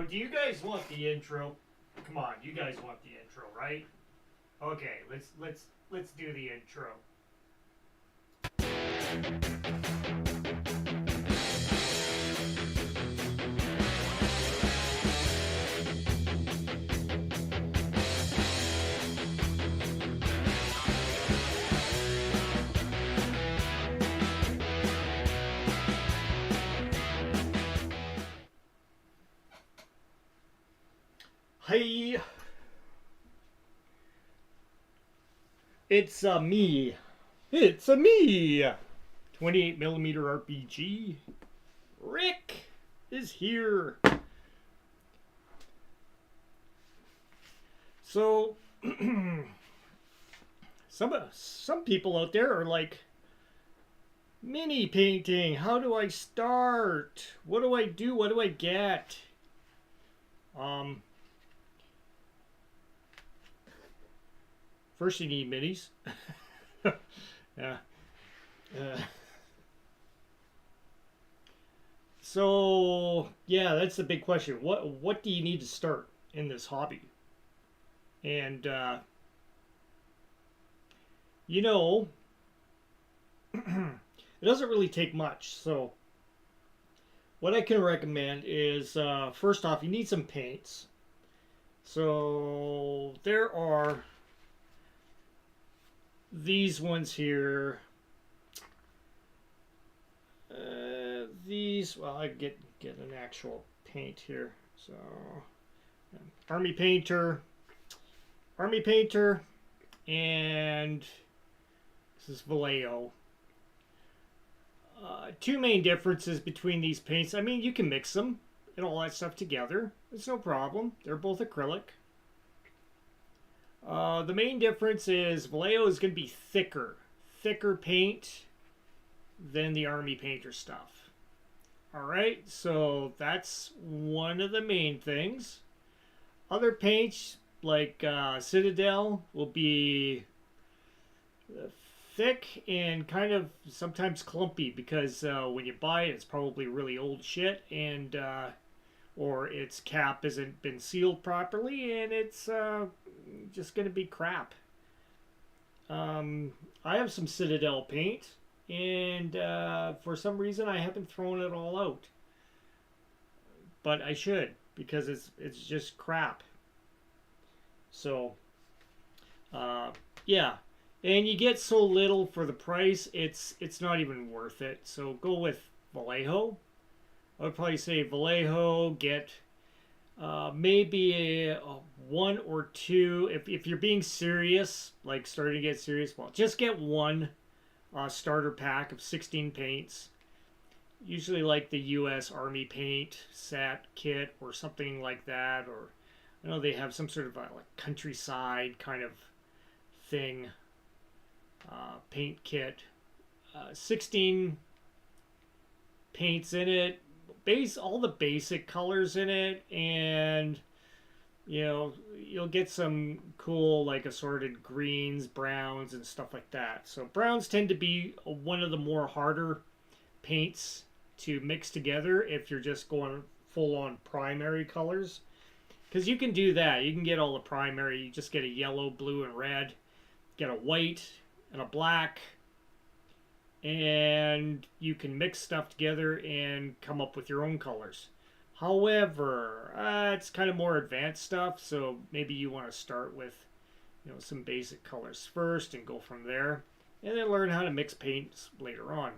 do you guys want the intro? Come on, you guys want the intro, right? Okay, let's do the intro. Hey, it's me. It's me. 28 millimeter RPG. Rick is here. So, some people out there are like, mini painting. How do I start? What do I do? What do I get? Um, First you need minis. Yeah. Uh, so yeah, that's the big question. What do you need to start in this hobby? And you know, it doesn't really take much. So what I can recommend is first off, you need some paints. So there are these ones here. These, well, I get an actual paint here. So army painter, and this is Vallejo. Two main differences between these paints. I mean, you can mix them and all that stuff together. It's no problem. They're both acrylic. The main difference is Vallejo is going to be thicker paint than the Army Painter stuff. Alright, so that's one of the main things. Other paints, like Citadel, will be thick and kind of sometimes clumpy because when you buy it, it's probably really old shit and or its cap hasn't been sealed properly and it's just going to be crap. I have some Citadel paint and for some reason I haven't thrown it all out, but I should because it's just crap. So yeah, and you get so little for the price, it's not even worth it. So go with Vallejo. I would probably say Vallejo. Get maybe a one or two. If you're being serious, like starting to get serious, well, just get one starter pack of 16 paints. Usually like the U.S. Army paint set kit or something like that. Or I know they have some sort of like countryside kind of thing. Paint kit. 16 paints in it. All the basic colors in it, and you'll get some cool like assorted greens, browns, and stuff like that. So browns tend to be one of the more harder paints to mix together if you're just going full on primary colors, because you can do that. You can get all the primary. You just get a yellow, blue, and red. Get a white and a black, and you can mix stuff together and come up with your own colors. However, it's kind of more advanced stuff, so maybe you want to start with some basic colors first and go from there, and then learn how to mix paints later on.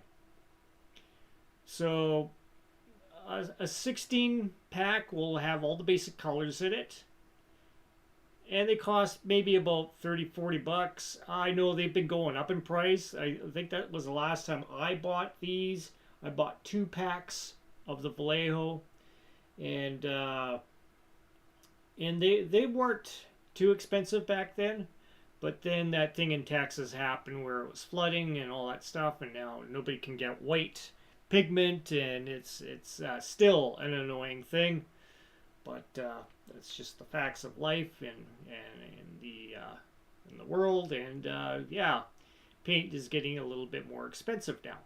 So a 16 pack will have all the basic colors in it, and they cost maybe about 30-40 bucks. I know they've been going up in price. I think that was the last time I bought these. I bought 2 packs of the Vallejo, and they weren't too expensive back then. But then that thing in Texas happened where it was flooding and all that stuff, and now nobody can get white pigment, and it's still an annoying thing. But that's just the facts of life and in the world, and yeah, paint is getting a little bit more expensive now.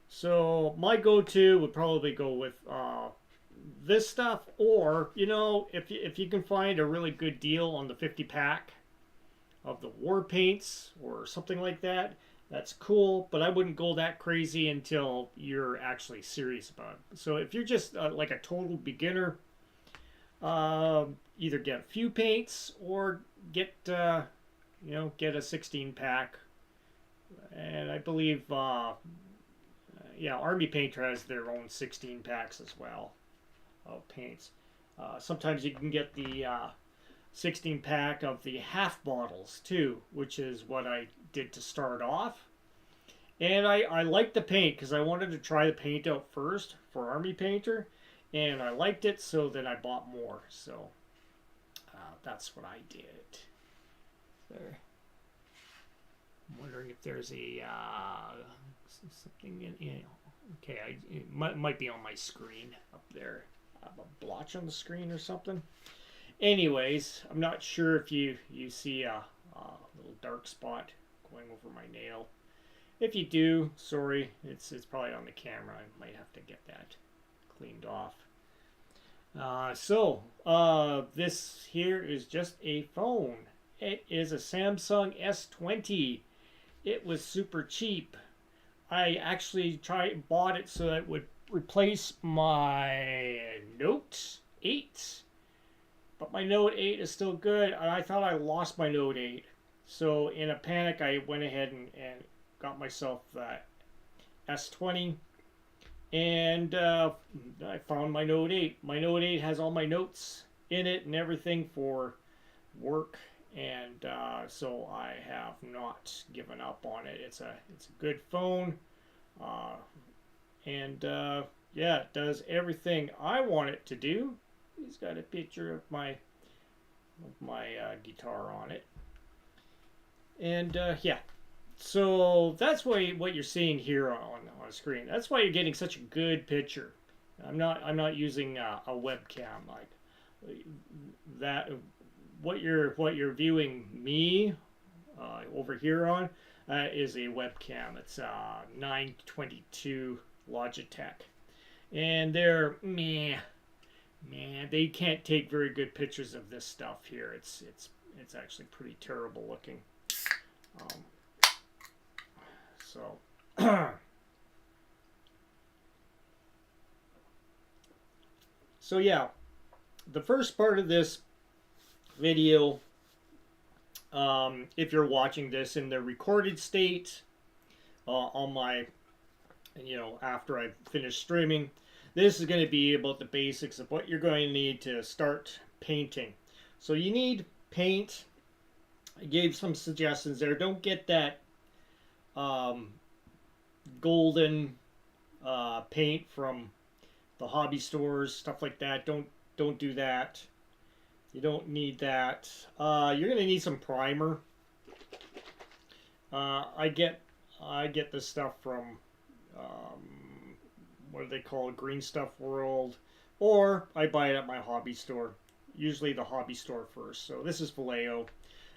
So my go-to would probably go with this stuff, or if you can find a really good deal on the 50 pack of the war paints or something like that, that's cool. But I wouldn't go that crazy until you're actually serious about it. So if you're just like a total beginner, either get a few paints or get get a 16 pack. And I believe yeah, Army Painter has their own 16 packs as well of paints. Sometimes you can get the 16 pack of the half bottles too, which is what I did to start off. And I liked the paint because I wanted to try the paint out first for Army Painter, and I liked it, so then I bought more. So that's what I did. There. I'm wondering if there's a something in. Okay, it might be on my screen up there. I have a blotch on the screen or something. Anyways, I'm not sure if you see a little dark spot going over my nail. If you do, sorry, it's probably on the camera. I might have to get that cleaned off. This here is just a phone. It is a Samsung S20. It was super cheap. I actually bought it so that it would replace my Note 8. But my Note 8 is still good, and I thought I lost my Note 8. So in a panic, I went ahead and got myself that S20. And I found my Note 8. My Note 8 has all my notes in it and everything for work. And so I have not given up on it. It's a good phone, and yeah, it does everything I want it to do. He's got a picture of my guitar on it, and yeah. So that's what you're seeing here on the screen. That's why you're getting such a good picture. I'm not using a webcam like that. What you're viewing me over here on is a webcam. It's 922 Logitech, and they're man, they can't take very good pictures of this stuff here. It's actually pretty terrible looking. So so yeah, the first part of this video, if you're watching this in the recorded state on my, after I finish streaming, this is going to be about the basics of what you're going to need to start painting. So you need paint. I gave some suggestions there. Don't get that golden paint from the hobby stores, stuff like that. Don't do that. You don't need that. You're gonna need some primer. I get this stuff from what do they call it? Green Stuff World, or I buy it at my hobby store. Usually the hobby store first. So this is Vallejo.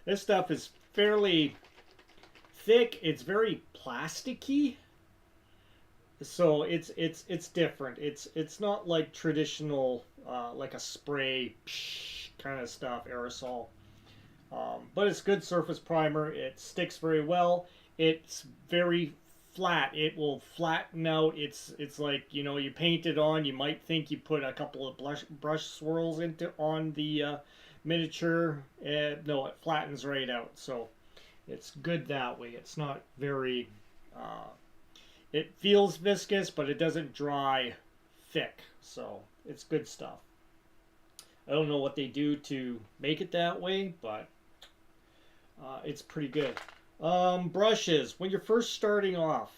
This stuff is fairly thick. It's very plasticky. So it's different. It's not like traditional like a spray kind of stuff, aerosol. But it's good surface primer. It sticks very well. It's very flat. It will flatten out. It's like, you paint it on. You might think you put a couple of brush swirls on the miniature. No, it flattens right out. So it's good that way. It's not very... it feels viscous, but it doesn't dry thick. So it's good stuff. I don't know what they do to make it that way, but it's pretty good. Brushes. When you're first starting off,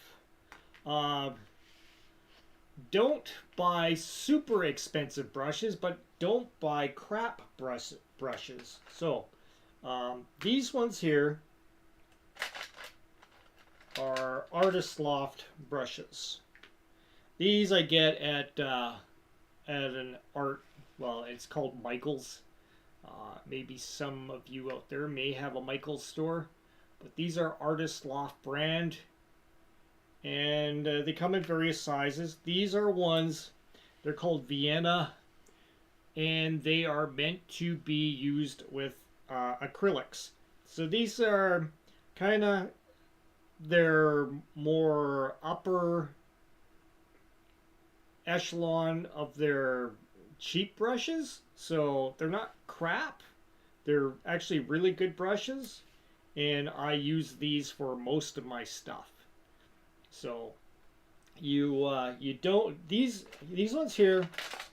don't buy super expensive brushes, but don't buy crap brushes. So these ones here are Artist Loft brushes. These I get at an art, well, it's called Michael's. Maybe some of you out there may have a Michael's store, but these are Artist Loft brand, and they come in various sizes. These are ones, They're called Vienna, and they are meant to be used with acrylics. So these are kind of, they're more upper echelon of their cheap brushes. So they're not crap. They're actually really good brushes, and I use these for most of my stuff. So you don't, these ones here.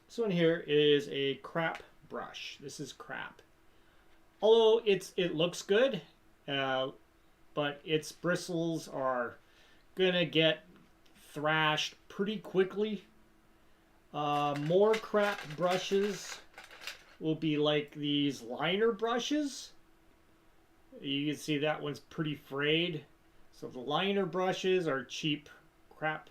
This one here is a crap brush. This is crap. Although it looks good, uh, but its bristles are gonna get thrashed pretty quickly. More crap brushes will be like these liner brushes. You can see that one's pretty frayed. So the liner brushes are cheap crap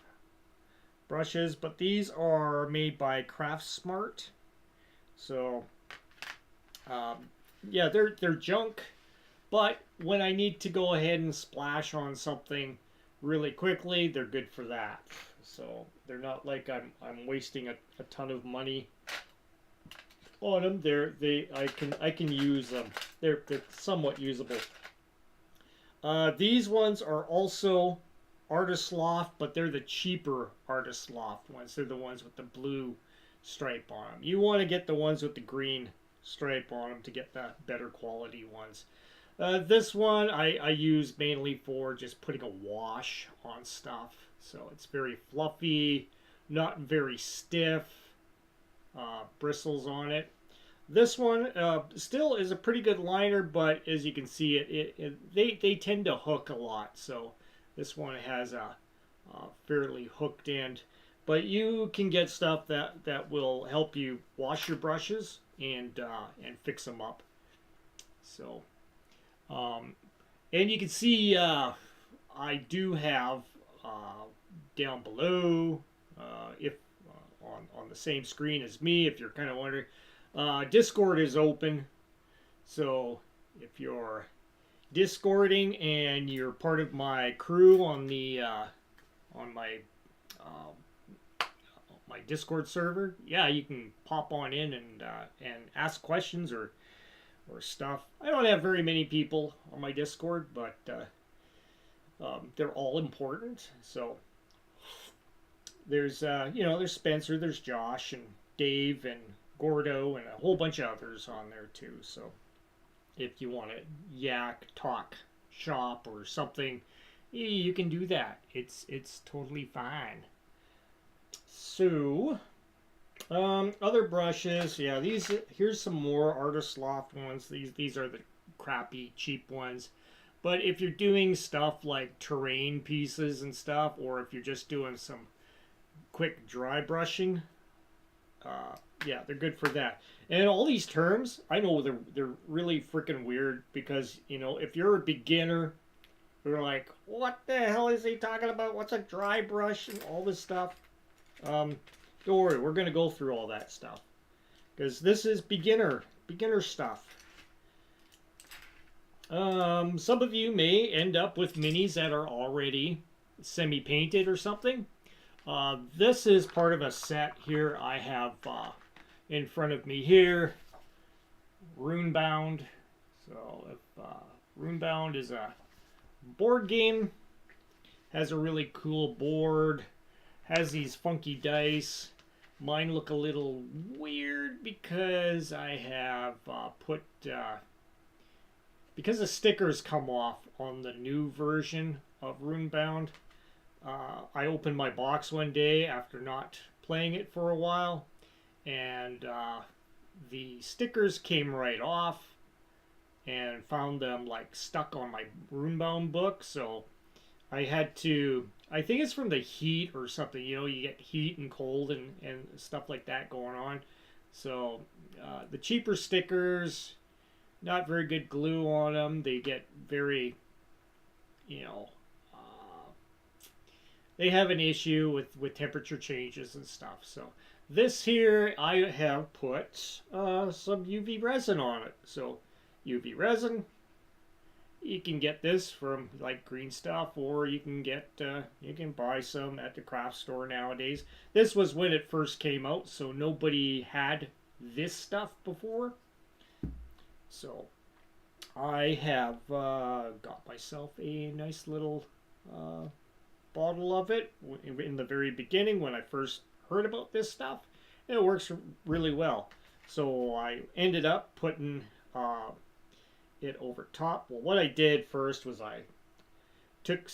brushes, but these are made by Craft Smart. So yeah, they're junk, but when I need to go ahead and splash on something really quickly, they're good for that. So they're not like I'm wasting a ton of money on them. I can use them. They're somewhat usable. These ones are also Artist Loft, but they're the cheaper Artist Loft ones. They're the ones with the blue stripe on them. You want to get the ones with the green stripe on them to get the better quality ones. This one I use mainly for just putting a wash on stuff. So it's very fluffy, not very stiff, bristles on it. This one still is a pretty good liner, but as you can see, they tend to hook a lot. So this one has a fairly hooked end. But you can get stuff that will help you wash your brushes and fix them up. So, and you can see I do have down below, if on the same screen as me, if you're kind of wondering, Discord is open. So if you're Discording and you're part of my crew on the on my Discord server, yeah, you can pop on in and ask questions or stuff. I don't have very many people on my Discord, but they're all important. So there's there's Spencer, there's Josh and Dave and Gordo and a whole bunch of others on there too. So if you want to yak, talk, shop or something, you can do that. It's totally fine. So other brushes, yeah, here's some more Artist Loft ones. These are the crappy cheap ones. But if you're doing stuff like terrain pieces and stuff, or if you're just doing some quick dry brushing, yeah, they're good for that. And all these terms, I know they're really freaking weird because, if you're a beginner, you're like, what the hell is he talking about? What's a dry brush and all this stuff? Don't worry, we're going to go through all that stuff because this is beginner stuff. Some of you may end up with minis that are already semi-painted or something. This is part of a set here I have in front of me here. Runebound. So if Runebound is a board game, has a really cool board, has these funky dice. Mine look a little weird because I have because the stickers come off on the new version of Runebound. I opened my box one day after not playing it for a while, and the stickers came right off, and found them like stuck on my Runebound book. So I had to, I think it's from the heat or something, you get heat and cold and stuff like that going on. So the cheaper stickers, not very good glue on them. They get very, they have an issue with temperature changes and stuff. So this here, I have put some UV resin on it. So UV resin you can get this from like Green Stuff, or you can get you can buy some at the craft store nowadays. This was when it first came out, so nobody had this stuff before. So I have got myself a nice little bottle of it in the very beginning when I first heard about this stuff. And it works really well. So I ended up putting it over top. Well, what I did first was I took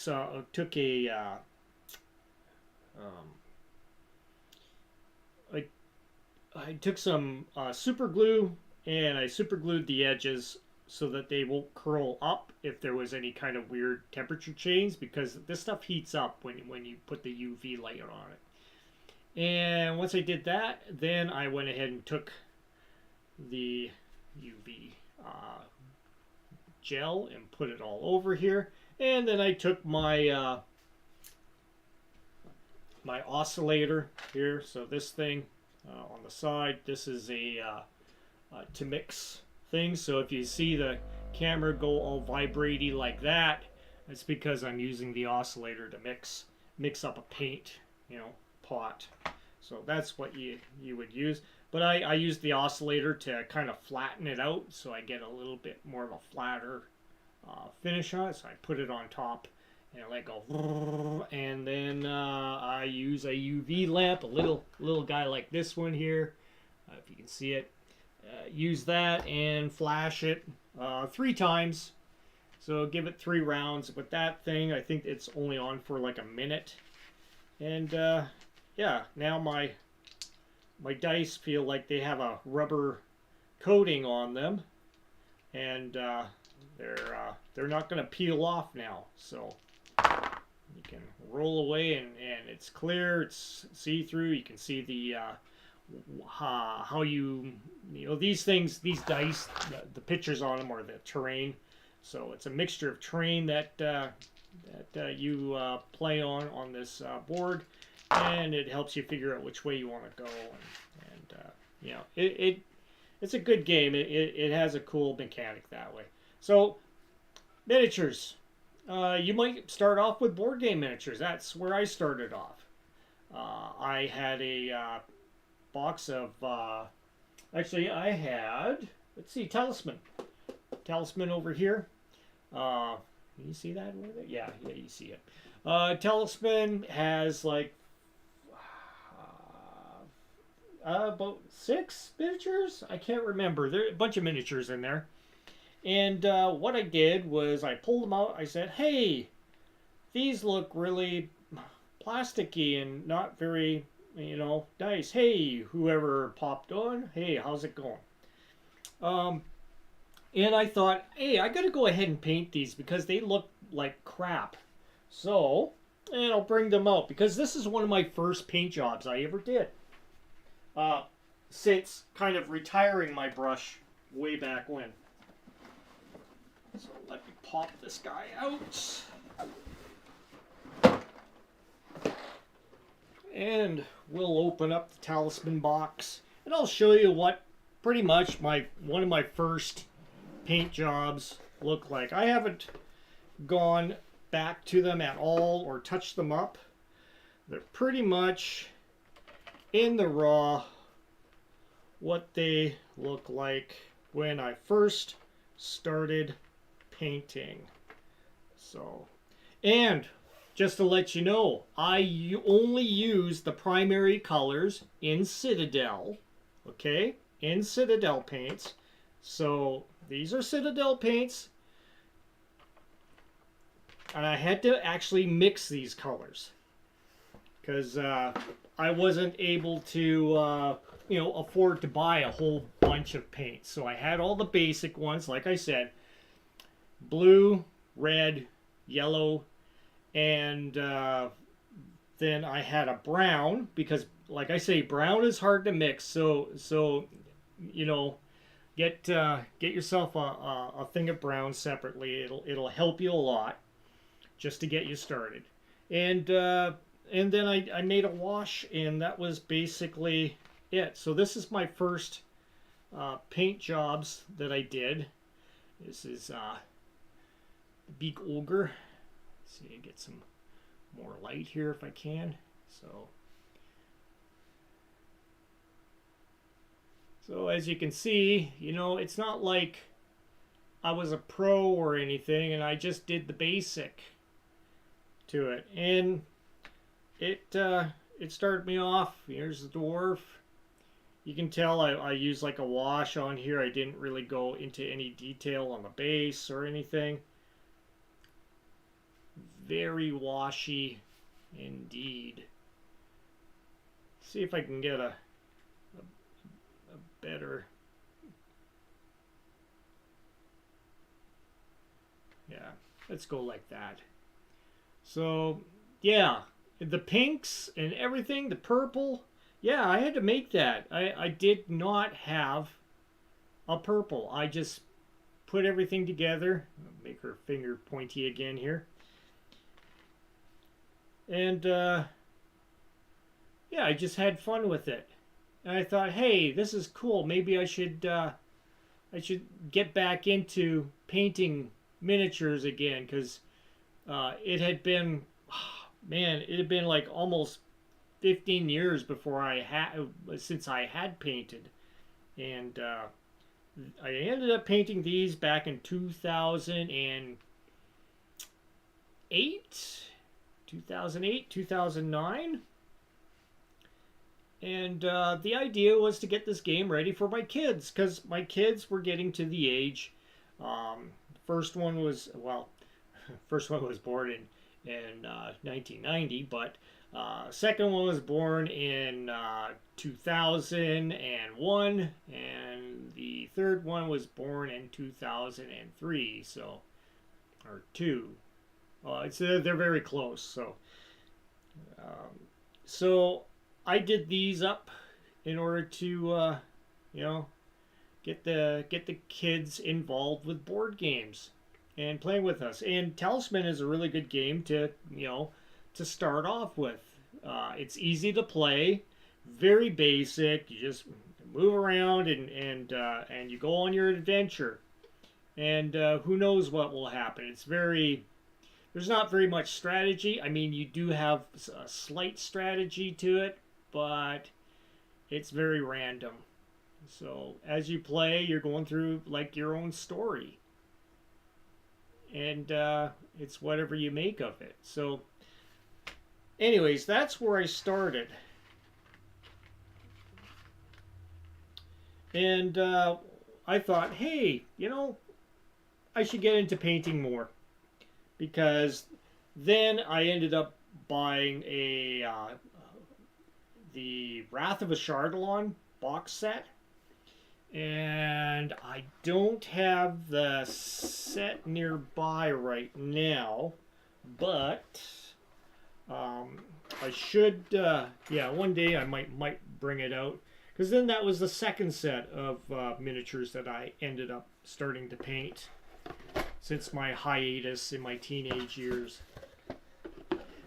I took some super glue, and I super glued the edges so that they won't curl up if there was any kind of weird temperature change, because this stuff heats up when you put the UV light on it. And once I did that, then I went ahead and took the UV gel and put it all over here. And then I took my my oscillator here. So this thing on the side, this is a to mix thing. So if you see the camera go all vibratey like that, it's because I'm using the oscillator to mix up a paint, pot. So that's what you would use. But I use the oscillator to kind of flatten it out, so I get a little bit more of a flatter finish on it. So I put it on top and I let go, and then I use a UV lamp, a little guy like this one here, if you can see it. Use that and flash it 3 times. So give it 3 rounds. With that thing, I think it's only on for like a minute. And yeah, now my dice feel like they have a rubber coating on them, and they're not going to peel off now. So you can roll away, and it's clear, it's see-through. You can see the how these things, these dice, the pictures on them are the terrain. So it's a mixture of terrain that you play on this board, and it helps you figure out which way you want to go. And it's a good game. It has a cool mechanic that way. So miniatures, you might start off with board game miniatures. That's where I started off. I had a box of actually I had, let's see, Talisman over here. Can you see that over there? Yeah, you see it. Talisman has like about 6 miniatures. I can't remember. There are a bunch of miniatures in there. And what I did was I pulled them out. I said, hey, these look really plasticky and not very, nice. Hey, whoever popped on, hey, how's it going? And I thought, hey, I got to go ahead and paint these because they look like crap. So, and I'll bring them out because this is one of my first paint jobs I ever did. Since kind of retiring my brush way back when. So let me pop this guy out. And we'll open up the Talisman box. And I'll show you what pretty much one of my first paint jobs look like. I haven't gone back to them at all or touched them up. They're pretty much in the raw what they look like when I first started painting. So, and just to let you know, I only use the primary colors in Citadel, okay? In Citadel paints. So these are Citadel paints, and I had to actually mix these colors because I wasn't able to afford to buy a whole bunch of paints. So I had all the basic ones, like I said, blue, red, yellow, and then I had a brown, because like I say, brown is hard to mix. So get yourself a thing of brown separately. It'll help you a lot just to get you started. And then I made a wash, and that was basically it. So this is my first paint jobs that I did. This is the big ogre. Let's see, get some more light here if I can. So as you can see, you know, it's not like I was a pro or anything, and I just did the basic to it, and it started me off. Here's the dwarf. You can tell I used like a wash on here. I didn't really go into any detail on the base or anything. Very washy indeed. See if I can get a better. Yeah, let's go like that. So yeah, the pinks and everything, the purple. Yeah, I had to make that. I did not have a purple. I just put everything together. I'll make her finger pointy again here. And yeah, I just had fun with it. And I thought, hey, this is cool. Maybe I should get back into painting miniatures again, because it had been, man, it had been like almost 15 years since I had painted, and I ended up painting these back in 2008, 2009. And the idea was to get this game ready for my kids, because my kids were getting to the age. First one was born in 1990, but second one was born in 2001, and the third one was born in 2003. So, or two. They're very close. So I did these up in order to get the kids involved with board games and playing with us. And Talisman is a really good game to start off with. It's easy to play, very basic. You just move around and you go on your adventure. And who knows what will happen? There's not very much strategy. I mean, you do have a slight strategy to it, but it's very random. So as you play, you're going through like your own story, and it's whatever you make of it. So anyways, that's where I started. And I thought, hey, I should get into painting more, because then I ended up buying the Wrath of a Chardalon box set, and I don't have the set nearby right now, but I should. One day I might bring it out, because then that was the second set of miniatures that I ended up starting to paint since my hiatus in my teenage years.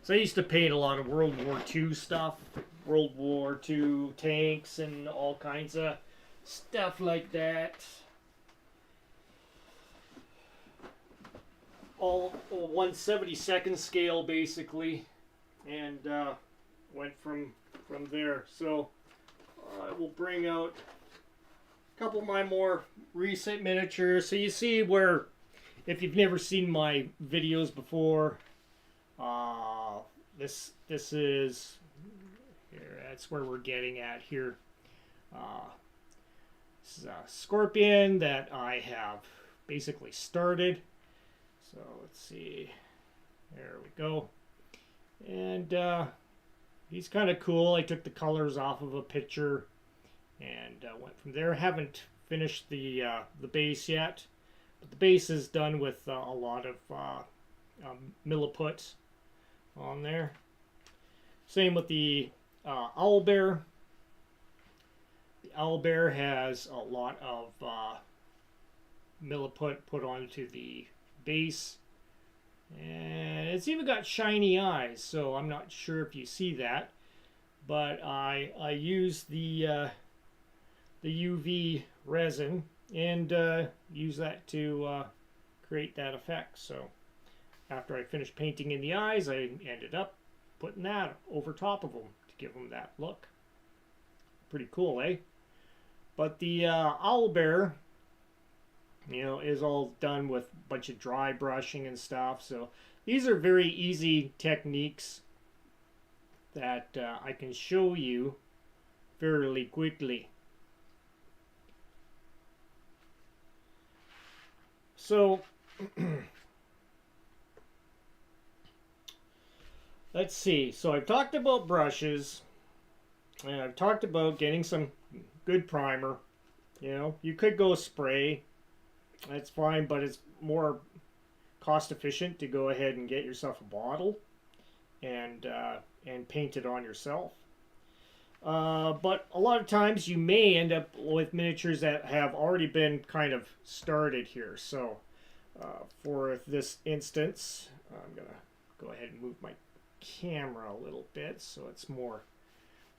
So I used to paint a lot of World War II stuff, World War II tanks and all kinds of stuff like that. All 1/72nd scale basically, and went from there. So I will bring out a couple of my more recent miniatures, so you see where, if you've never seen my videos before, this is here. That's where we're getting at here. This is a scorpion that I have basically started. So let's see. There we go. And he's kind of cool. I took the colors off of a picture and went from there. Haven't finished the base yet. But the base is done with a lot of milliput on there. Same with the owlbear. The owlbear has a lot of milliput put onto the base. And it's even got shiny eyes, so I'm not sure if you see that. But I use the UV resin and use that to create that effect. So after I finished painting in the eyes, I ended up putting that over top of them to give them that look. Pretty cool, eh? But the owl bear, you know, is all done with a bunch of dry brushing and stuff. So these are very easy techniques that I can show you fairly quickly. So let's see. So I've talked about brushes, and I've talked about getting some good primer. You know, you could go spray. That's fine, but it's more cost efficient to go ahead and get yourself a bottle and paint it on yourself. But a lot of times you may end up with miniatures that have already been kind of started here. So for this instance, I'm going to go ahead and move my camera a little bit so it's more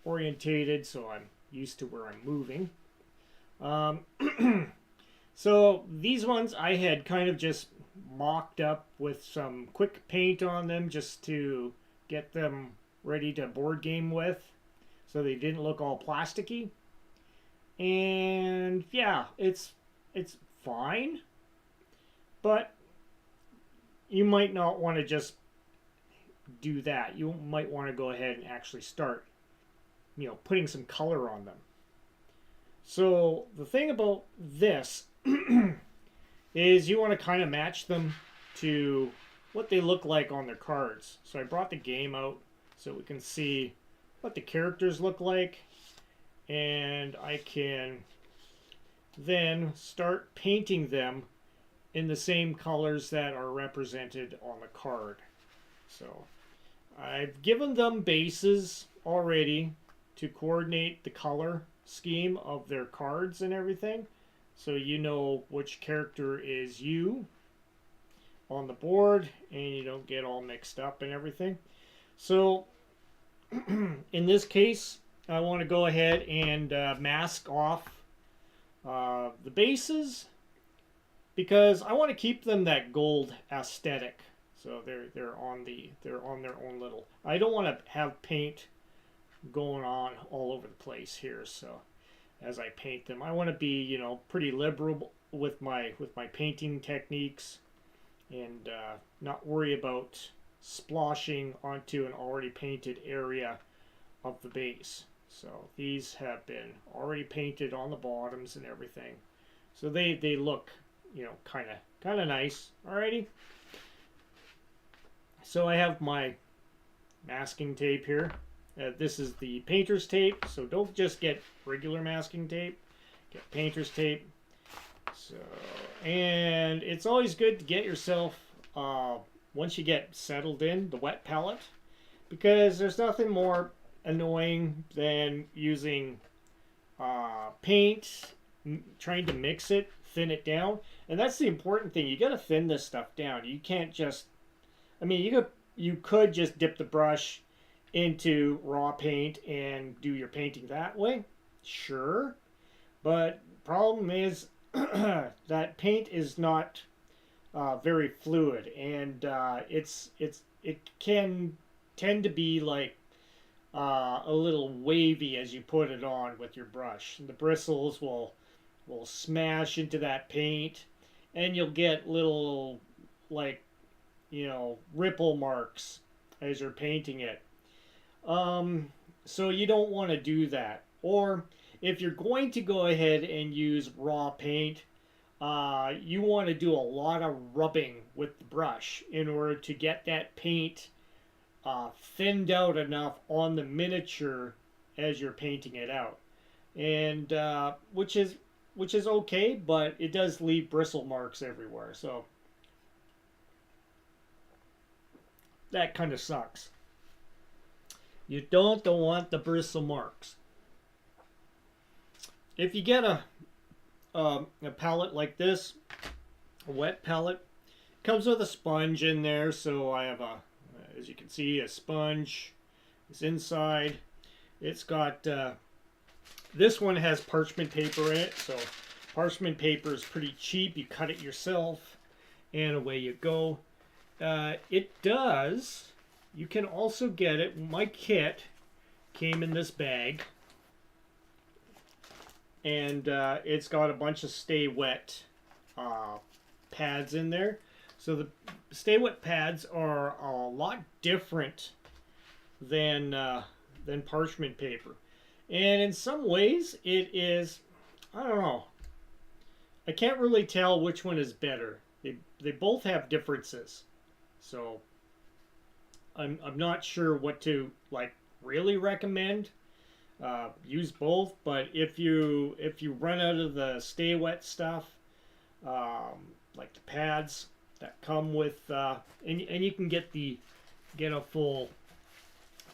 orientated, so I'm used to where I'm moving. So these ones I had kind of just mocked up with some quick paint on them just to get them ready to board game with, so they didn't look all plasticky. And yeah, it's fine, but you might not want to just do that. You might want to go ahead and actually start, you know, putting some color on them. So the thing about this is you want to kind of match them to what they look like on their cards. So I brought the game out so we can see what the characters look like, and I can then start painting them in the same colors that are represented on the card. So I've given them bases already to coordinate the color scheme of their cards and everything, so you know which character is you on the board and you don't get all mixed up and everything. So in this case, I want to go ahead and mask off the bases, because I want to keep them that gold aesthetic. So they're on their own little. I don't want to have paint going on all over the place here. So as I paint them, I want to be, you know, pretty liberal with my painting techniques, and not worry about splashing onto an already painted area of the base. So these have been already painted on the bottoms and everything, so they look, you know, kind of nice. Alrighty. So I have my masking tape here. This is the painter's tape, so don't just get regular masking tape, get painter's tape. So, and it's always good to get yourself, once you get settled in, the wet palette, because there's nothing more annoying than using paint, trying to mix it, thin it down. And that's the important thing. You got to thin this stuff down. You can't just, I mean, you could just dip the brush into raw paint and do your painting that way, sure, but problem is that paint is not very fluid, and it can tend to be like a little wavy as you put it on with your brush. The bristles will smash into that paint, and you'll get little, like, you know, ripple marks as you're painting it. So you don't want to do that. Or if you're going to go ahead and use raw paint, you want to do a lot of rubbing with the brush in order to get that paint thinned out enough on the miniature as you're painting it out. And which is okay, but it does leave bristle marks everywhere. So that kind of sucks. You don't want the bristle marks. If you get a palette like this, a wet palette, comes with a sponge in there. So I have as you can see, a sponge is inside. It's got, this one has parchment paper in it. So parchment paper is pretty cheap. You cut it yourself and away you go. It does. You can also get it. My kit came in this bag, and it's got a bunch of Stay Wet pads in there. So the Stay Wet pads are a lot different than parchment paper, and in some ways it is. I don't know. I can't really tell which one is better. They both have differences, so I'm not sure what to like really recommend. Use both, but if you run out of the Stay Wet stuff, like the pads that come with, and you can get a full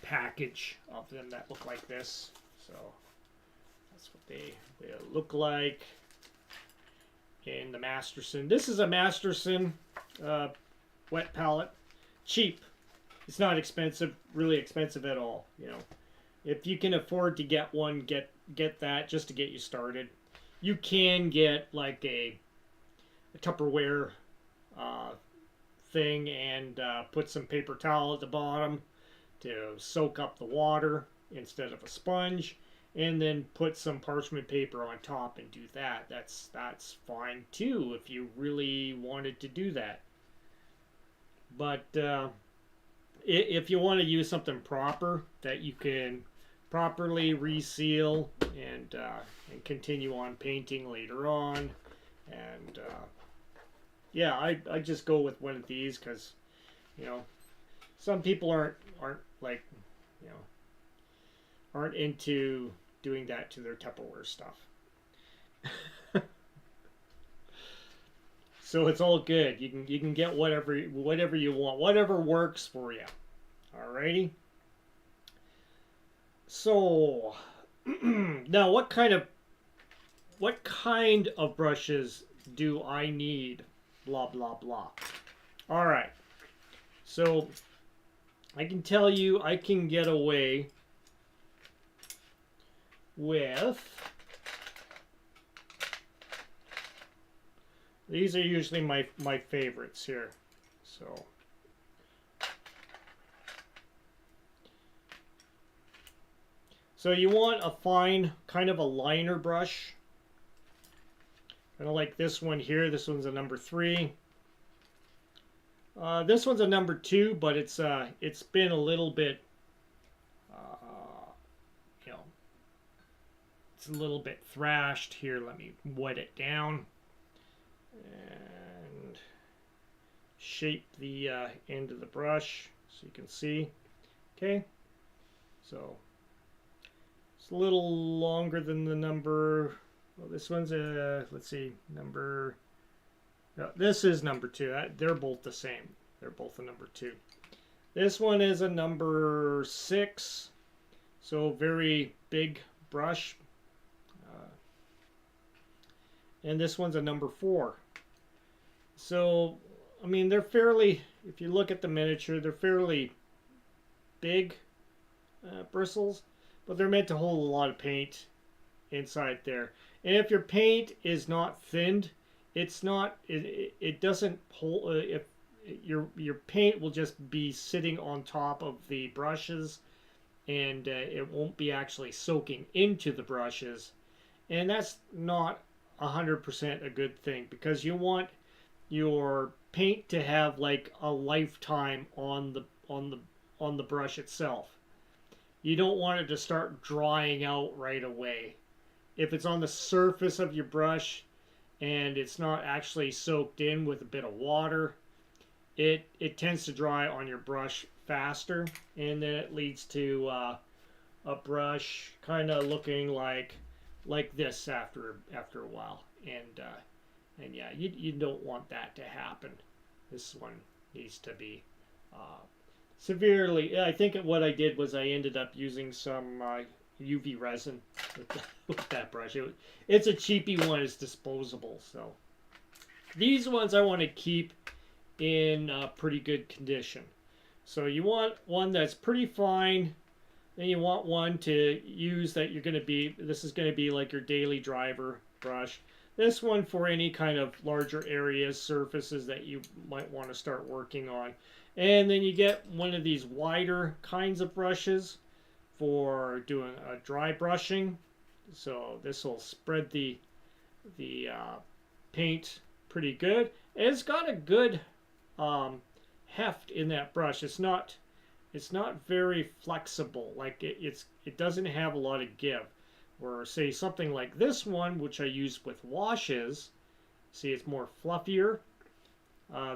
package of them that look like this. So that's what they look like in the Masterson. This is a Masterson wet palette, cheap. It's not expensive, really expensive at all. You know, if you can afford to get one, get that just to get you started. You can get like a Tupperware thing and put some paper towel at the bottom to soak up the water instead of a sponge, and then put some parchment paper on top and do that. That's fine too if you really wanted to do that. But if you want to use something proper that you can properly reseal and continue on painting later on, and yeah, I just go with one of these because, you know, some people aren't like, you know, aren't into doing that to their Tupperware stuff. So it's all good. You can get whatever you want, whatever works for you. Alrighty. So now what kind of brushes do I need? Blah blah blah. Alright. So I can tell you I can get away with these. Are usually my favorites here. So you want a fine kind of a liner brush, kind of like this one here. This one's a number 3. This one's a number 2, but it's been a little bit, you know, it's a little bit thrashed here. Let me wet it down and shape the end of the brush so you can see. Okay, so it's a little longer than the number. Well, this one's let's see, number. No, this is number 2. They're both the same. They're both a number 2. This one is a number 6. So very big brush. And this one's a number 4. So, I mean, they're fairly, if you look at the miniature, they're fairly big bristles, but they're meant to hold a lot of paint inside there. And if your paint is not thinned, it's not, it doesn't hold, if your paint will just be sitting on top of the brushes, and it won't be actually soaking into the brushes, and that's not 100% a good thing, because you want your paint to have like a lifetime on the brush itself. You don't want it to start drying out right away. If it's on the surface of your brush and it's not actually soaked in with a bit of water, it tends to dry on your brush faster, and then it leads to a brush kind of looking like this after a while, and yeah, you don't want that to happen. This one needs to be severely. I think what I did was I ended up using some UV resin with that brush. It's a cheapy one. It's disposable. So these ones I want to keep in pretty good condition. So you want one that's pretty fine. Then you want one to use that you're going to be, this is going to be like your daily driver brush. This one for any kind of larger areas, surfaces that you might want to start working on. And then you get one of these wider kinds of brushes for doing a dry brushing. So this will spread the paint pretty good. It's got a good heft in that brush. It's not very flexible. Like it doesn't have a lot of give. Or say something like this one, which I use with washes. See, it's more fluffier.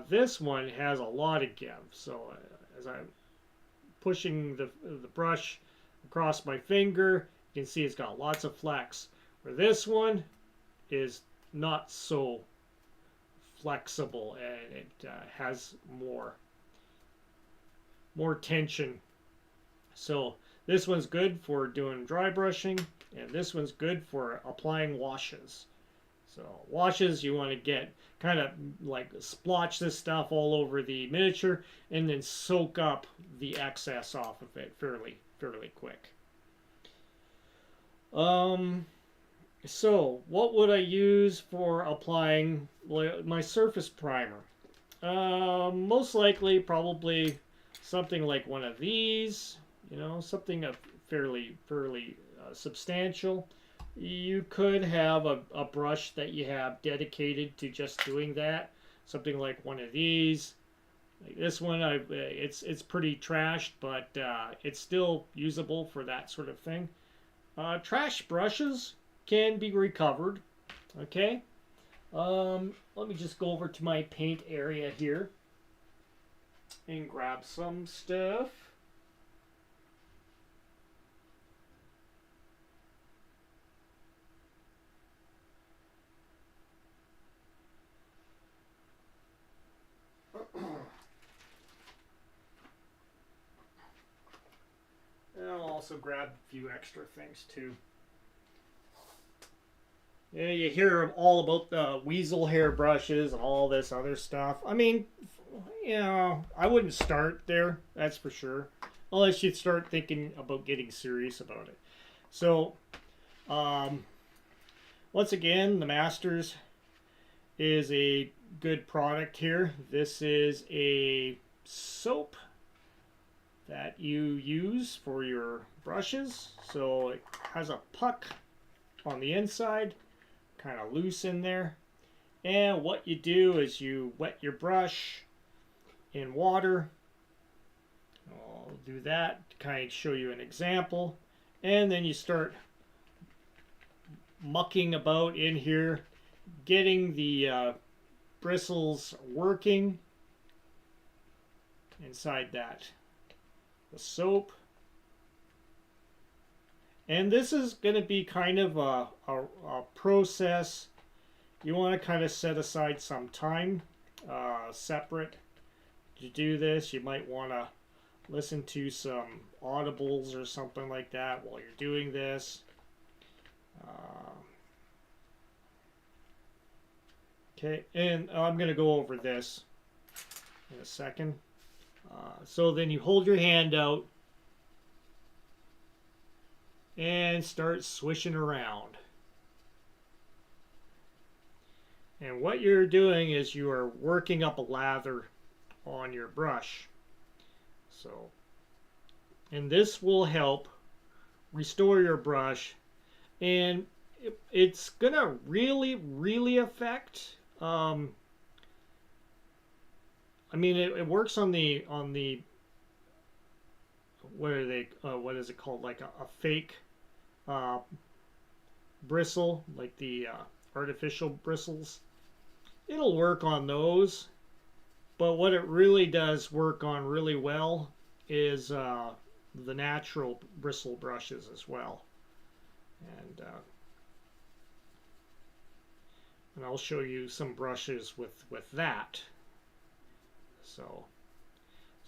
This one has a lot of give. So as I'm pushing the brush across my finger, you can see it's got lots of flex. Where this one is not so flexible, and it has more tension. So this one's good for doing dry brushing, and this one's good for applying washes. So washes, you want to get kind of like splotch this stuff all over the miniature and then soak up the excess off of it fairly quick. So what would I use for applying my surface primer? Most likely probably something like one of these, something of fairly substantial. You could have a brush that you have dedicated to just doing that. Something like one of these. Like this one, it's pretty trashed, but it's still usable for that sort of thing. Trash brushes can be recovered. Okay. Let me just go over to my paint area here and grab some stuff. And I'll also grab a few extra things too. Yeah, you hear all about the weasel hair brushes and all this other stuff. I mean, I wouldn't start there, that's for sure, unless you start thinking about getting serious about it. So, once again, the Masters is a good product here. This is a soap that you use for your brushes. So it has a puck on the inside, kind of loose in there. And what you do is you wet your brush in water. I'll do that to kind of show you an example. And then you start mucking about in here, getting the bristles working inside the soap. And this is going to be kind of a process. You want to kind of set aside some time separate to do this. You might want to listen to some audibles or something like that while you're doing this. Okay, and I'm going to go over this in a second. So then you hold your hand out and start swishing around. And what you're doing is you are working up a lather on your brush. So, and this will help restore your brush, and it's gonna really affect. I mean, it works on the what is it called? Like a fake bristle, like the artificial bristles. It'll work on those, but what it really does work on really well is the natural bristle brushes as well. And I'll show you some brushes with that. So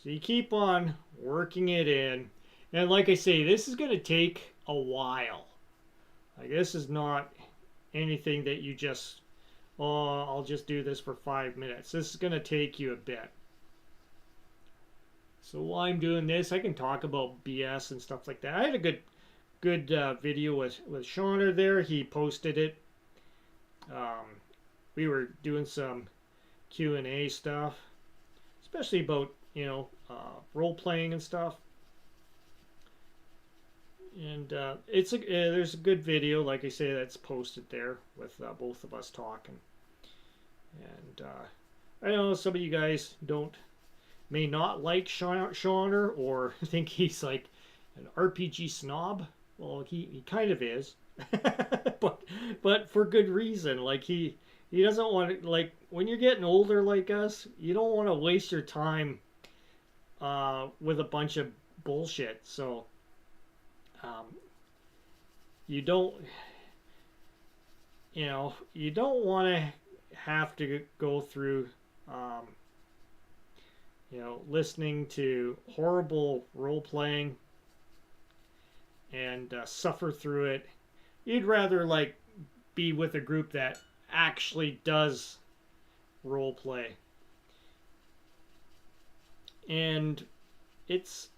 you keep on working it in, and like I say, this is going to take a while. Like, this is not anything that you just, oh, I'll just do this for 5 minutes. This is going to take you a bit. So while I'm doing this, I can talk about BS and stuff like that. I had a good video with Shauner there. He posted it Um, we were doing some Q&A stuff, especially about role playing and stuff. And there's a good video, like I say, that's posted there with both of us talking. And I know some of you guys may not like Shauner or think he's like an RPG snob. Well, he kind of is, but for good reason. Like he doesn't want to, like, when you're getting older like us, you don't want to waste your time with a bunch of bullshit. So um, you don't you don't want to have to go through um, listening to horrible role playing and suffer through it. You'd rather like be with a group that actually does role play, and it's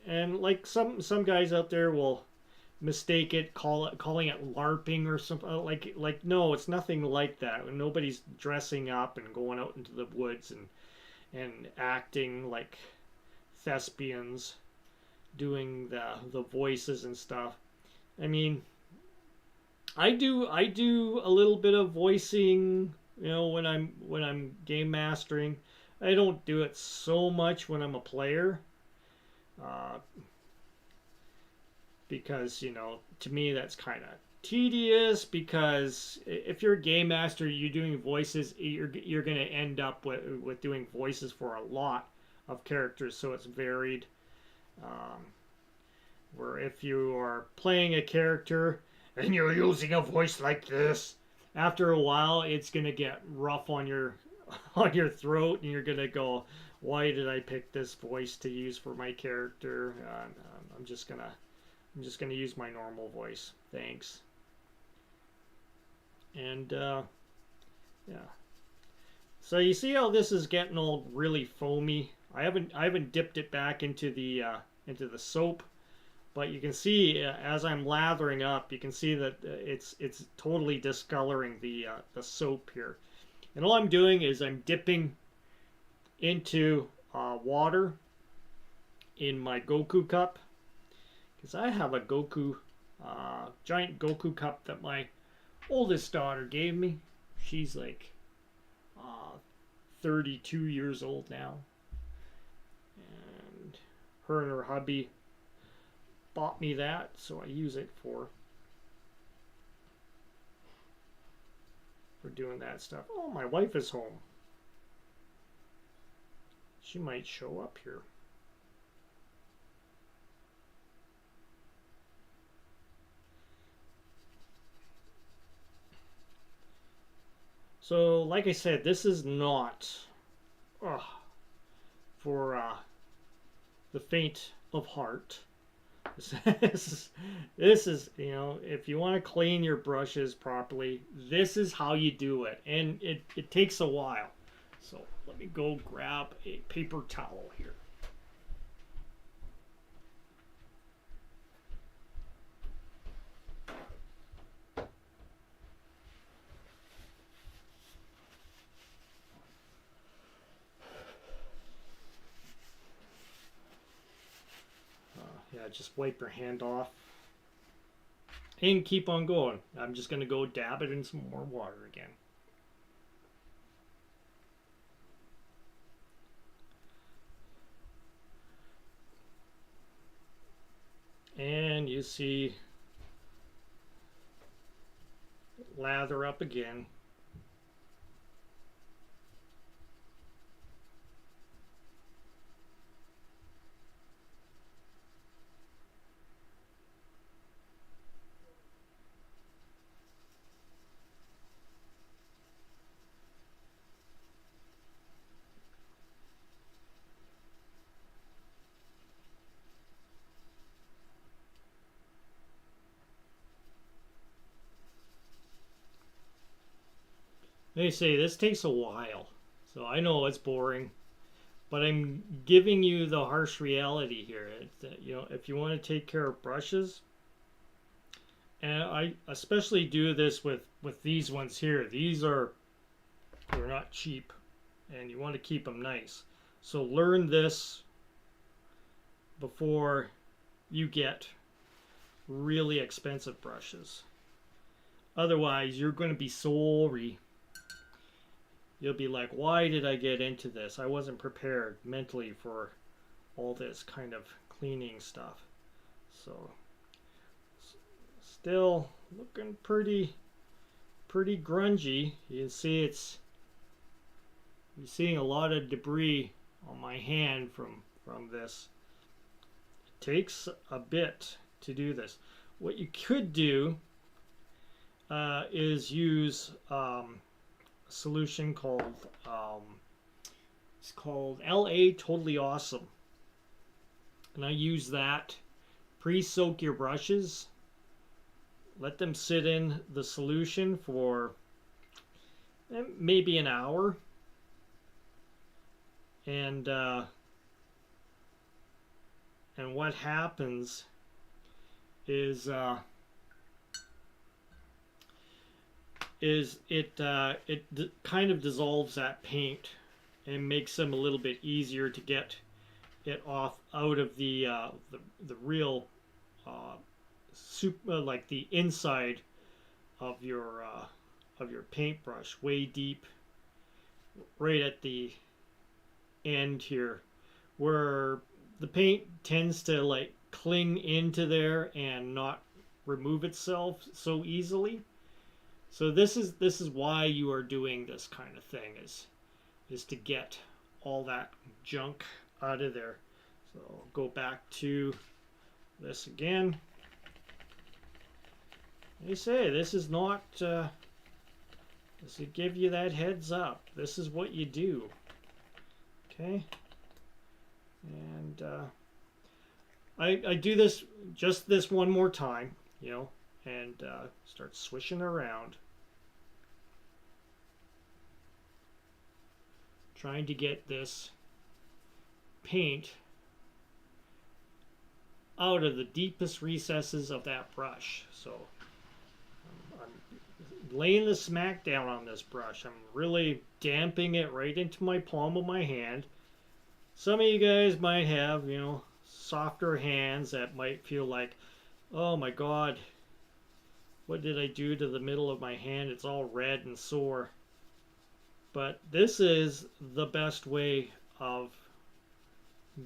and like some guys out there will mistake it, calling it LARPing or something. Like no, it's nothing like that. Nobody's dressing up and going out into the woods and acting like thespians, doing the voices and stuff. I mean, I do a little bit of voicing, when I'm game mastering. I don't do it so much when I'm a player, uh, because to me that's kind of tedious. Because if you're a game master, you're doing voices, you're gonna end up with doing voices for a lot of characters, so it's varied. Um, where if you are playing a character and you're using a voice like this, after a while it's gonna get rough on your on your throat, and you're gonna go, "Why did I pick this voice to use for my character? I'm just gonna use my normal voice. Thanks." And yeah, so you see how this is getting all really foamy. I haven't dipped it back into the soap. But you can see, as I'm lathering up, you can see that it's totally discoloring the soap here. And all I'm doing is I'm dipping into water in my Goku cup, because I have a giant Goku cup that my oldest daughter gave me. She's like 32 years old now, and her hubby bought me that, so I use it for doing that stuff. Oh, my wife is home. She might show up here. So, like I said, this is not for the faint of heart. This is, if you want to clean your brushes properly, this is how you do it. And it takes a while. So let me go grab a paper towel here. Yeah, just wipe your hand off and keep on going. I'm just going to go dab it in some more water again. And you see, lather up again. They say this takes a while, so I know it's boring, but I'm giving you the harsh reality here. If you want to take care of brushes, and I especially do this with with these ones here, they're not cheap, and you want to keep them nice. So learn this before you get really expensive brushes. Otherwise, you're going to be sorry. You'll be like, why did I get into this? I wasn't prepared mentally for all this kind of cleaning stuff. So, still looking pretty grungy. You can see you're seeing a lot of debris on my hand from this. It takes a bit to do this. What you could do is use a solution called it's called LA Totally Awesome, and I use that. Pre-soak your brushes, let them sit in the solution for maybe an hour, and what happens is it kind of dissolves that paint and makes them a little bit easier to get it out of the real like the inside of your paintbrush, way deep, right at the end here, where the paint tends to like cling into there and not remove itself so easily. So this is why you are doing this kind of thing, is to get all that junk out of there. So I'll go back to this again. They say this is not this will give you that heads up. This is what you do. Okay, and I do this just this one more time, you know, and start swishing around, trying to get this paint out of the deepest recesses of that brush. So I'm laying the smack down on this brush. I'm really damping it right into my palm of my hand. Some of you guys might have, you know, softer hands that might feel like, oh my God, what did I do to the middle of my hand? It's all red and sore. But this is the best way of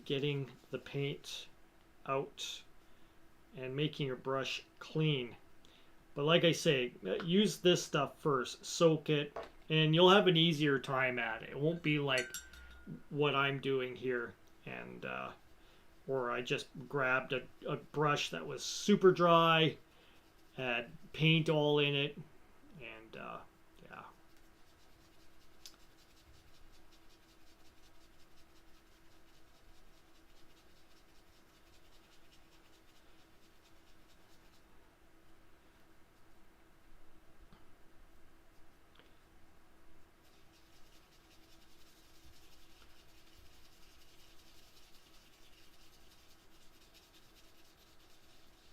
getting the paint out and making your brush clean. But like I say, use this stuff first, soak it, and you'll have an easier time at it. It won't be like what I'm doing here, and or I just grabbed a brush that was super dry, had paint all in it, and yeah.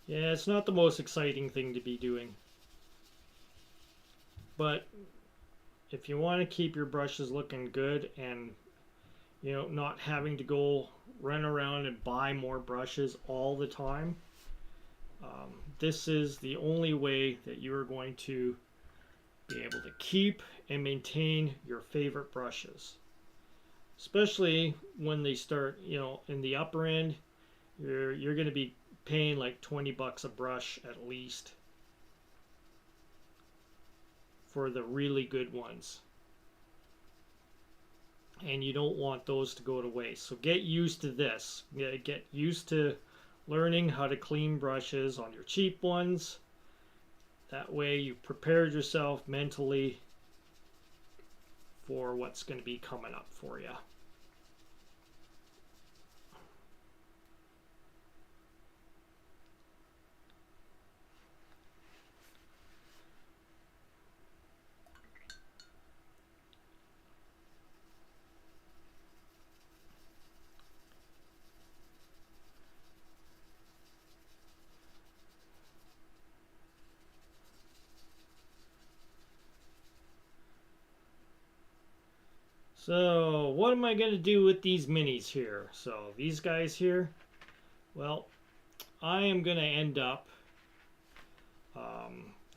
Yeah, it's not the most exciting thing to be doing. But if you want to keep your brushes looking good and, you know, not having to go run around and buy more brushes all the time, this is the only way that you are going to be able to keep and maintain your favorite brushes. Especially when they start, you know, in the upper end, you're going to be paying like 20 bucks a brush at least for the really good ones, and you don't want those to go to waste. So get used to this. Get used to learning how to clean brushes on your cheap ones. That way you've prepared yourself mentally for what's going to be coming up for you. So what am I going to do with these minis here? So these guys here, well, I am going to end up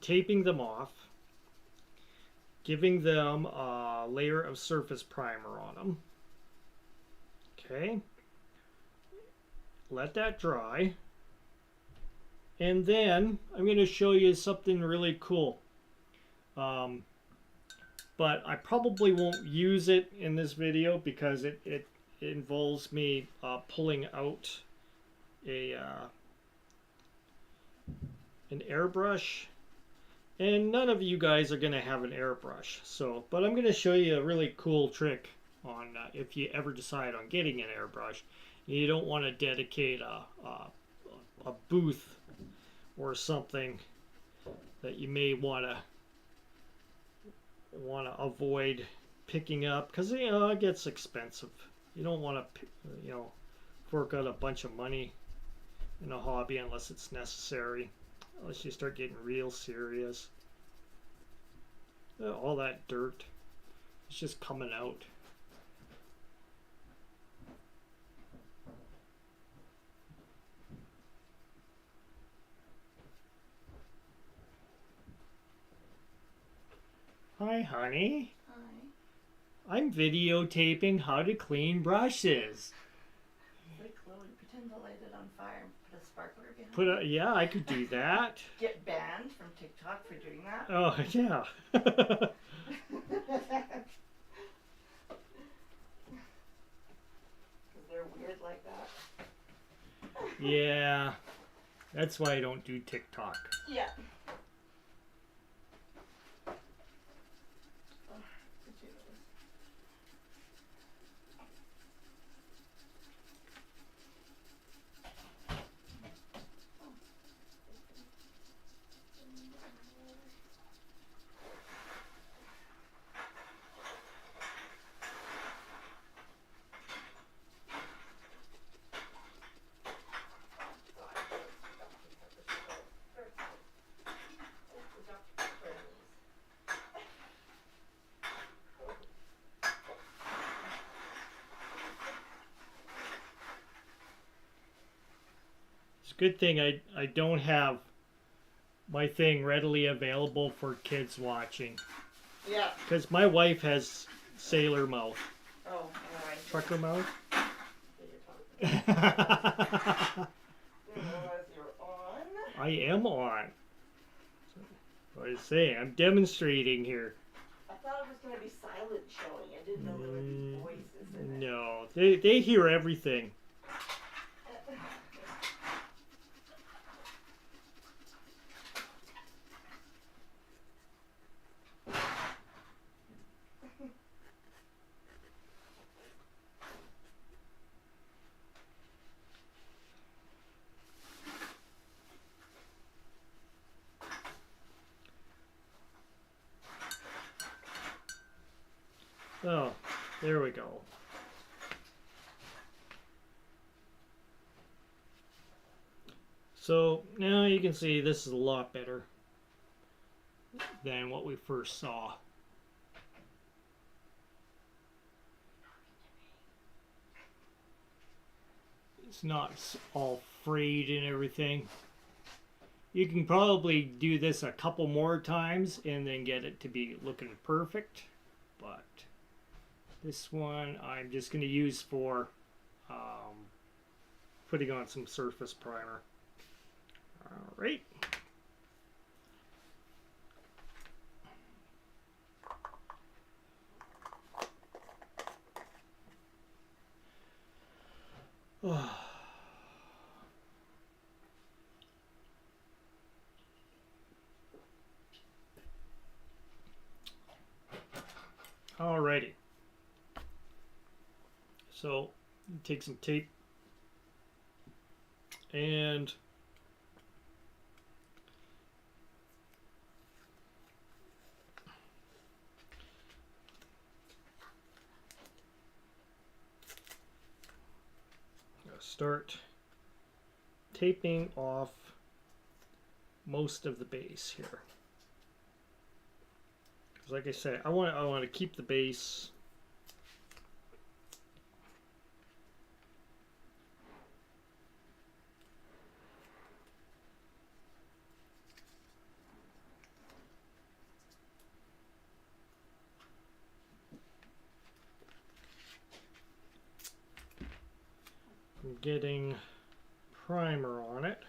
taping them off, giving them a layer of surface primer on them. Okay. Let that dry. And then I'm going to show you something really cool. But I probably won't use it in this video because it involves me pulling out an airbrush, and none of you guys are going to have an airbrush. So, but I'm going to show you a really cool trick on if you ever decide on getting an airbrush. You don't want to dedicate a booth or something that you may want to avoid picking up, because it gets expensive. You don't want to fork out a bunch of money in a hobby unless it's necessary, unless you start getting real serious. All that dirt, it's just coming out. Hi, honey. Hi. I'm videotaping how to clean brushes. Like, Chloe, pretend to light it on fire and put a sparkler behind it. Yeah, I could do that. Get banned from TikTok for doing that? Oh, yeah. Because they're weird like that. Yeah. That's why I don't do TikTok. Yeah. It's a good thing I don't have my thing readily available for kids watching. Yeah. Because my wife has sailor mouth. Oh, alright. Trucker mouth. I am on. What I say, I'm demonstrating here. I thought it was going to be silent showing. I didn't know there would be voices in it. No, they hear everything. Oh, there we go. So now you can see this is a lot better than what we first saw. It's not all frayed and everything. You can probably do this a couple more times and then get it to be looking perfect, but this one I'm just going to use for putting on some surface primer. All right. Alrighty. So take some tape and start taping off most of the base here. Because like I said, I want to keep the base I'm getting primer on it.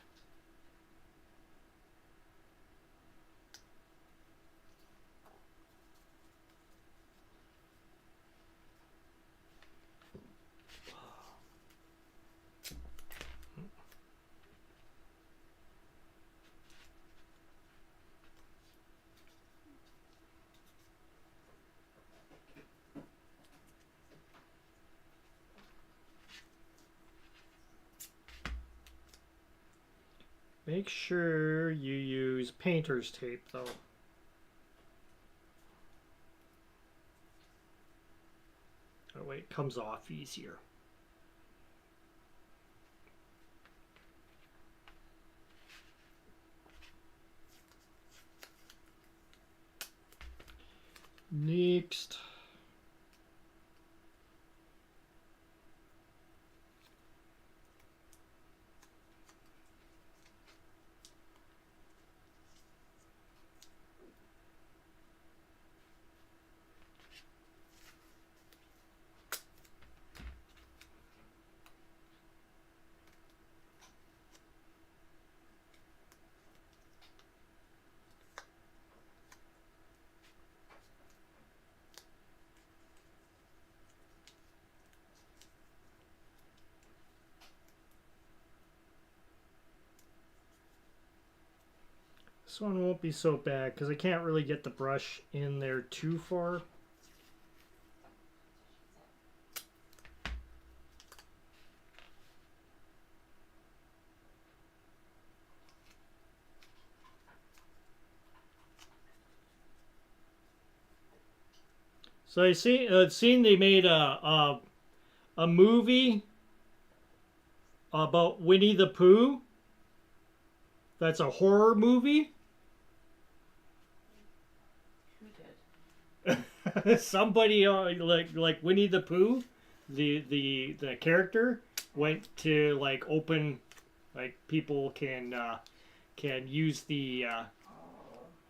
Make sure you use painter's tape though. That way it comes off easier. Next. This one won't be so bad because I can't really get the brush in there too far. So I seen they made a movie about Winnie the Pooh. That's a horror movie. Who did? Somebody like Winnie the Pooh, the character went to like open, like people can use the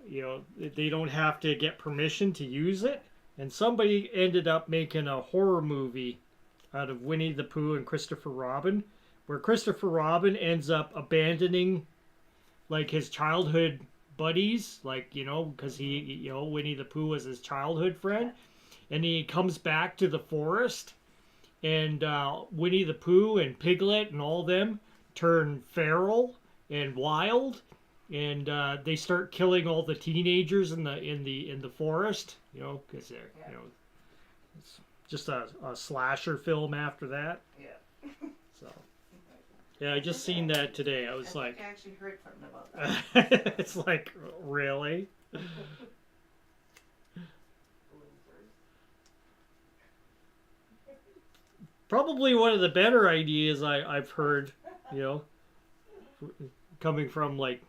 you know, they don't have to get permission to use it, and somebody ended up making a horror movie out of Winnie the Pooh and Christopher Robin, where Christopher Robin ends up abandoning like his childhood buddies, like, you know, because he, you know, Winnie the Pooh was his childhood friend, and he comes back to the forest, and Winnie the Pooh and Piglet and all them turn feral and wild, and they start killing all the teenagers in the forest, you know, because they're, you know, it's just a slasher film after that. Yeah. So yeah, I just seen that today. I was like, I actually heard something about that. it's like, really? Probably one of the better ideas I've heard, you know, coming from like,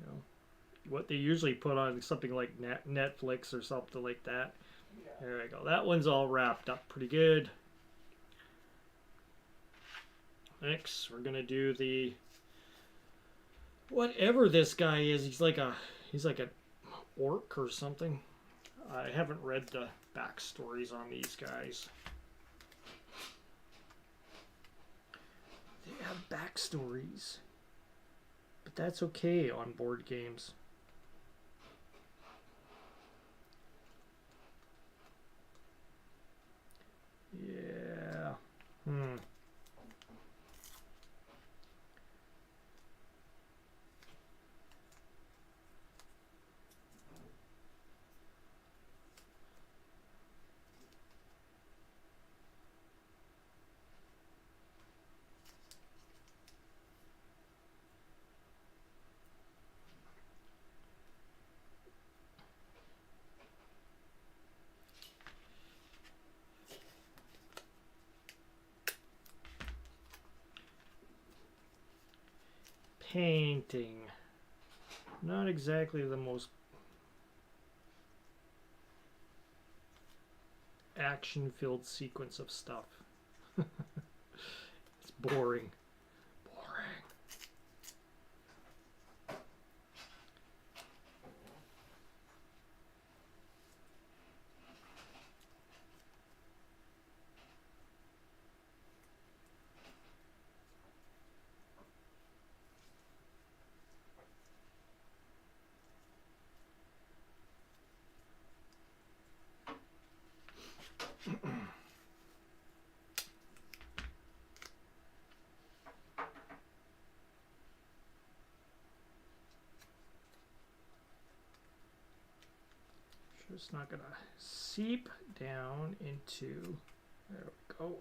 you know, what they usually put on something like Netflix or something like that. There we go. That one's all wrapped up pretty good. Next, we're gonna do the whatever this guy is. He's like a orc or something. I haven't read the backstories on these guys. They have backstories, but that's okay on board games. Yeah. Painting. Not exactly the most action-filled sequence of stuff. It's boring. Boring. it's not gonna seep down into, there we go.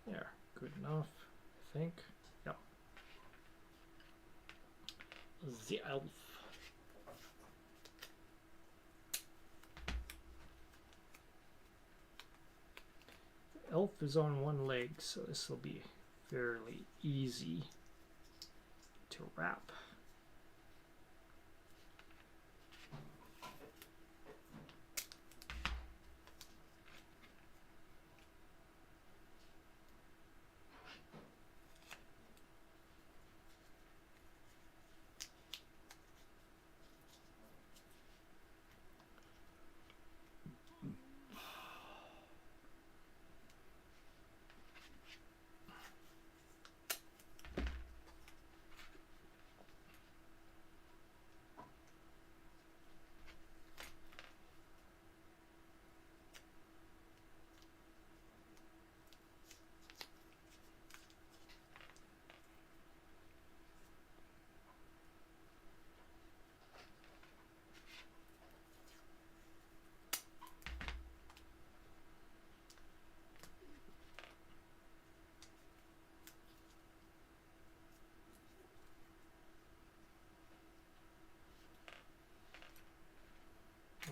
There, good enough, I think. Yep. The elf. The elf is on one leg, so this will be fairly easy to wrap.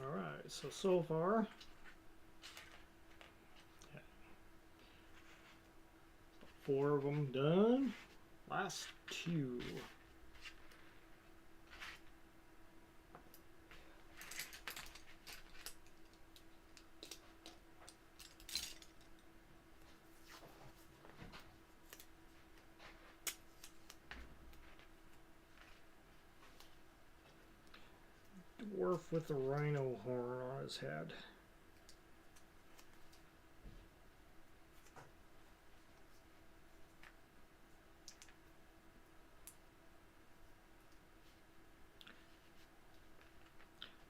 Alright, so far, yeah, 4 of them done. Last 2. Dwarf with a rhino horn on his head.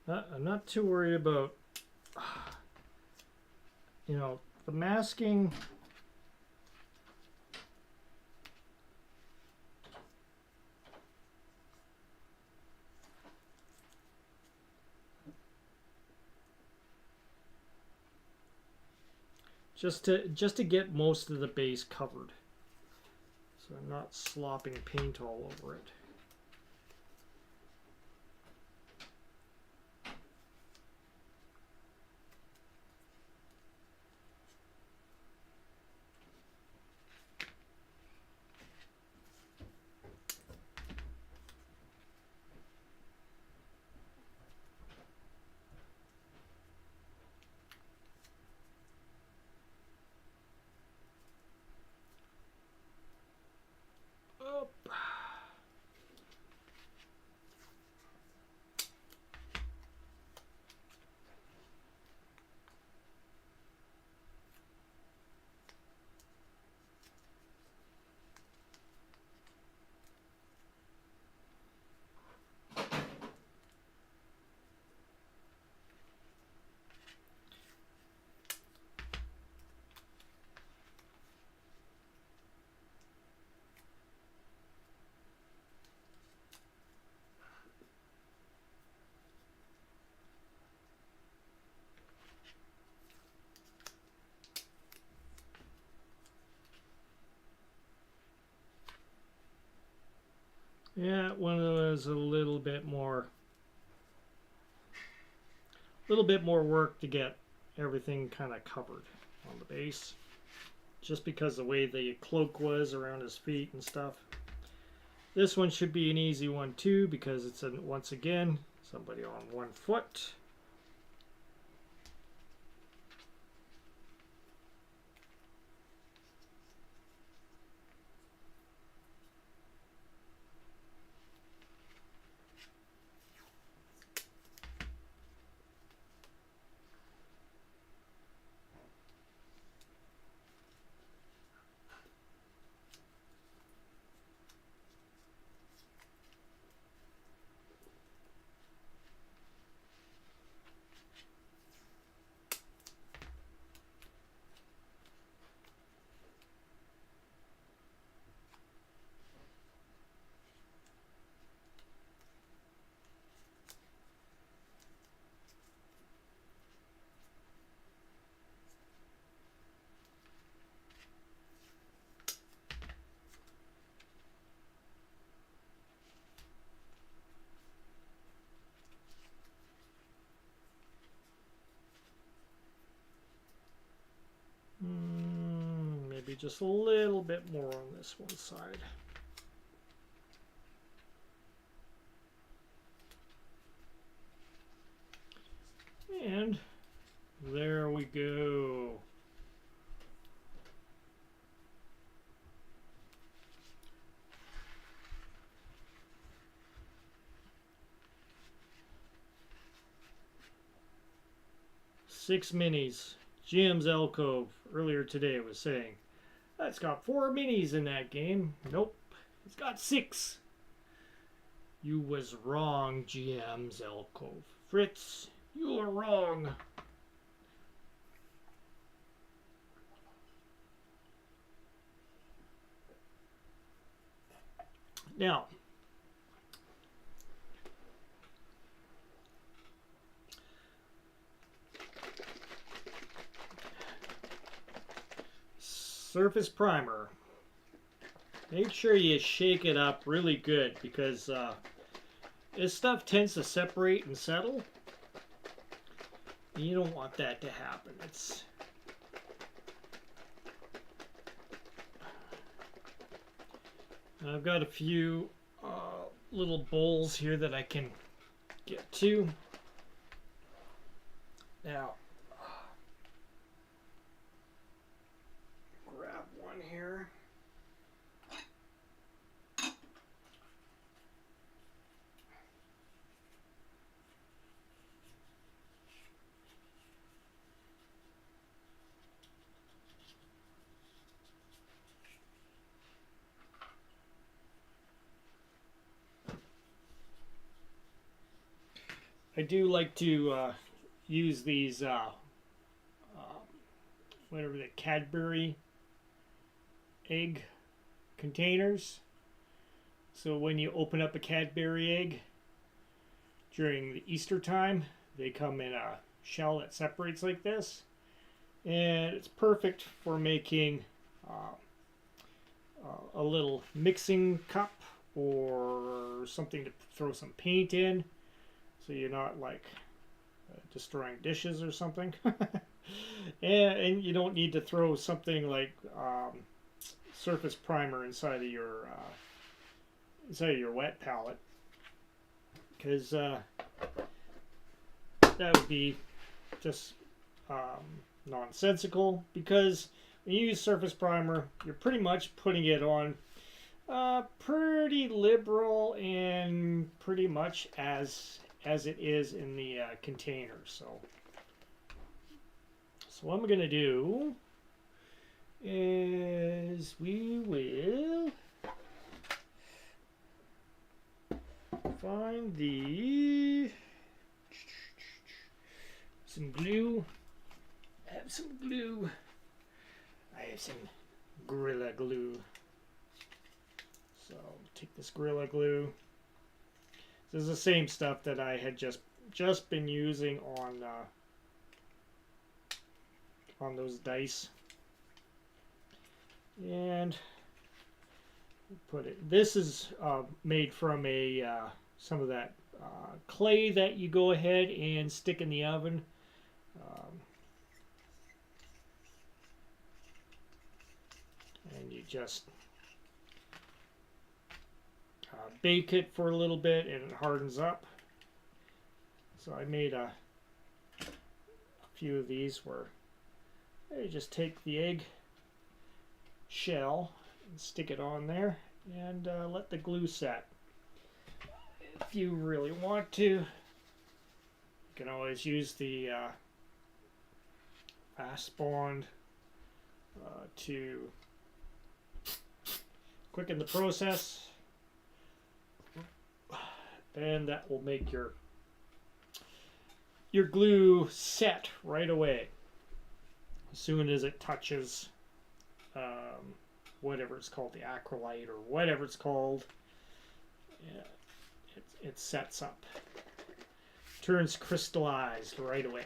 I'm not too worried about, you know, the masking. Just to get most of the base covered, so I'm not slopping paint all over it. Yeah, one of those a little bit more work to get everything kind of covered on the base, just because the way the cloak was around his feet and stuff. This one should be an easy one too, because it's once again somebody on 1 foot. just a little bit more on this one side. And there we go. Six minis. Jim's Alcove earlier today was saying, it's got 4 minis in that game. Nope, it's got 6. You was wrong, GM's Alcove. Fritz, you are wrong. Now, surface primer. Make sure you shake it up really good because this stuff tends to separate and settle. You don't want that to happen. I've got a few little bowls here that I can get to. Now, grab one here. I do like to use these whatever the Cadbury egg containers. So when you open up a Cadbury egg during the Easter time, they come in a shell that separates like this, and it's perfect for making a little mixing cup or something to throw some paint in, so you're not like destroying dishes or something. and you don't need to throw something like surface primer inside of your wet palette, because that would be just nonsensical. Because when you use surface primer, you're pretty much putting it on pretty liberal and pretty much as it is in the container. So what I'm gonna do is we will find some glue. I have some glue. I have some Gorilla Glue. So take this Gorilla Glue. This is the same stuff that I had just been using on those dice. And put it. This is made from some of that clay that you go ahead and stick in the oven. And you just bake it for a little bit and it hardens up. So I made a few of these where you just take the egg shell and stick it on there and let the glue set. If you really want to, you can always use the fast bond to quicken the process, and that will make your glue set right away as soon as it touches whatever it's called, the acrylite or whatever it's called. Yeah, it sets up, turns crystallized right away.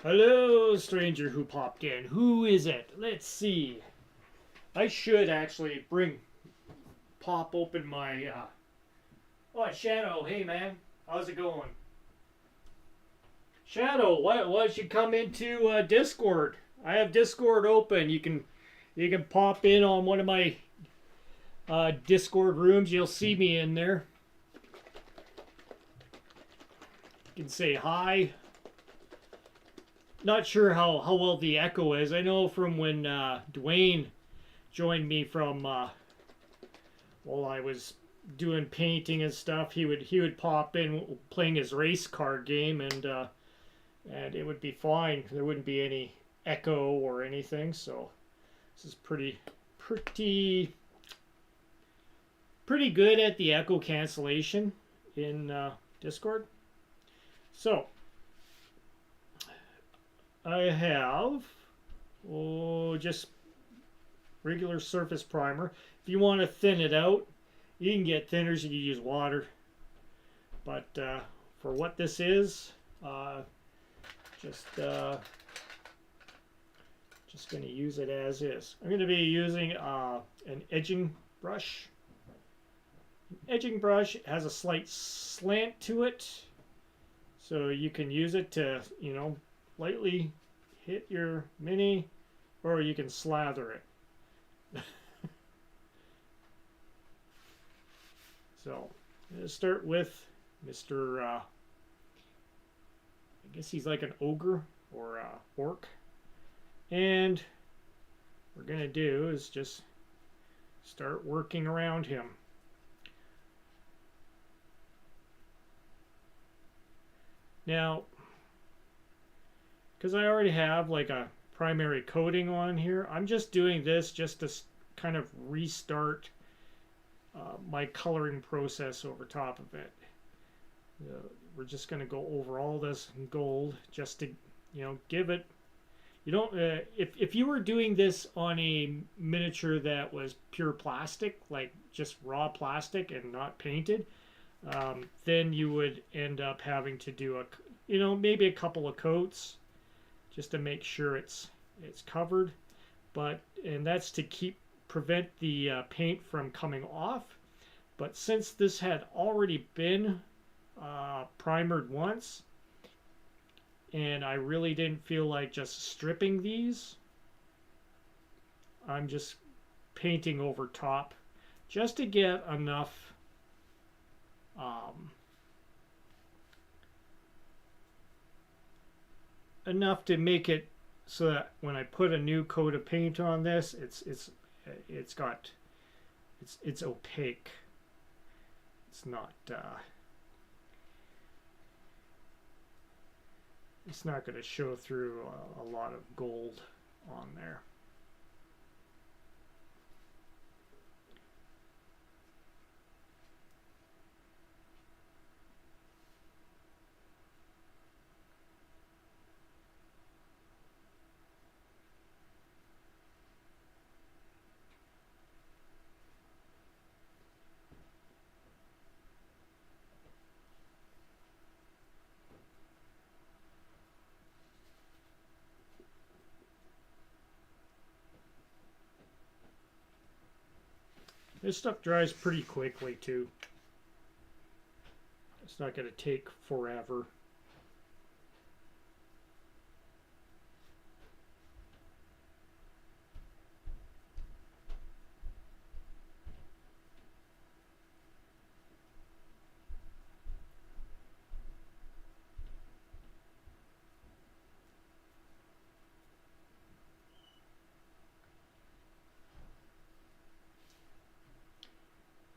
Hello, stranger who popped in. Who is it? Let's see. I should actually pop open my Oh, Shadow. Hey man, how's it going? Shadow, why don't you come into Discord? I have Discord open. You can pop in on one of my Discord rooms. You'll see me in there. You can say hi. Not sure how well the echo is. I know from when Dwayne joined me from while I was doing painting and stuff, he would pop in playing his race car game, and it would be fine. There wouldn't be any echo or anything. So this is pretty good at the echo cancellation in Discord. So I have just regular surface primer. If you want to thin it out, you can get thinners. You can use water, but for what this is, just going to use it as is. I'm going to be using an edging brush. Edging brush has a slight slant to it, so you can use it to, lightly hit your mini, or you can slather it. So, I'm going to start with Mr. I guess he's like an ogre or orc. And what we're going to do is just start working around him. Now, because I already have like a primary coating on here, I'm just doing this just to kind of restart my coloring process over top of it. We're just going to go over all this gold just to, give it. You don't. If you were doing this on a miniature that was pure plastic, like just raw plastic and not painted, then you would end up having to do maybe a couple of coats just to make sure it's covered. And that's to prevent the paint from coming off. But since this had already been primered once, and I really didn't feel like just stripping these, I'm just painting over top just to get enough to make it so that when I put a new coat of paint on this, it's opaque. It's not going to show through a lot of gold on there. This stuff dries pretty quickly too. It's not going to take forever.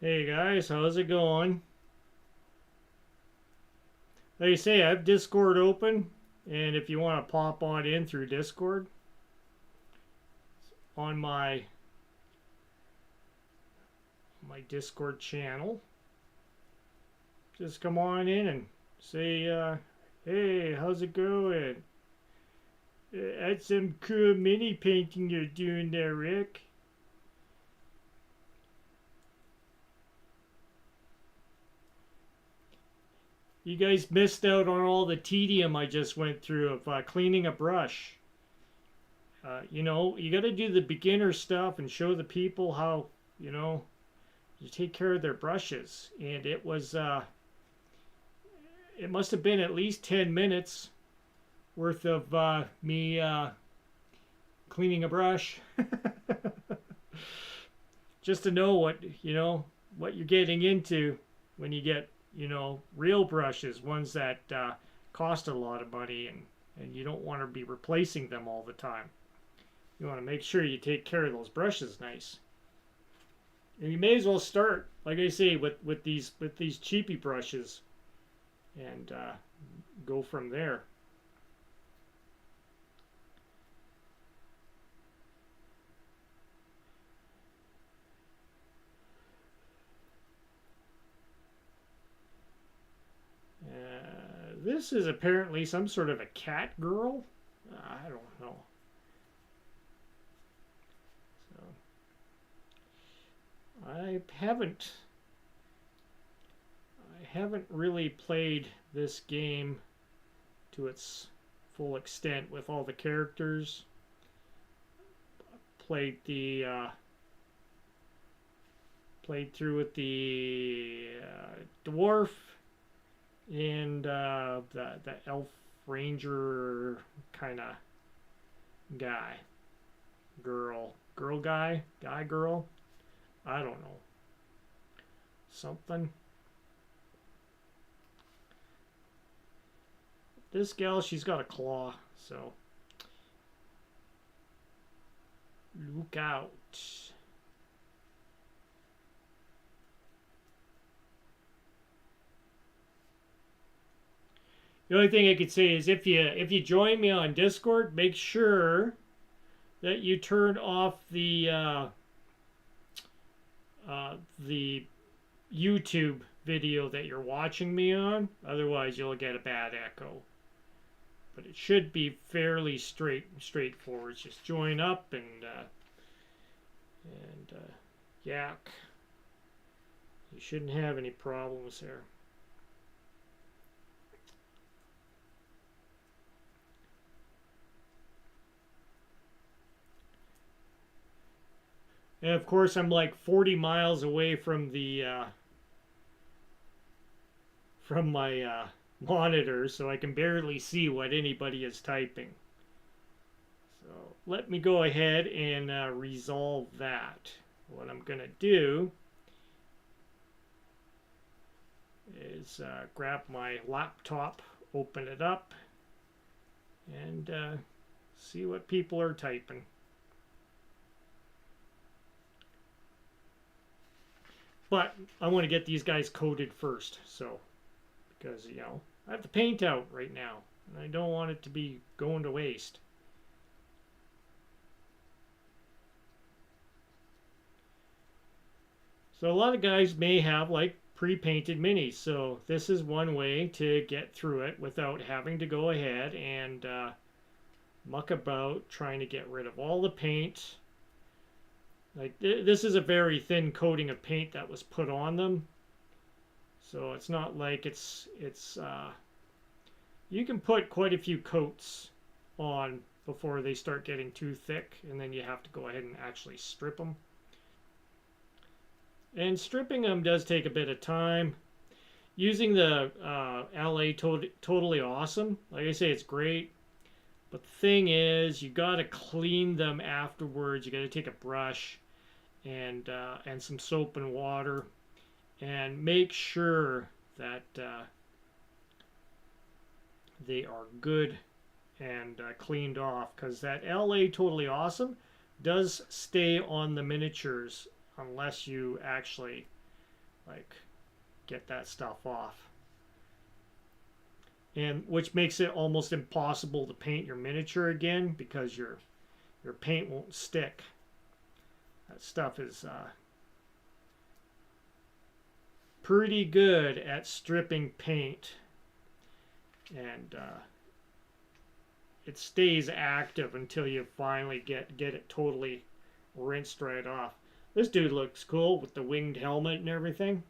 Hey guys, how's it going? Like I say, I have Discord open, and if you want to pop on in through Discord on my Discord channel, just come on in and say, hey, how's it going? That's some cool mini painting you're doing there, Rick. You guys missed out on all the tedium I just went through of cleaning a brush. You got to do the beginner stuff and show the people how, you take care of their brushes. And it was, it must have been at least 10 minutes worth of me cleaning a brush. Just to know what you're getting into when you get real brushes, ones that cost a lot of money, and you don't want to be replacing them all the time. You want to make sure you take care of those brushes nice. And you may as well start, like I say, with these cheapy brushes, and go from there. This is apparently some sort of a cat girl. I don't know. So I haven't really played this game to its full extent with all the characters. Played through with the dwarf and the elf ranger kind of guy, girl guy, girl. I don't know. Something. This gal, she's got a claw, so look out. The only thing I could say is if you join me on Discord, make sure that you turn off the YouTube video that you're watching me on. Otherwise, you'll get a bad echo. But it should be fairly straightforward. Just join up and yak. You shouldn't have any problems there. And of course, I'm like 40 miles away from my monitor, so I can barely see what anybody is typing. So let me go ahead and resolve that. What I'm gonna do is grab my laptop, open it up, and see what people are typing. But I want to get these guys coded first, so because I have the paint out right now, and I don't want it to be going to waste. So a lot of guys may have like pre-painted minis, so this is one way to get through it without having to go ahead and muck about trying to get rid of all the paint. Like this is a very thin coating of paint that was put on them, so it's not like it's you can put quite a few coats on before they start getting too thick, and then you have to go ahead and actually strip them. And stripping them does take a bit of time. Using the LA totally awesome. Like I say, it's great. But the thing is, you got to clean them afterwards. You got to take a brush and some soap and water, and make sure that they are good and cleaned off, because that LA Totally Awesome does stay on the miniatures unless you actually like get that stuff off. And which makes it almost impossible to paint your miniature again, because your paint won't stick. That stuff is pretty good at stripping paint, and it stays active until you finally get it totally rinsed right off. This dude looks cool with the winged helmet and everything.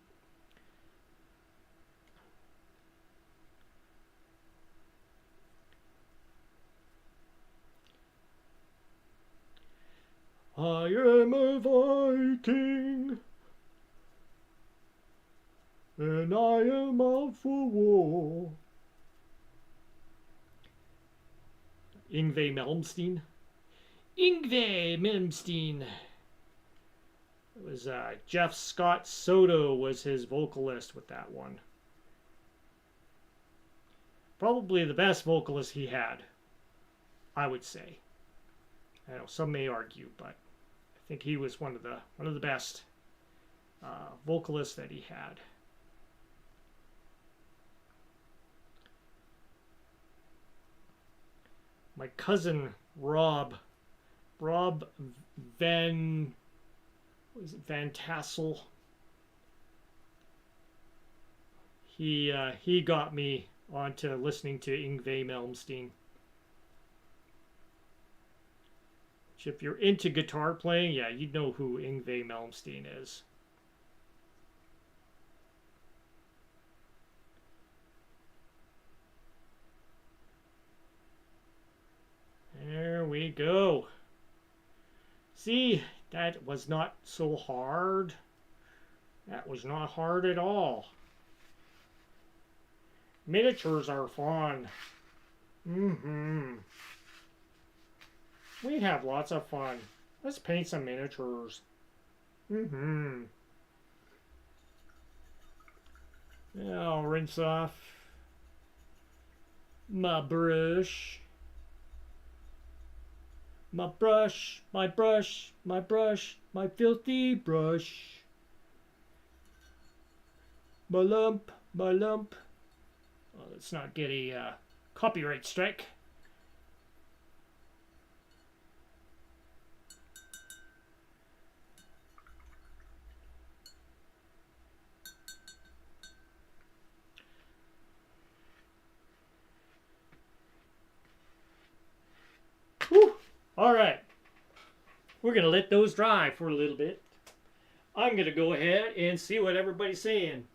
I am a Viking, and I am out for war. Yngwie Malmsteen. Yngwie Malmsteen. It was Jeff Scott Soto was his vocalist with that one. Probably the best vocalist he had, I would say. I know some may argue, but I think he was one of the best vocalists that he had. My cousin Rob Van Tassel. He got me onto listening to Yngwie Malmsteen. Which if you're into guitar playing, yeah, you know who Yngwie Malmsteen is. There we go. See, that was not so hard. That was not hard at all. Miniatures are fun. We'd have lots of fun. Let's paint some miniatures. I'll rinse off my brush. My brush, my brush, my brush, my filthy brush. My lump, my lump. Well, let's not get a copyright strike. Whew. All right. We're going to let those dry for a little bit. I'm going to go ahead and see what everybody's saying.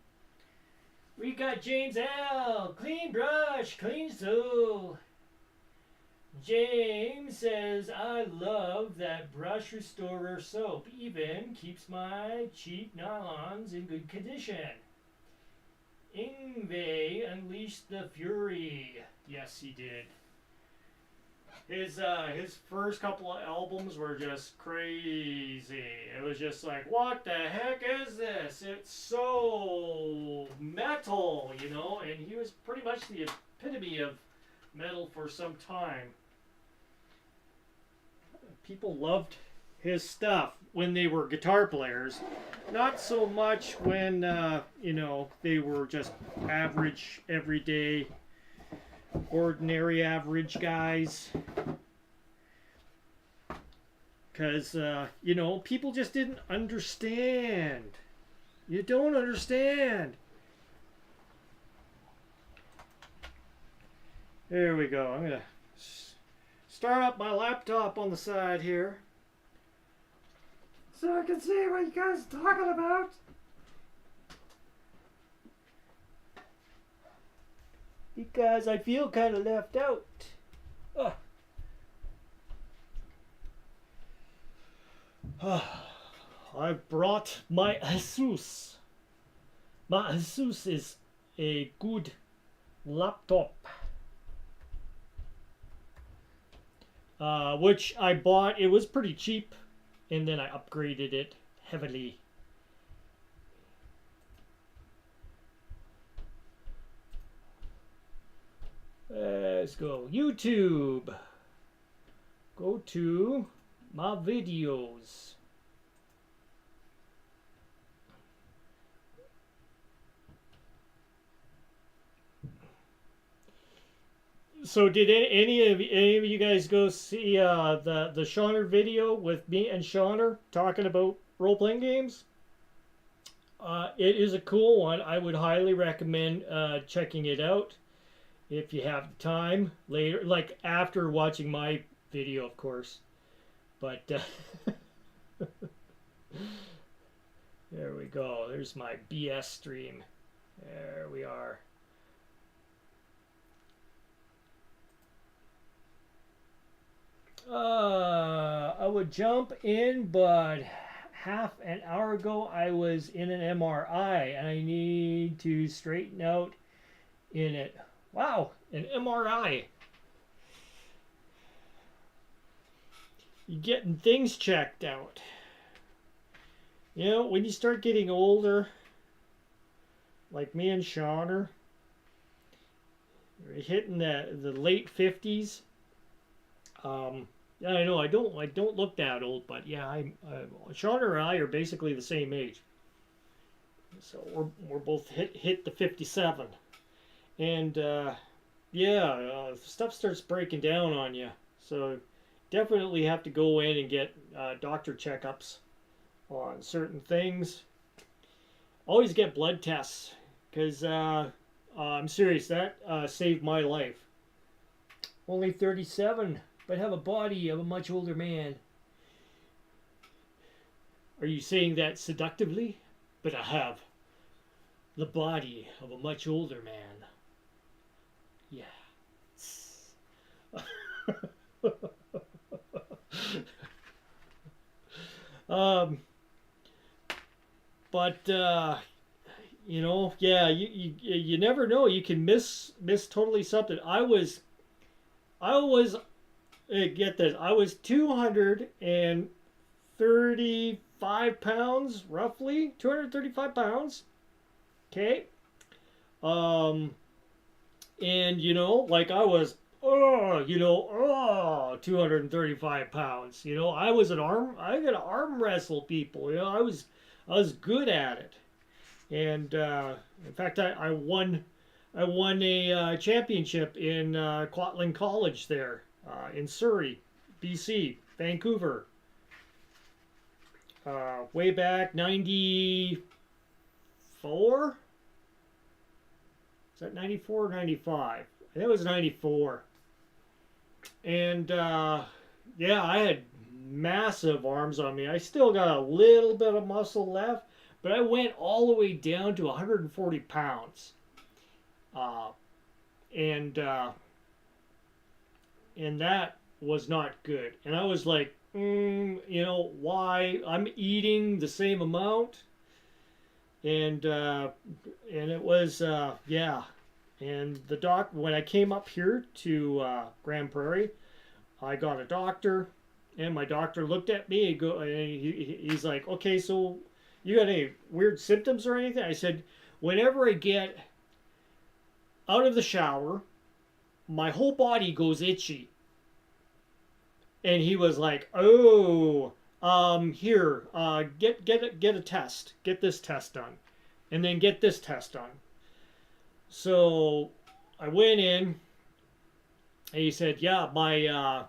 We got James L. Clean brush, clean soul. James says, I love that brush restorer soap. Even keeps my cheap nylons in good condition. Yngwie unleashed the fury. Yes, he did. His first couple of albums were just crazy. It was just like, what the heck is this? It's so metal, you know? And he was pretty much the epitome of metal for some time. People loved his stuff when they were guitar players. Not so much when, you know, they were just average, everyday, ordinary average guys. Because, you know, people just didn't understand. You don't understand. There we go. I'm going to start up my laptop on the side here, so I can see what you guys are talking about. Because I feel kind of left out. I've brought my Asus. My Asus is a good laptop. Which I bought. It was pretty cheap. And then I upgraded it heavily. Let's go. YouTube. Go to my videos. So did any of you guys go see the Shauner video with me and Shauner talking about role-playing games? It is a cool one. I would highly recommend checking it out if you have time later, like after watching my video, of course. But there we go. There's my BS stream. There we are. I would jump in, but half an hour ago I was in an MRI and I need to straighten out in it. Wow, an MRI. you're getting things checked out. You know, when you start getting older, like me and Sean are, we're hitting the late 50s. Yeah, I know I don't look that old, but yeah, Sean and I are basically the same age. So we're both hit the 57, and yeah, stuff starts breaking down on you. So definitely have to go in and get doctor checkups on certain things. Always get blood tests because I'm serious. That saved my life. Only 37, but have a body of a much older man. Are you saying that seductively? But I have the body of a much older man. Yeah. um, but yeah, you never know. You can miss totally something. I was get this. I was 235 pounds, roughly 235 pounds. Okay. Um, and like I was, 235 pounds. I got to arm wrestle people. I was good at it. And in fact, I won a championship in Kwantlen College there in Surrey, BC, Vancouver, way back 94. Is that 94 or 95? I think it was 94. And yeah, I had massive arms on me. I still got a little bit of muscle left, but I went all the way down to 140 pounds. Uh, and and that was not good. And I was like, why? I'm eating the same amount, and it was yeah. And the doc when I came up here to Grand Prairie, I got a doctor, and my doctor looked at me and he's like, okay, so you got any weird symptoms or anything? I said, whenever I get out of the shower, my whole body goes itchy. And he was like, "Oh, here, get a test. Get this test done, and then get this test done." So I went in, and he said, "Yeah, my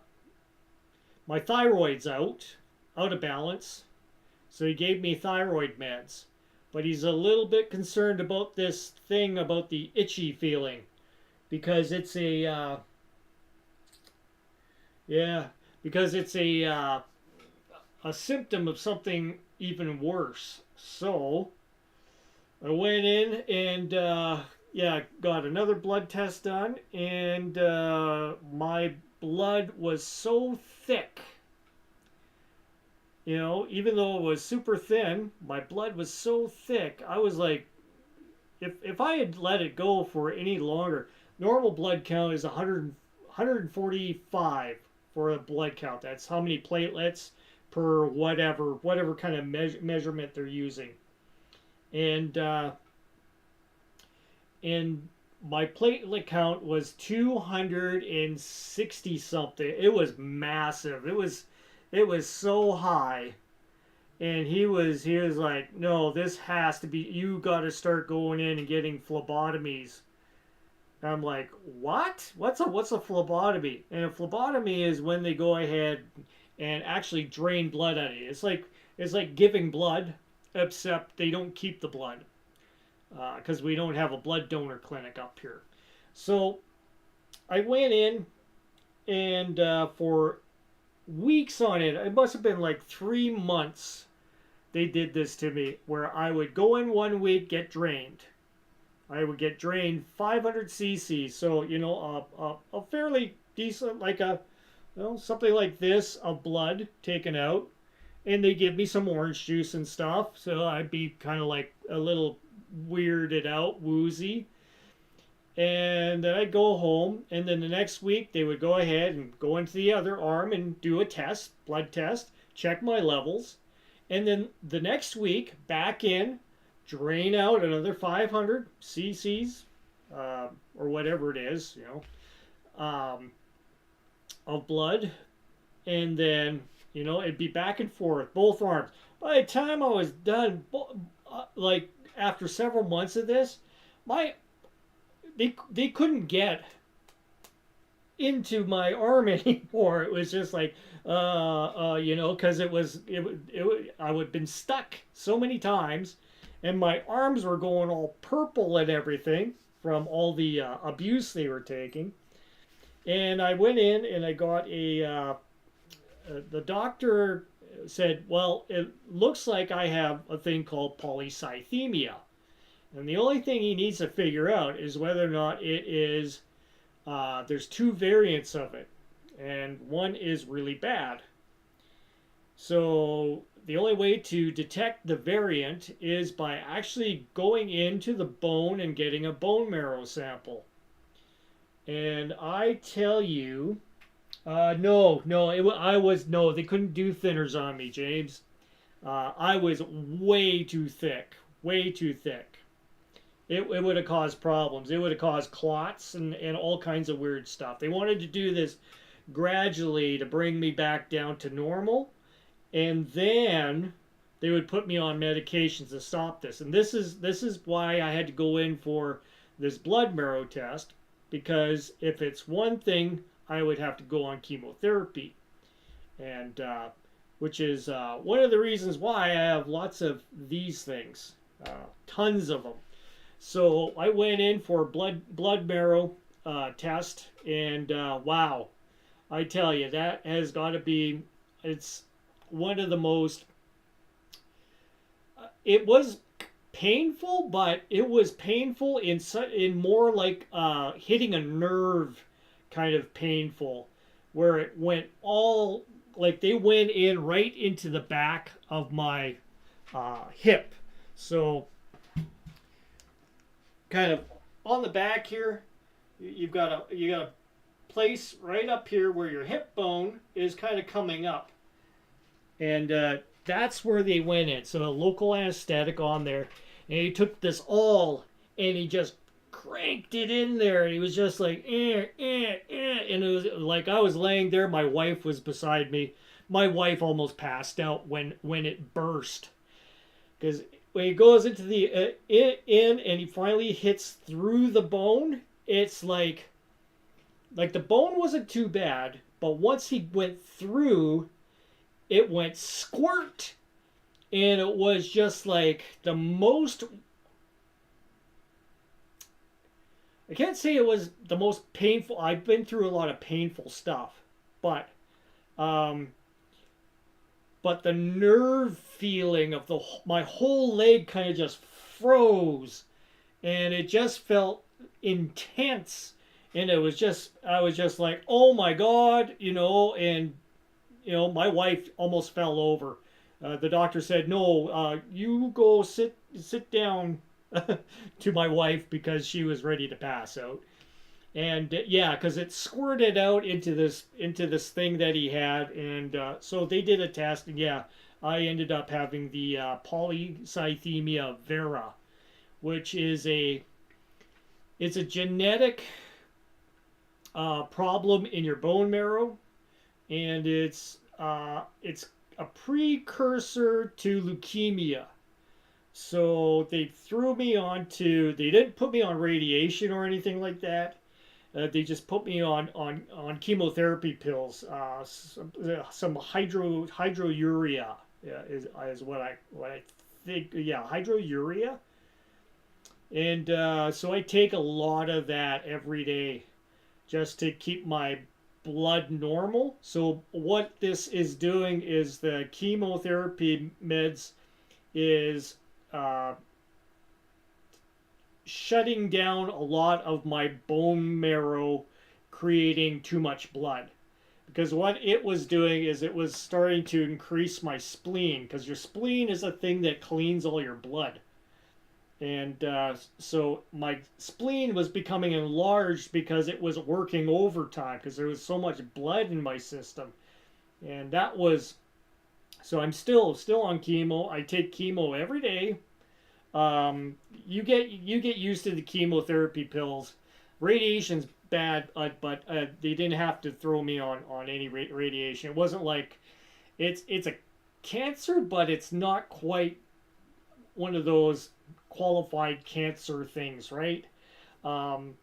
thyroid's out of balance." So he gave me thyroid meds, but he's a little bit concerned about this thing about the itchy feeling because it's yeah, because it's a symptom of something even worse. So I went in and yeah, got another blood test done, and my blood was so thick. Even though it was super thin, my blood was so thick. I was like, if I had let it go for any longer, normal blood count is 145 for a blood count. That's how many platelets per whatever kind of measurement they're using. And my platelet count was 260 something. It was massive. It was so high. And he was like, "No, this has to be, you got to start going in and getting phlebotomies." And I'm like, "What? What's a phlebotomy?" And a phlebotomy is when they go ahead and actually drain blood out of you. It's like giving blood, except they don't keep the blood because we don't have a blood donor clinic up here. So I went in, and for weeks on it, it must have been like 3 months, they did this to me, where I would go in one week, get drained. I would get drained 500 cc's, so a fairly decent, like something like this of blood taken out, and they give me some orange juice and stuff, so I'd be kind of like a little weirded out, woozy, And then I'd go home, and then the next week they would go ahead and go into the other arm and do a test, blood test, check my levels. And then the next week, back in, drain out another 500 cc's or whatever it is, of blood. And then, it'd be back and forth, both arms. By the time I was done, like after several months of this, my they couldn't get into my arm anymore. It was just like, because I would have been stuck so many times, and my arms were going all purple and everything from all the abuse they were taking. And I went in and I got the doctor said, well, it looks like I have a thing called polycythemia. And the only thing he needs to figure out is whether or not it is, there's two variants of it, and one is really bad. So the only way to detect the variant is by actually going into the bone and getting a bone marrow sample. And I tell you, no, they couldn't do thinners on me, James. I was way too thick, way too thick. It would have caused problems. It would have caused clots and all kinds of weird stuff. They wanted to do this gradually to bring me back down to normal, and then they would put me on medications to stop this. And this is why I had to go in for this blood marrow test, because if it's one thing, I would have to go on chemotherapy, and which is one of the reasons why I have lots of these things, tons of them. So I went in for a blood marrow test, and wow, I tell you, that has got to be, it's one of the most, it was painful, but it was painful in more like hitting a nerve kind of painful, where it went all, like they went in right into the back of my hip. So kind of on the back here, you got a place right up here where your hip bone is kind of coming up, and that's where they went in. So a local anesthetic on there, and he took this awl and he just cranked it in there, and he was just like, and it was like I was laying there. My wife was beside me. My wife almost passed out when it burst, because when he goes into the in and he finally hits through the bone, it's like the bone wasn't too bad, but once he went through, it went squirt, and it was just like the most, I can't say it was the most painful. I've been through a lot of painful stuff, but the nerve feeling of my whole leg kind of just froze, and it just felt intense, and I was just like, oh my God, and my wife almost fell over. The doctor said, no, you go sit down, to my wife, because she was ready to pass out. And yeah, because it squirted out into this thing that he had, and so they did a test, and yeah, I ended up having the polycythemia vera, which is it's a genetic problem in your bone marrow, and it's a precursor to leukemia. So they didn't put me on radiation or anything like that. They just put me on chemotherapy pills, some hydrouria, is what I think. Yeah, hydrouria, and so I take a lot of that every day, just to keep my blood normal. So what this is doing is the chemotherapy meds is shutting down a lot of my bone marrow, creating too much blood. Because what it was doing is it was starting to increase my spleen, because your spleen is a thing that cleans all your blood. and so my spleen was becoming enlarged because it was working overtime because there was so much blood in my system, and that was so I'm still on chemo. I take chemo every day. You get used to the chemotherapy pills. Radiation's bad, but they didn't have to throw me on any radiation. It wasn't like it's a cancer, but it's not quite one of those qualified cancer things, right? Um,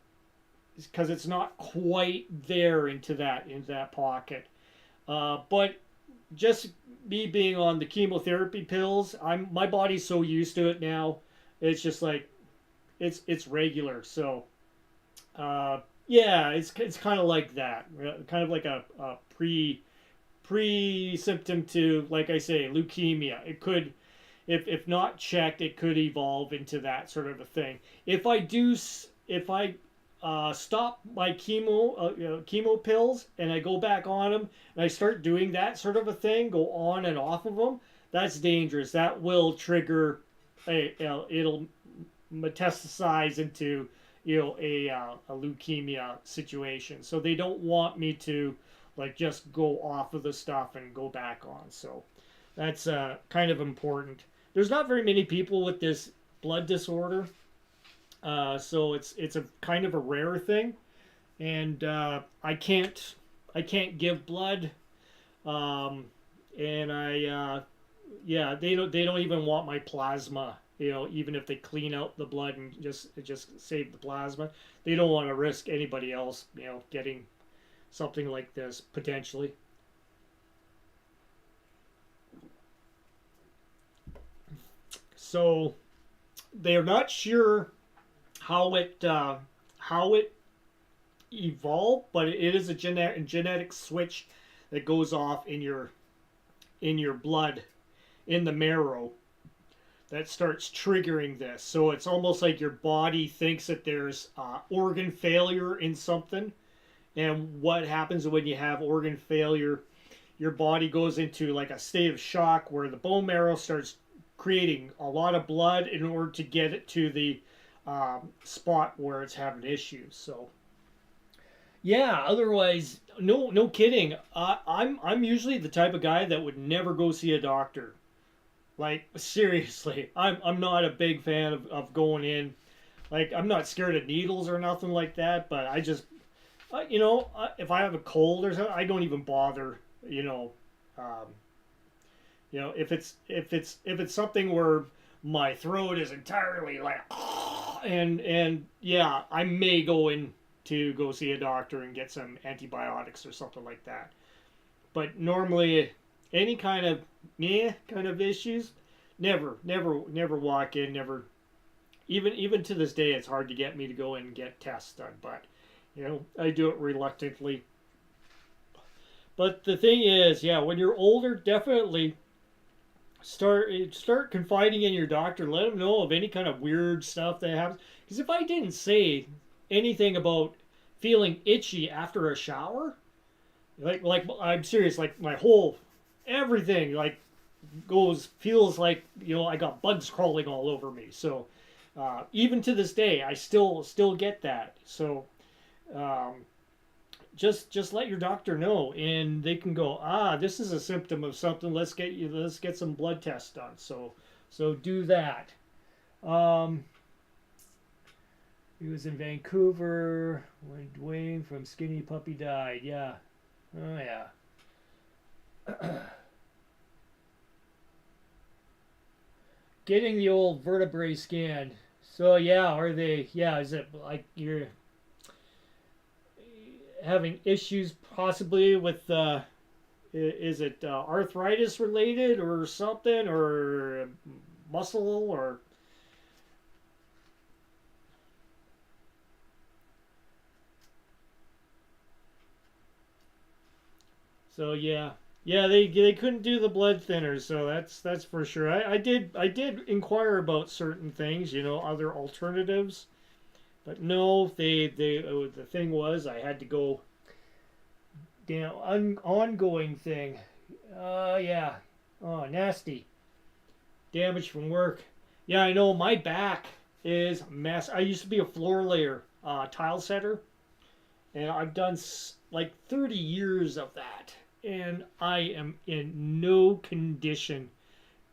because it's not quite there into that pocket. But just me being on the chemotherapy pills, my body's so used to it now. It's just like it's regular. So yeah, it's kind of like that, kind of like a pre symptom to, like I say, leukemia. It could, if not checked, it could evolve into that sort of a thing. If I stop my chemo pills and I go back on them and I start doing that sort of a thing, go on and off of them, that's dangerous. That will trigger it'll metastasize into a leukemia situation. So they don't want me to like just go off of the stuff and go back on. So that's kind of important. There's not very many people with this blood disorder, so it's a kind of a rare thing, and I can't give blood, um, and yeah, they don't even want my plasma. Even if they clean out the blood and just save the plasma, they don't want to risk anybody else getting something like this potentially. So they're not sure how it evolved, but it is a genetic switch that goes off in your blood, in the marrow, that starts triggering this. So it's almost like your body thinks that there's organ failure in something, and what happens when you have organ failure? Your body goes into like a state of shock where the bone marrow starts creating a lot of blood in order to get it to the spot where it's having issues. So yeah, otherwise, no kidding. I'm usually the type of guy that would never go see a doctor. Like seriously, I'm not a big fan of going in. Like I'm not scared of needles or nothing like that, but I just if I have a cold or something, I don't even bother. Um, if it's something where my throat is entirely like, and yeah, I may go in to go see a doctor and get some antibiotics or something like that. But normally, any kind of issues, never walk in, never. Even to this day, it's hard to get me to go in and get tests done. But I do it reluctantly. But the thing is, yeah, when you're older, definitely start confiding in your doctor. Let them know of any kind of weird stuff that happens. Because if I didn't say anything about feeling itchy after a shower, like I'm serious, like my whole everything like feels like I got bugs crawling all over me. So even to this day, I still get that. So um, just let your doctor know, and they can go, this is a symptom of something. Let's get some blood tests done. So do that. Um, he was in Vancouver when Dwayne from Skinny Puppy died. Yeah. Oh yeah. Getting the old vertebrae scanned. So yeah, are they? Yeah, is it like you're having issues possibly with? Is it arthritis related or something, or muscle or? So yeah, yeah, they couldn't do the blood thinners, so that's for sure. I did inquire about certain things, other alternatives, but no, the thing was I had to go down ongoing thing. Yeah, oh nasty damage from work. Yeah, I know my back. is a mess. I used to be a floor layer tile setter, and I've done like 30 years of that, and I am in no condition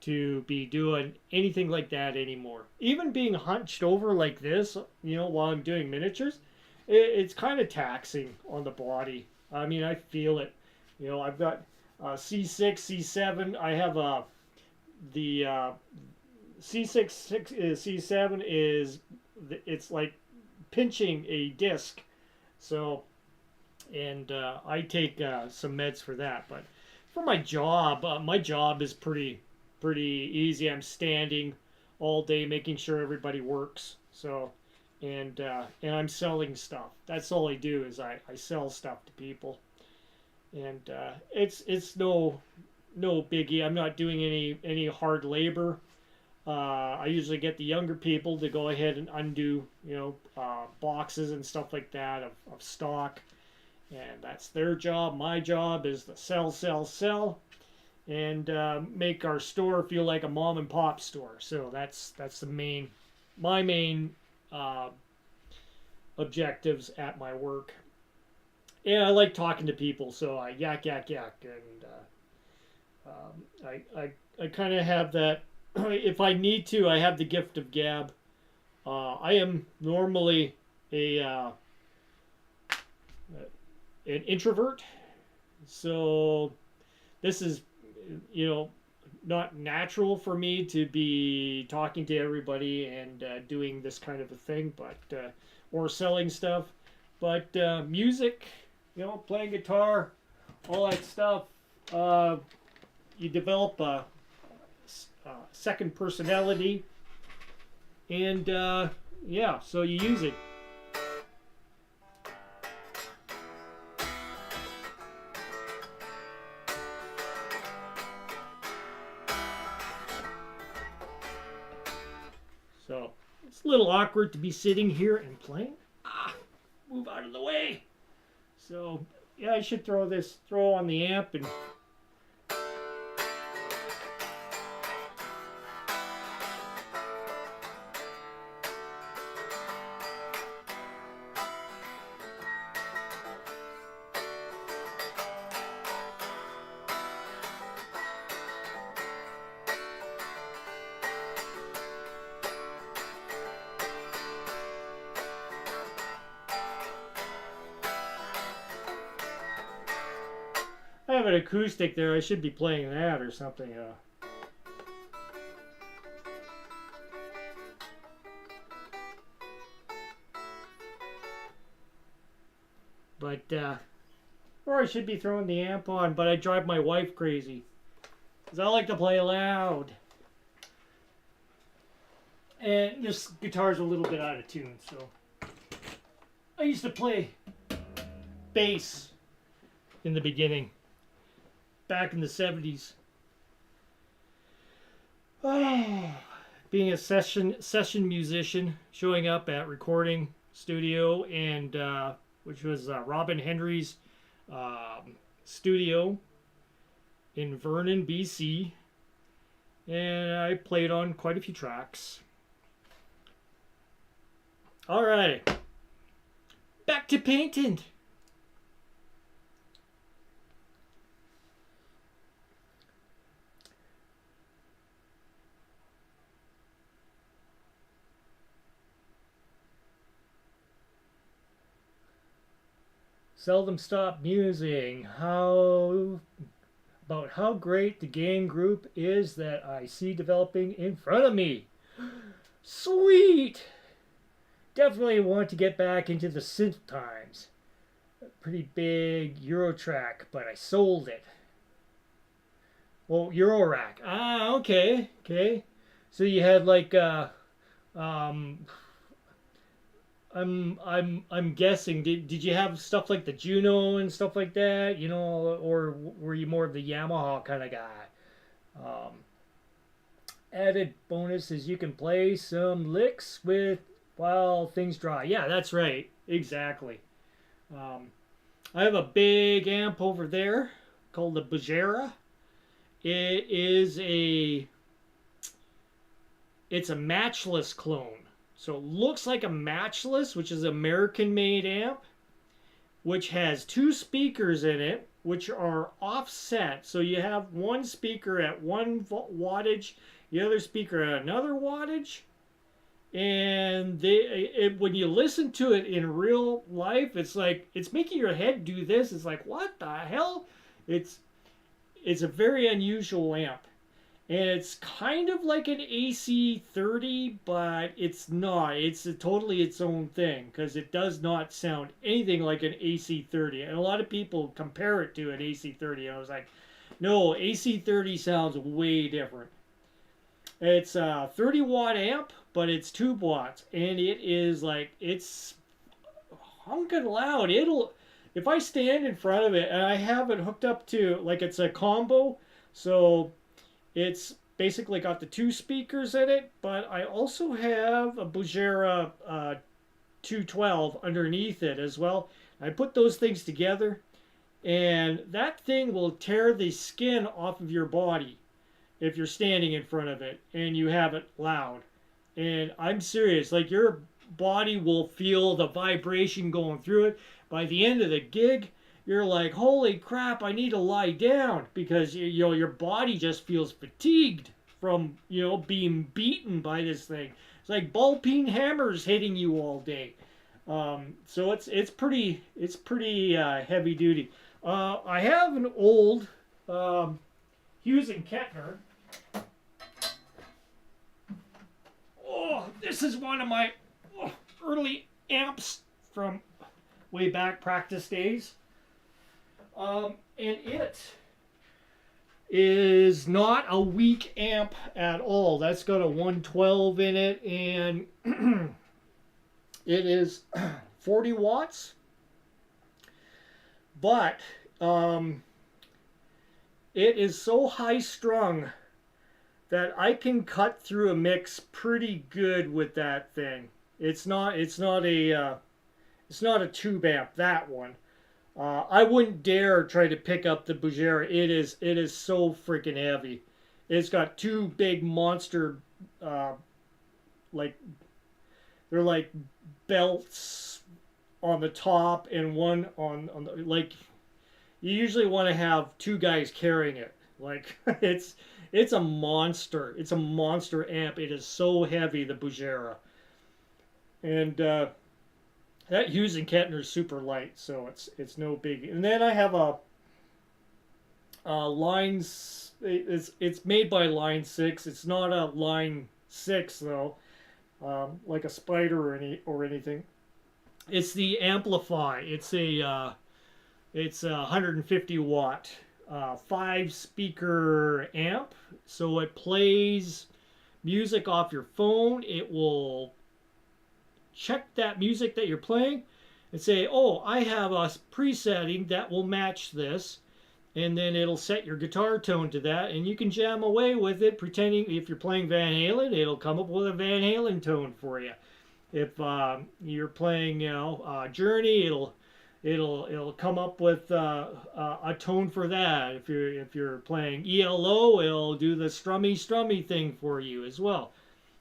to be doing anything like that anymore. Even being hunched over like this, while I'm doing miniatures, it's kind of taxing on the body. I mean, I feel it. I've got C6, C7. I have the C6, C7 is it's like pinching a disc. So, and I take some meds for that. But for my job is pretty easy. I'm standing all day, making sure everybody works. So, and I'm selling stuff. That's all I do is I sell stuff to people, and it's no biggie. I'm not doing any hard labor. I usually get the younger people to go ahead and undo, boxes and stuff like that of stock, and that's their job. My job is to sell, and make our store feel like a mom and pop store. So that's my main objectives at my work. And I like talking to people, so I yak, and I kind of have that. If I need to, I have the gift of gab. I am normally an introvert, so this is, not natural for me to be talking to everybody and doing this kind of a thing, but or selling stuff. But music, playing guitar, all that stuff, you develop a second personality, and yeah, so you use it. So it's a little awkward to be sitting here and playing. Move out of the way. So yeah, I should throw on the amp and. I have an acoustic there. I should be playing that or something. But or I should be throwing the amp on, but I drive my wife crazy because I like to play loud. And this guitar's a little bit out of tune, so I used to play bass in the beginning. Back in the 70s. Oh, being a session musician, showing up at recording studio, and which was Robin Henry's studio in Vernon, BC, and I played on quite a few tracks. All right, back to painting. Seldom stop musing about how great the game group is that I see developing in front of me. Sweet! Definitely want to get back into the synth times. A pretty big Eurotrack, but I sold it. Well, Eurorack. Ah, okay. So you had like I'm guessing. Did you have stuff like the Juno and stuff like that? Or were you more of the Yamaha kind of guy? Added bonus is you can play some licks while things dry. Yeah, that's right. Exactly. I have a big amp over there called the Bajera. It's a matchless clone. So it looks like a Matchless, which is an American-made amp, which has two speakers in it, which are offset. So you have one speaker at one wattage, the other speaker at another wattage. And when you listen to it in real life, it's like it's making your head do this. It's like, what the hell? It's it's a very unusual amp. And it's kind of like an AC30, but it's not. It's totally its own thing because it does not sound anything like an AC30. And a lot of people compare it to an AC30. And I was like, no, AC30 sounds way different. It's a 30-watt amp, but it's 2 watts. And it is like, it's honking loud. If I stand in front of it and I have it hooked up to, like, it's a combo. So it's basically got the two speakers in it, but I also have a Bugera 212 underneath it as well. I put those things together, and that thing will tear the skin off of your body if you're standing in front of it and you have it loud. And I'm serious, like your body will feel the vibration going through it. By the end of the gig, you're like, holy crap, I need to lie down because your body just feels fatigued from being beaten by this thing. It's like ball peen hammers hitting you all day. So it's pretty heavy duty. I have an old Hughes and Kettner. Oh, this is one of my early amps from way back practice days. And it is not a weak amp at all. That's got a 112 in it, and it is 40 watts. But it is so high strung that I can cut through a mix pretty good with that thing. It's not a tube amp, that one. I wouldn't dare try to pick up the Bugera. It is so freaking heavy. It's got two big monster, like they're like belts on the top and one on the, like you usually want to have two guys carrying it. Like it's a monster. It's a monster amp. It is so heavy, the Bugera, and that Hughes and Kettner is super light, so it's no big. And then I have a lines. It's made by Line 6. It's not a Line 6 though, like a Spider or anything. It's the Amplify. It's a 150 watt 5 speaker amp, so it plays music off your phone. It will check that music that you're playing and say, oh, I have a presetting that will match this, and then it'll set your guitar tone to that, and you can jam away with it, pretending if you're playing Van Halen, it'll come up with a Van Halen tone for you. If you're playing Journey, it'll come up with a tone for that. If you're playing ELO, it'll do the strummy thing for you as well.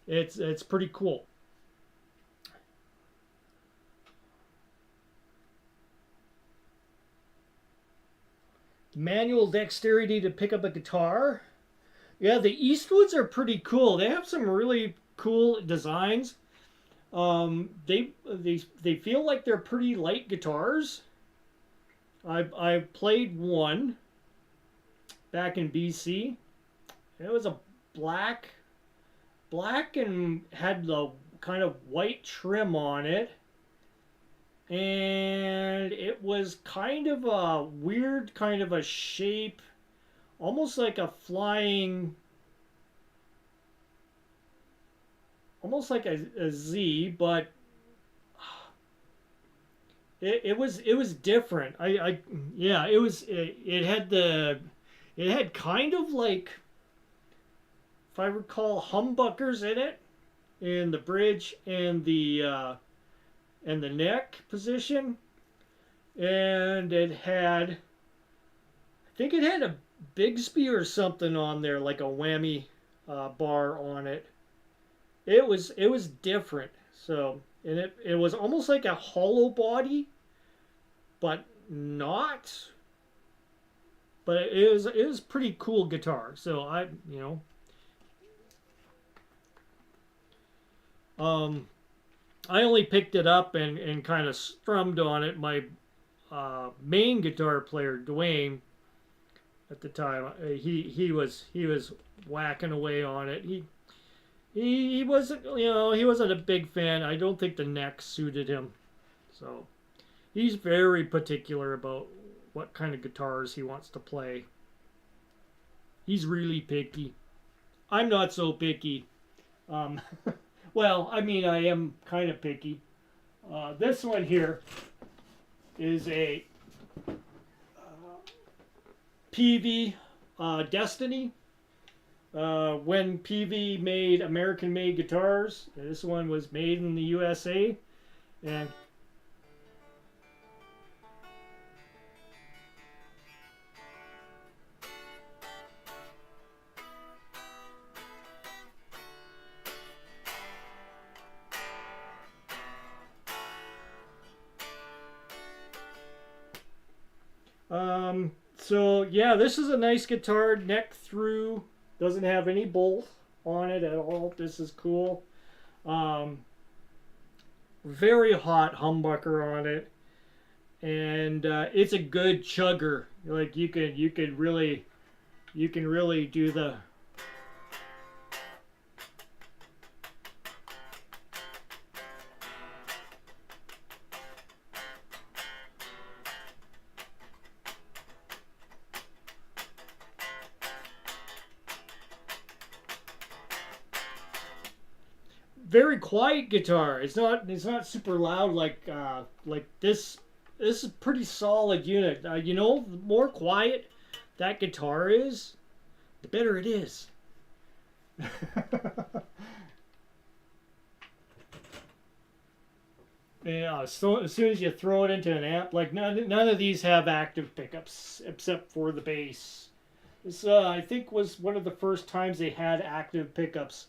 It's pretty cool. Manual dexterity to pick up a guitar. Yeah, the Eastwoods are pretty cool. They have some really cool designs. They feel like they're pretty light guitars. I played one back in BC. It was a black and had the kind of white trim on it. And it was kind of a weird kind of a shape, almost like a flying, almost like a Z, but it was different. Yeah, it had kind of like, if I recall, humbuckers in it, in the bridge and the neck position, and I think it had a Bigsby or something on there, like a whammy bar on it. It was different. So, and it was almost like a hollow body, but not. But it is pretty cool guitar. So um, I only picked it up and kind of strummed on it. My main guitar player, Dwayne, at the time, he was whacking away on it. He wasn't he wasn't a big fan. I don't think the neck suited him. So he's very particular about what kind of guitars he wants to play. He's really picky. I'm not so picky. Um, well, I mean, I am kind of picky. This one here is a PV Destiny. When PV made American-made guitars, this one was made in the USA, and so yeah, this is a nice guitar, neck through, doesn't have any bolt on it at all. This is cool. Um, Very hot humbucker on it, and it's a good chugger. Like you can really do the very quiet guitar. It's not super loud like this. This is a pretty solid unit. The more quiet that guitar is, the better it is. Yeah, so as soon as you throw it into an amp, like none of these have active pickups except for the bass. This I think was one of the first times they had active pickups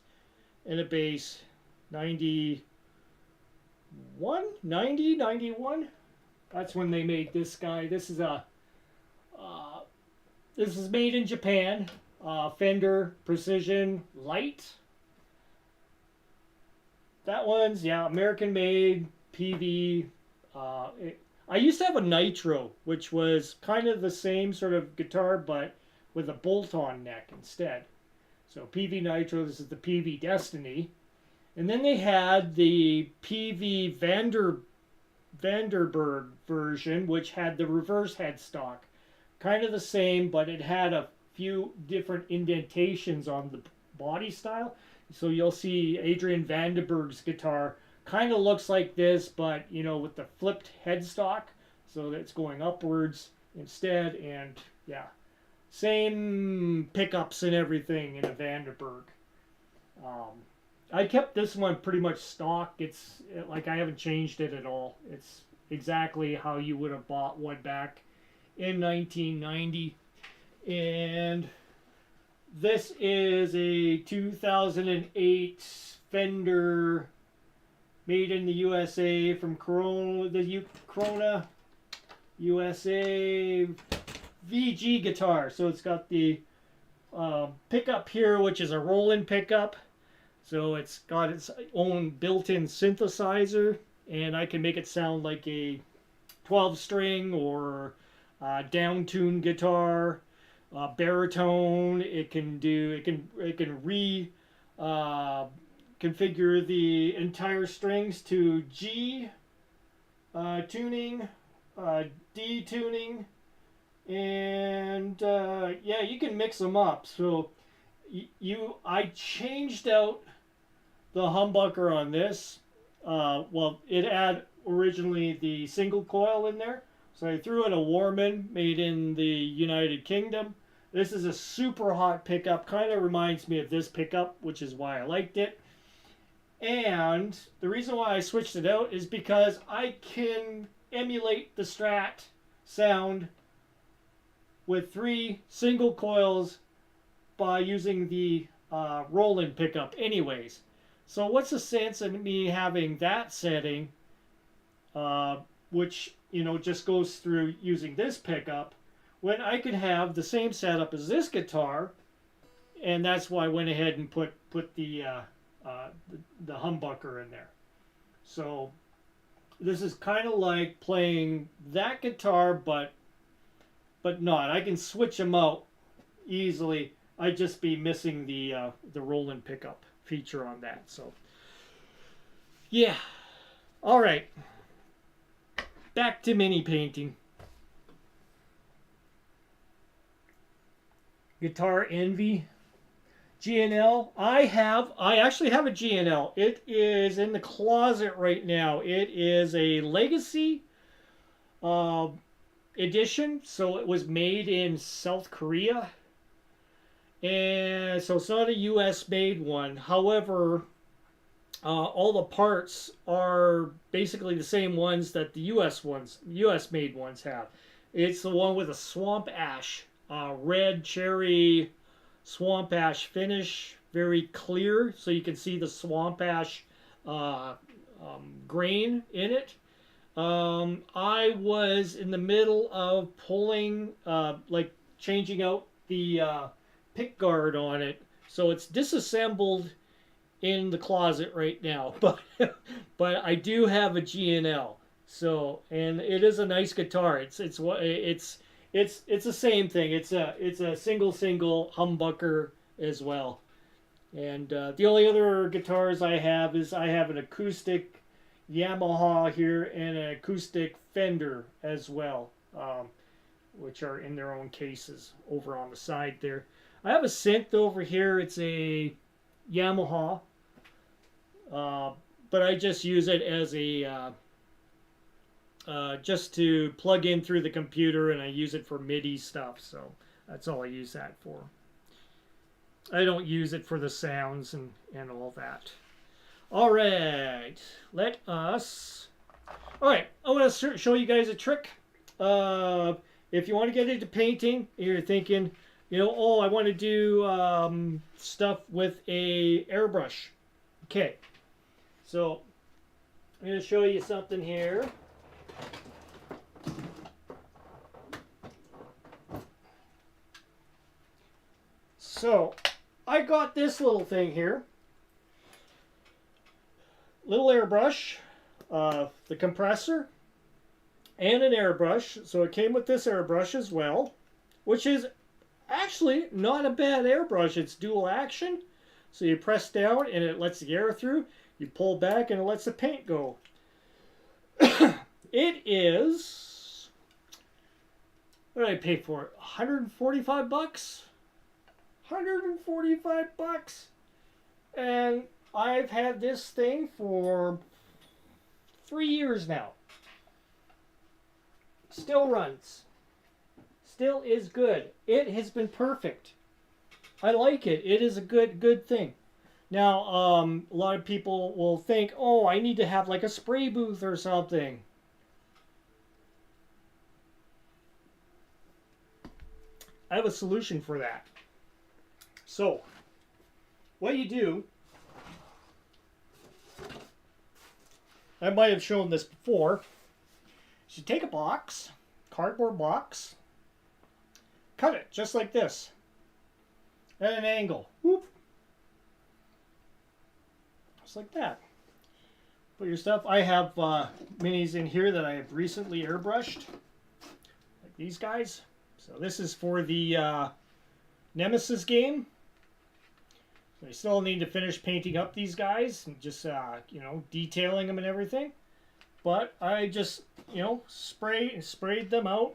in a bass. 91, 90, 91. That's when they made this guy. Uh, this is made in Japan. Fender Precision Light. That one's American made PV. I used to have a Nitro, which was kind of the same sort of guitar, but with a bolt-on neck instead. So PV Nitro. This is the PV Destiny. And then they had the PV Vanderberg version, which had the reverse headstock. Kind of the same, but it had a few different indentations on the body style. So you'll see Adrian Vandenberg's guitar kind of looks like this, but with the flipped headstock, so that it's going upwards instead. And yeah, same pickups and everything in a Vandenberg. I kept this one pretty much stock. It's like I haven't changed it at all. It's exactly how you would have bought one back in 1990. And this is a 2008 Fender made in the USA from Corona USA VG guitar. So it's got the pickup here, which is a Roland pickup. So it's got its own built-in synthesizer, and I can make it sound like a 12-string or down-tuned guitar, baritone. It can configure the entire strings to G tuning, D tuning, and you can mix them up. So I changed out the humbucker on this. It had originally the single coil in there, so I threw in a Warman made in the United Kingdom. This is a super hot pickup, kind of reminds me of this pickup, which is why I liked it. And the reason why I switched it out is because I can emulate the Strat sound with 3 single coils by using the Roland pickup anyways. So what's the sense in me having that setting, which just goes through using this pickup, when I could have the same setup as this guitar, and that's why I went ahead and put the humbucker in there. So this is kind of like playing that guitar, but not. I can switch them out easily. I'd just be missing the Roland pickup feature on that. So yeah, all right. Back to mini painting. Guitar Envy. GNL. I actually have a GNL. It is in the closet right now. It is a Legacy edition. So it was made in South Korea. And so it's not a US made one. However, all the parts are basically the same ones that the US made ones have. It's the one with a swamp ash, red cherry swamp ash finish, very clear, so you can see the swamp ash grain in it. I was in the middle of pulling, like changing out the pick guard on it, so it's disassembled in the closet right now. But I do have a GNL. So, and it is a nice guitar. It's the same thing. It's a single humbucker as well. And the only other guitars I have is I have an acoustic Yamaha here and an acoustic Fender as well, which are in their own cases over on the side there. I have a synth over here. It's a Yamaha, but I just use it as a just to plug in through the computer, and I use it for MIDI stuff. So that's all I use that for. I don't use it for the sounds and all that. All right, let us. All right, I want to show you guys a trick. If you want to get into painting, you're thinking, oh, I want to do stuff with a airbrush. Okay, so I'm going to show you something here. So I got this little thing here, little airbrush, the compressor, and an airbrush. So it came with this airbrush as well, which is actually not a bad airbrush. It's dual action. So you press down and it lets the air through. You pull back and it lets the paint go. It is, what did I pay for it? 145 bucks? 145 bucks. And I've had this thing for 3 years now. Still runs. Still is good. It has been perfect. I like it. It is a good thing. Now, a lot of people will think, oh, I need to have like a spray booth or something. I have a solution for that. So, what you do, I might have shown this before, is you take a box, cardboard box, cut it just like this, at an angle. Whoop. Just like that. Put your stuff. I have minis in here that I have recently airbrushed, like these guys. So this is for the Nemesis game. So I still need to finish painting up these guys and just detailing them and everything. But I just sprayed them out,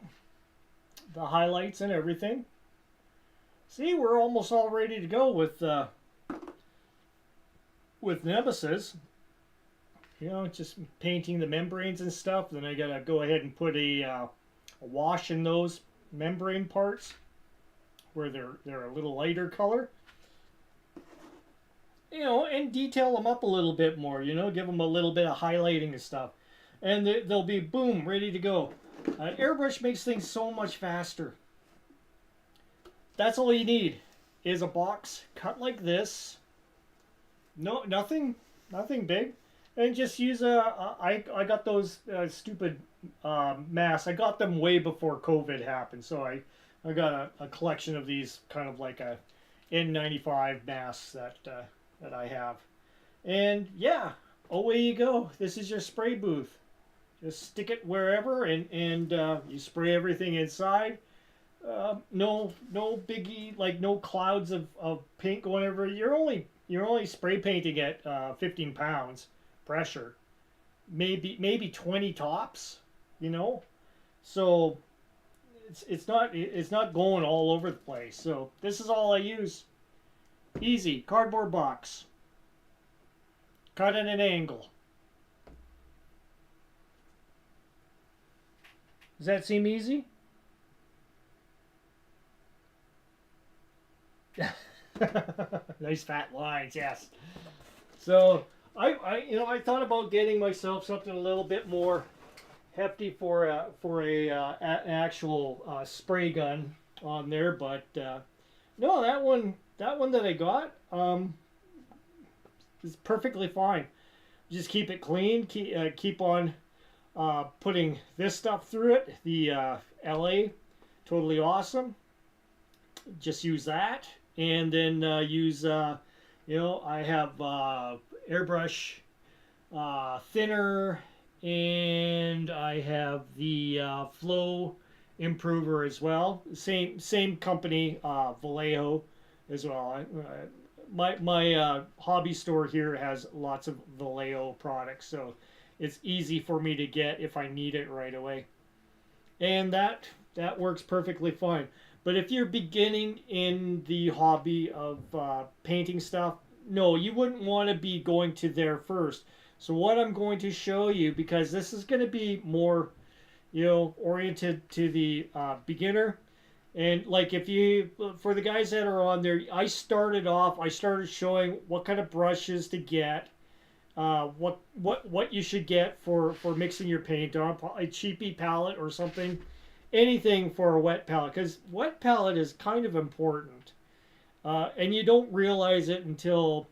the highlights and everything. See, we're almost all ready to go with Nemesis. Just painting the membranes and stuff. Then I gotta go ahead and put a wash in those membrane parts where they're a little lighter color. And detail them up a little bit more. Give them a little bit of highlighting and stuff, and they'll be boom, ready to go. Airbrush makes things so much faster. That's all you need is a box cut like this. No, nothing nothing big. And just use I got those stupid masks. I got them way before COVID happened, so I got a collection of these kind of like a N95 masks that I have. And yeah, away you go. This is your spray booth. Just stick it wherever, and you spray everything inside. No biggie, like no clouds of paint going everywhere. You're only spray painting at 15 pounds pressure, maybe 20 tops. You know, so it's not going all over the place. So this is all I use. Easy cardboard box, cut at an angle. Does that seem easy? Nice fat lines, yes. So I thought about getting myself something a little bit more hefty for an actual spray gun on there, but no, that one that I got is perfectly fine. Just keep it clean. Keep on putting this stuff through it. The LA, totally awesome. Just use that, and then use I have airbrush thinner, and I have the flow improver as well. Same company, Vallejo as well. My hobby store here has lots of Vallejo products, so it's easy for me to get if I need it right away, and that works perfectly fine. But if you're beginning in the hobby of painting stuff, no, you wouldn't want to be going to there first. So what I'm going to show you, because this is going to be more, oriented to the beginner, and like if you, for the guys that are on there, I started showing what kind of brushes to get, what you should get for mixing your paint on a cheapy palette or something, anything for a wet palette, because wet palette is kind of important, and you don't realize it until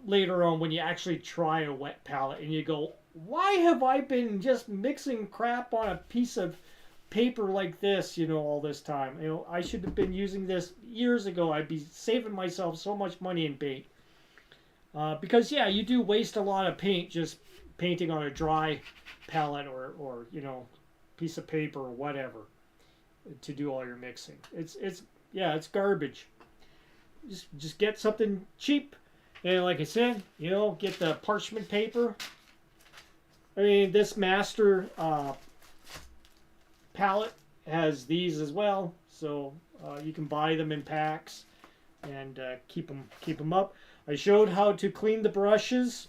later on when you actually try a wet palette and you go, why have I been just mixing crap on a piece of paper like this, all this time? I should have been using this years ago. I'd be saving myself so much money in paint. Because yeah, you do waste a lot of paint just painting on a dry palette or piece of paper or whatever to do all your mixing. It's garbage. Just get something cheap, and like I said, get the parchment paper. I mean, this master palette has these as well, so you can buy them in packs and keep them up. I showed how to clean the brushes.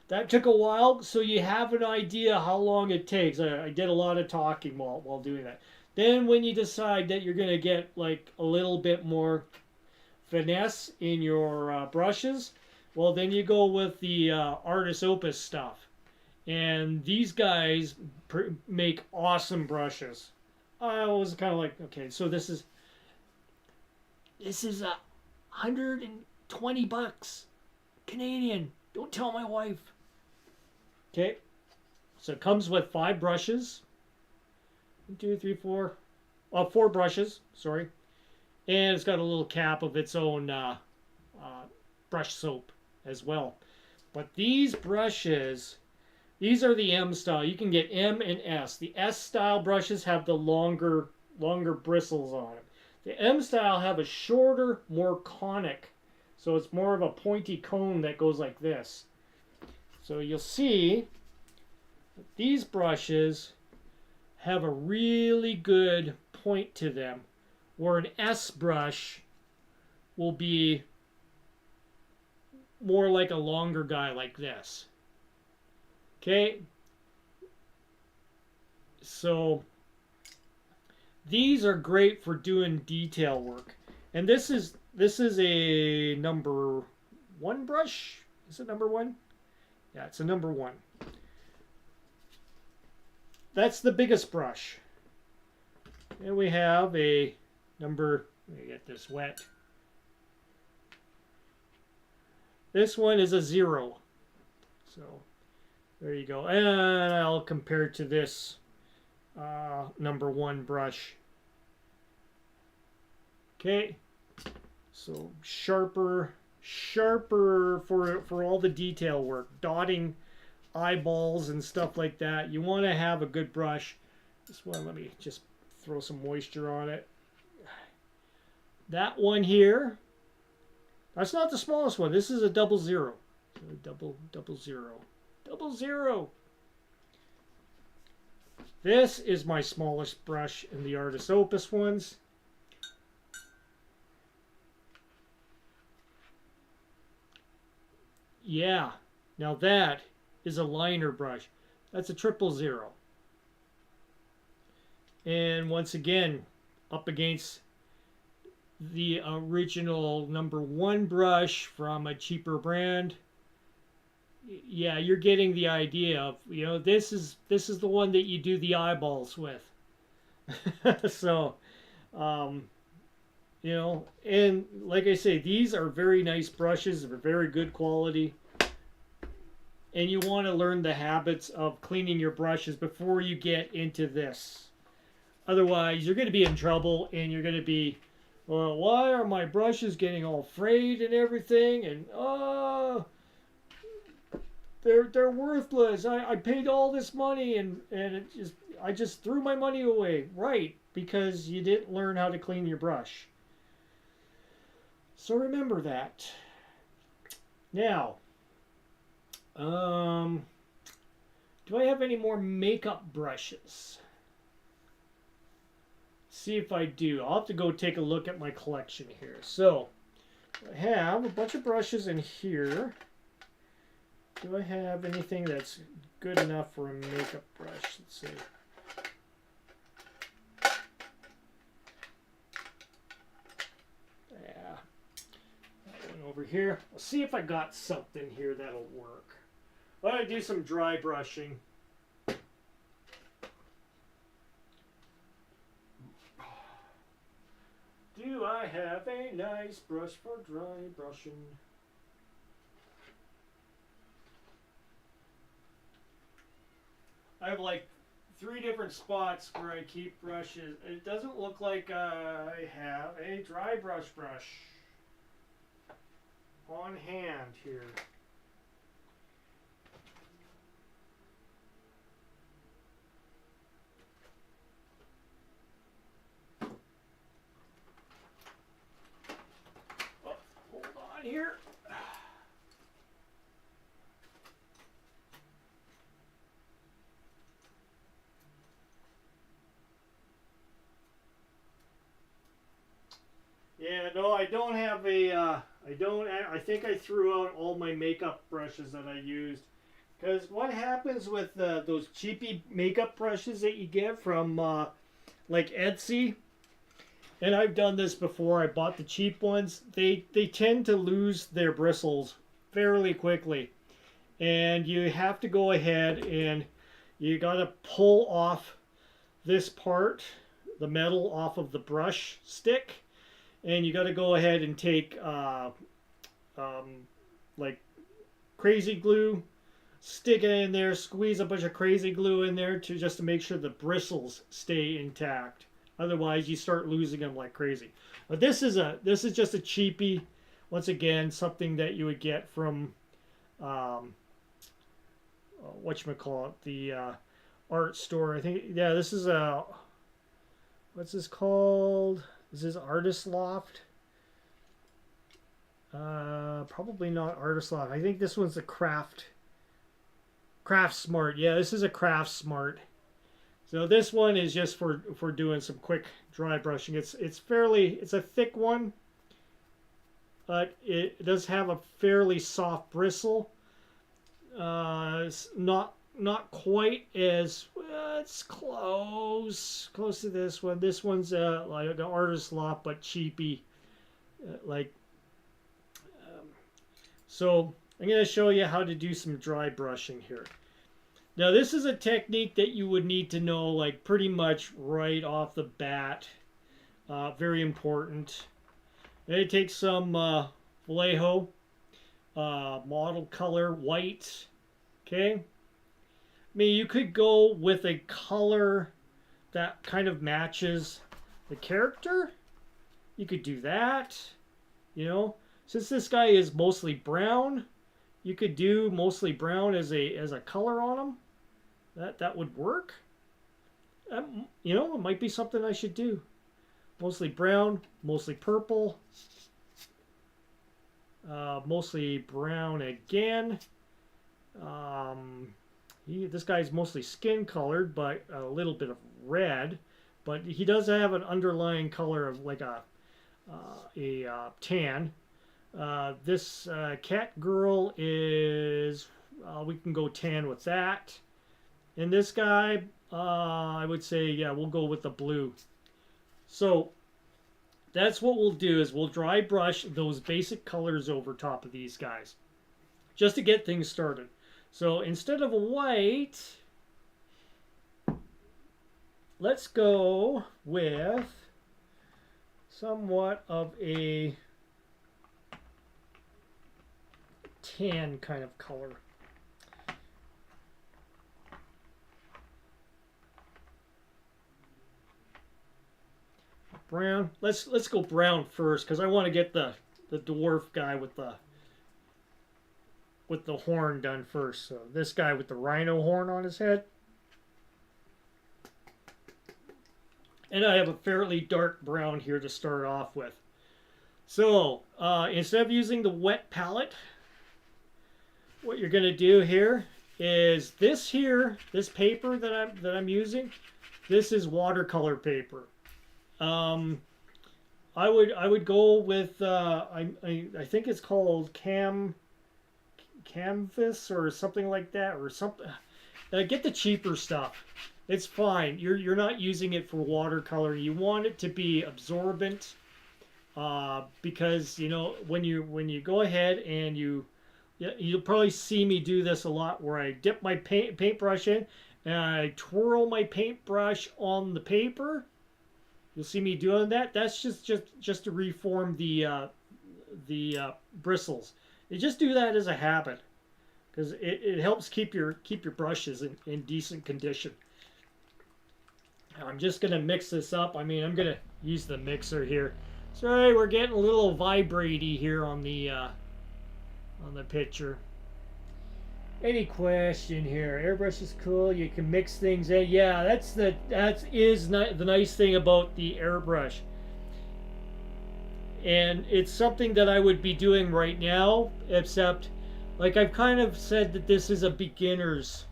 That took a while, so you have an idea how long it takes. I did a lot of talking while doing that. Then when you decide that you're going to get like a little bit more finesse in your brushes, well, then you go with the Artis Opus stuff. And these guys make awesome brushes. I was kind of like, okay, so this is $120 Canadian. Don't tell my wife. Okay, so it comes with 5 brushes. 1, 2, 3, 4. 4 brushes, sorry. And it's got a little cap of its own brush soap as well. But these brushes, these are the M style. You can get M and S. The S style brushes have the longer bristles on them. The M style have a shorter, more conic. So it's more of a pointy cone that goes like this. So you'll see that these brushes have a really good point to them, where an S brush will be more like a longer guy like this. Okay? So these are great for doing detail work. And this is a number 1 brush. Is it number 1? Yeah, it's a number 1. That's the biggest brush. And we have a number, let me get this wet. This one is a 0. So there you go. And I'll compare it to this number 1 brush. Okay. So sharper for all the detail work, dotting eyeballs and stuff like that. You want to have a good brush. This one, let me just throw some moisture on it. That one here, that's not the smallest one. This is a 00. So double zero. This is my smallest brush in the Artist Opus ones. Yeah, now that is a liner brush. That's a 000. And once again, up against the original number 1 brush from a cheaper brand. Yeah, you're getting the idea of, this is the one that you do the eyeballs with. So, and like I say, these are very nice brushes. They're very good quality. And you want to learn the habits of cleaning your brushes before you get into this. Otherwise, you're going to be in trouble, and you're going to be, well, why are my brushes getting all frayed and everything? And, they're worthless. I paid all this money, and I just threw my money away. Right, because you didn't learn how to clean your brush. So remember that. Now, do I have any more makeup brushes? See if I do. I'll have to go take a look at my collection here. So, I have a bunch of brushes in here. Do I have anything that's good enough for a makeup brush? Let's see. Yeah. That one over here. I'll see if I got something here that'll work. I'm going to do some dry brushing. Do I have a nice brush for dry brushing? I have like 3 different spots where I keep brushes. It doesn't look like I have a dry brush on hand here. Oh, hold on here. Yeah, no, I don't have a, I think I threw out all my makeup brushes that I used. Because what happens with those cheapy makeup brushes that you get from, like Etsy, and I've done this before, I bought the cheap ones, they tend to lose their bristles fairly quickly. And you have to go ahead and you got to pull off this part, the metal off of the brush stick. And you got to go ahead and take like crazy glue, stick it in there, squeeze a bunch of crazy glue in there just to make sure the bristles stay intact. Otherwise, you start losing them like crazy. But this is just a cheapie. Once again, something that you would get from whatchamacallit, the art store. I think, yeah, this is a, what's this called? This is Artist Loft. Probably not Artist Loft. I think this one's the Craft Smart. Yeah, this is a Craft Smart. So this one is just for doing some quick dry brushing. It's a thick one, but it does have a fairly soft bristle. It's not quite as, it's close to this one. This one's like an Artist Loft, but cheapy. So I'm going to show you how to do some dry brushing here. Now this is a technique that you would need to know like pretty much right off the bat. Very important. I'm going to take some Vallejo model color white. Okay. I mean, you could go with a color that kind of matches the character. You could do that. You know, since this guy is mostly brown, you could do mostly brown as a color on him. That would work. You know, it might be something I should do. Mostly brown, mostly purple, mostly brown again. This guy's mostly skin colored, but a little bit of red. But he does have an underlying color of like a tan. This cat girl is, we can go tan with that. And this guy, I would say, yeah, we'll go with the blue. So that's what we'll do is we'll dry brush those basic colors over top of these guys just to get things started. So instead of a white, let's go with somewhat of a tan kind of color. Brown. Let's go brown first because I want to get the dwarf guy with the horn done first. So this guy with the rhino horn on his head. And I have a fairly dark brown here to start off with. So instead of using the wet palette, what you're going to do here is this paper that I'm using. This is watercolor paper. I would go with I think it's called canvas or something like that, or something. Get the cheaper stuff. It's fine. You're not using it for watercolor. You want it to be absorbent, because you know when you go ahead and you'll probably see me do this a lot, where I dip my paintbrush in and I twirl my paintbrush on the paper. You'll see me doing that. That's just to reform the bristles. You just do that as a habit because it helps keep your brushes in decent condition. I'm just gonna mix this up. I mean, I'm gonna use the mixer here. Sorry, we're getting a little vibraty here on the picture. Any question here? Airbrush is cool. You can mix things in. Yeah, the nice thing about the airbrush. And it's something that I would be doing right now, except like I've kind of said that this is a beginner's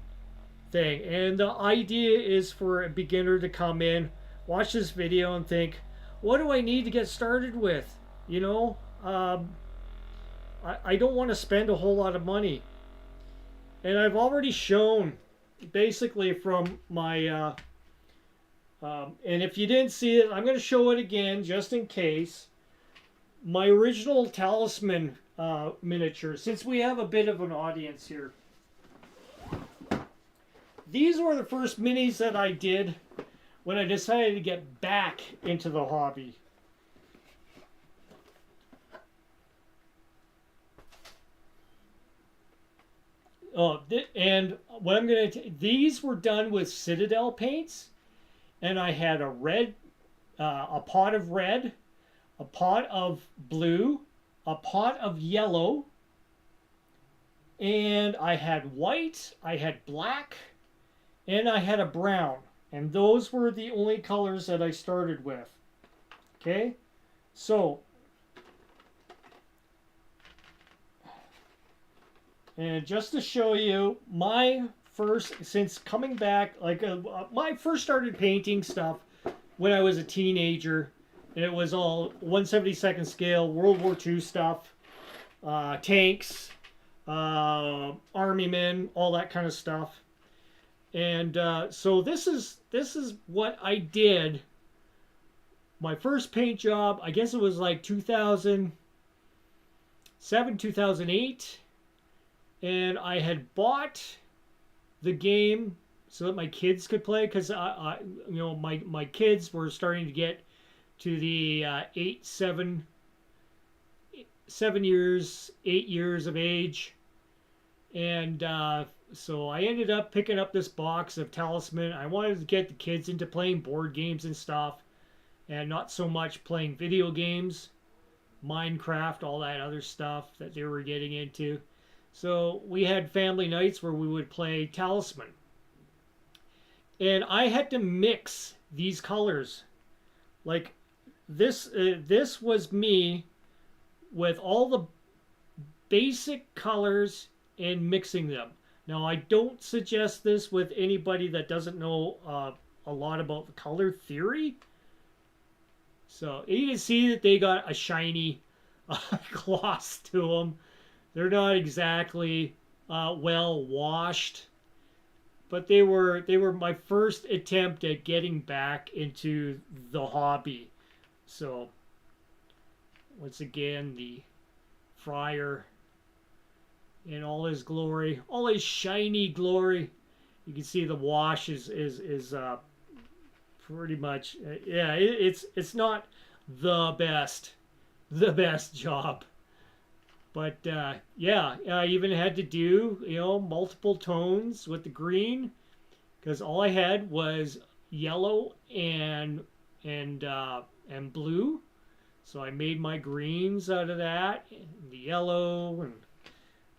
thing. And the idea is for a beginner to come in, watch this video and think, what do I need to get started with? You know, I don't want to spend a whole lot of money. And I've already shown basically from my, and if you didn't see it, I'm going to show it again just in case. My original talisman miniature, since we have a bit of an audience here. These were the first minis that I did when I decided to get back into the hobby. Oh, and what I'm going to... These were done with Citadel paints. And I had a red, a pot of red, a pot of blue, a pot of yellow, and I had white, I had black, and I had a brown. And those were the only colors that I started with. Okay? So... And just to show you, my first, since coming back, like my first started painting stuff when I was a teenager, and it was all 1/72 scale, World War II stuff, tanks, army men, all that kind of stuff. And so this is what I did. My first paint job, I guess it was like 2007, 2008. And I had bought the game so that my kids could play, because my kids were starting to get to the 8, 7 7 years, 8 years of age. And so I ended up picking up this box of Talisman. I wanted to get the kids into playing board games and stuff, and not so much playing video games, Minecraft, all that other stuff that they were getting into. So we had family nights where we would play Talisman. And I had to mix these colors. Like this was me with all the basic colors and mixing them. Now, I don't suggest this with anybody that doesn't know a lot about the color theory. So you can see that they got a shiny gloss to them. They're not exactly well washed, but they were my first attempt at getting back into the hobby. So once again, the Friar in all his glory, all his shiny glory. You can see the wash is pretty much yeah. It's not the best job, but yeah, I even had to do multiple tones with the green because all I had was yellow and blue. So I made my greens out of that, and the yellow, and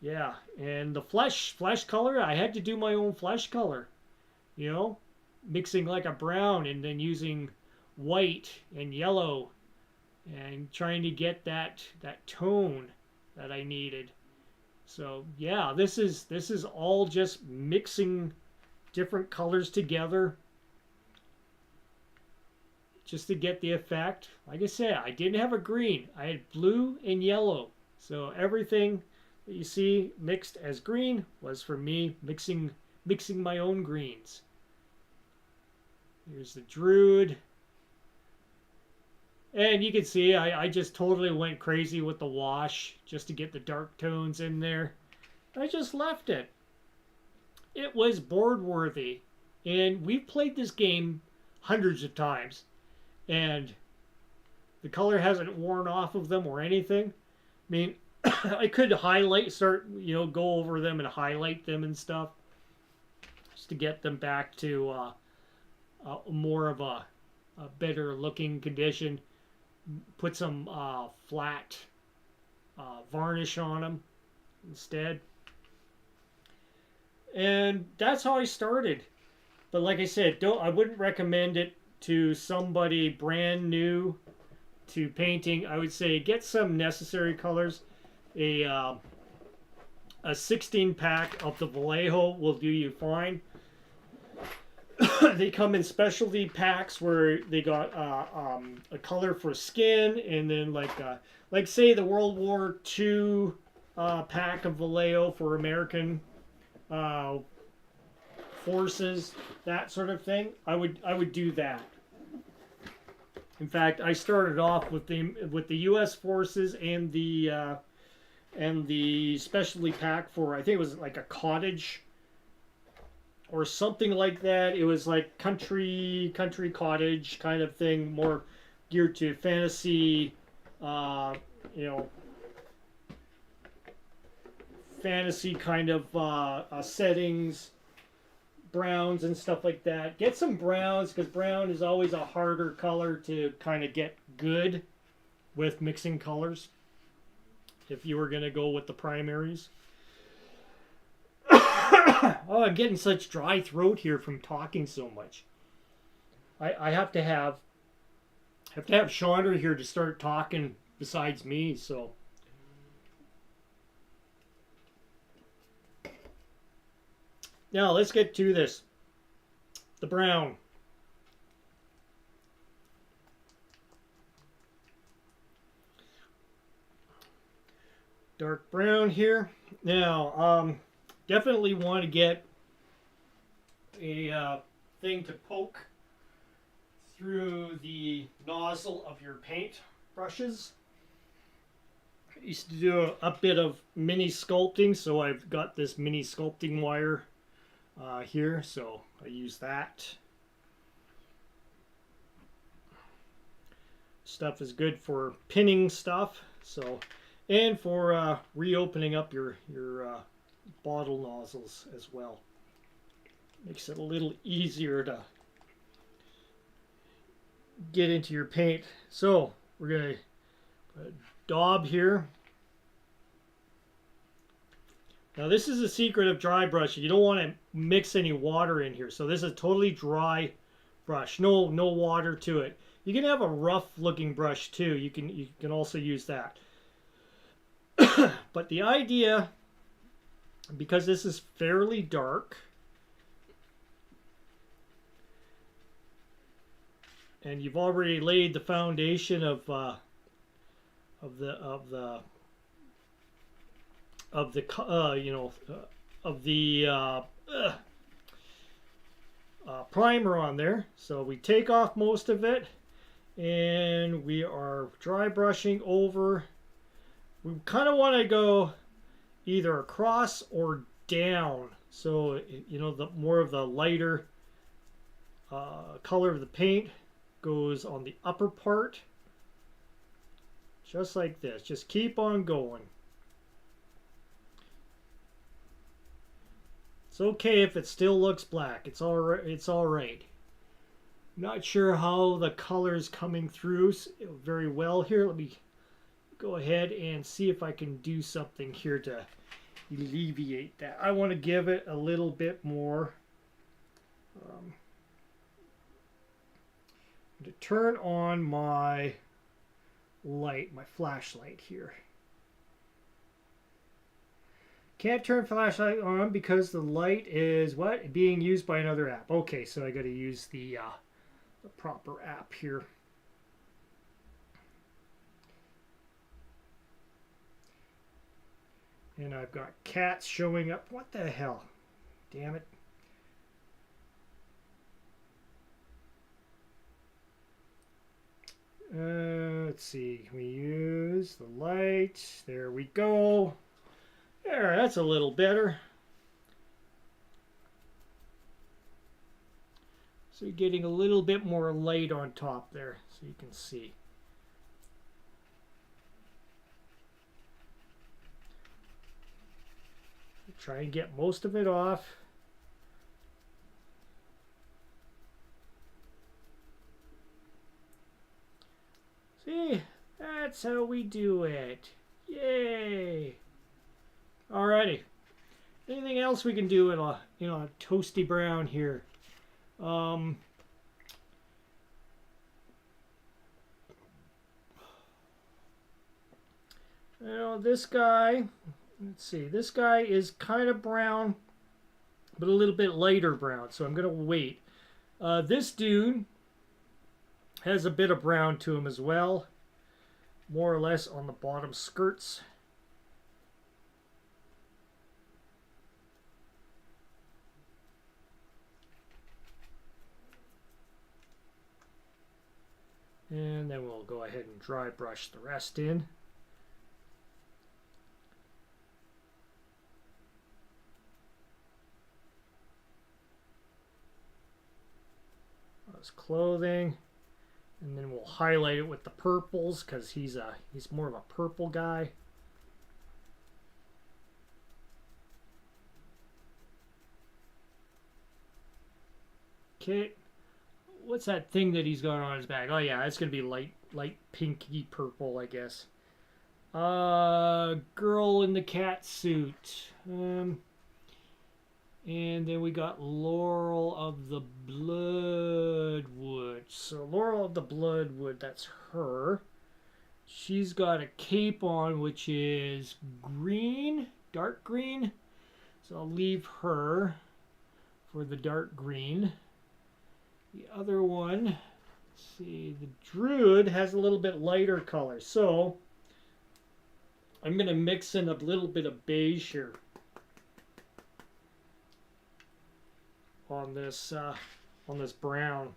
yeah, and the flesh color, I had to do my own flesh color, mixing like a brown and then using white and yellow and trying to get that tone that I needed. So yeah, this is all just mixing different colors together just to get the effect. Like I said, I didn't have a green. I had blue and yellow. So everything that you see mixed as green was for me mixing my own greens. Here's the Druid. And you can see I just totally went crazy with the wash just to get the dark tones in there. I just left it. It was board worthy. And we've played this game hundreds of times. And the color hasn't worn off of them or anything. I mean, I could go over them and highlight them and stuff just to get them back to more of a better looking condition. Put some flat varnish on them instead. And that's how I started. But like I said, I wouldn't recommend it to somebody brand new to painting. I would say get some necessary colors. A 16 pack of the Vallejo will do you fine. They come in specialty packs where they got a color for skin, and then like say the World War II pack of Vallejo for American forces, that sort of thing. I would do that. In fact, I started off with the U.S. forces and the specialty pack for, I think it was like a cottage or something like that. It was like country cottage kind of thing, more geared to fantasy, fantasy kind of settings, browns and stuff like that. Get some browns because brown is always a harder color to kind of get good with mixing colors if you were going to go with the primaries. Oh, I'm getting such dry throat here from talking so much. I have to have Chandra here to start talking besides me, so. Now let's get to this. The brown. Dark brown here. Now, definitely want to get a thing to poke through the nozzle of your paint brushes. I used to do a bit of mini sculpting, so I've got this mini sculpting wire here, so I use that. Stuff is good for pinning stuff, so and for reopening up your bottle nozzles as well. Makes it a little easier to get into your paint. So we're gonna put a daub here. Now this is the secret of dry brushing. You don't want to mix any water in here. So this is a totally dry brush. No water to it. You can have a rough looking brush too. You can also use that. But the idea, because this is fairly dark, and you've already laid the foundation of the primer on there. So we take off most of it, and we are dry brushing over. We kind of want to go either across or down, so the more of the lighter color of the paint goes on the upper part, just like this. Just keep on going. It's okay if it still looks black. It's all right. It's all right. Not sure how the color's coming through very well here. Let me go ahead and see if I can do something here to alleviate that. I want to give it a little bit more. To turn on my light, my flashlight here. Can't turn flashlight on because the light is what? Being used by another app. Okay, so I got to use the proper app here. And I've got cats showing up. What the hell? Damn it. Let's see. Can we use the light? There we go. There, that's a little better. So you're getting a little bit more light on top there, so you can see. Try and get most of it off. See, that's how we do it. Yay! Alrighty. Anything else we can do in a a toasty brown here? This guy. Let's see. This guy is kind of brown, but a little bit lighter brown. So I'm gonna wait. This dude has a bit of brown to him as well, more or less on the bottom skirts. And then we'll go ahead and dry brush the rest in. His clothing. And then we'll highlight it with the purples because he's more of a purple guy. Okay, what's that thing that he's got on his back? Oh yeah, it's gonna be light pinky purple, I guess. Girl in the cat suit. And then we got Laurel of the Bloodwood. So Laurel of the Bloodwood, that's her. She's got a cape on, which is green, dark green. So I'll leave her for the dark green. The other one, let's see, the Druid has a little bit lighter color. So I'm going to mix in a little bit of beige here on this brown.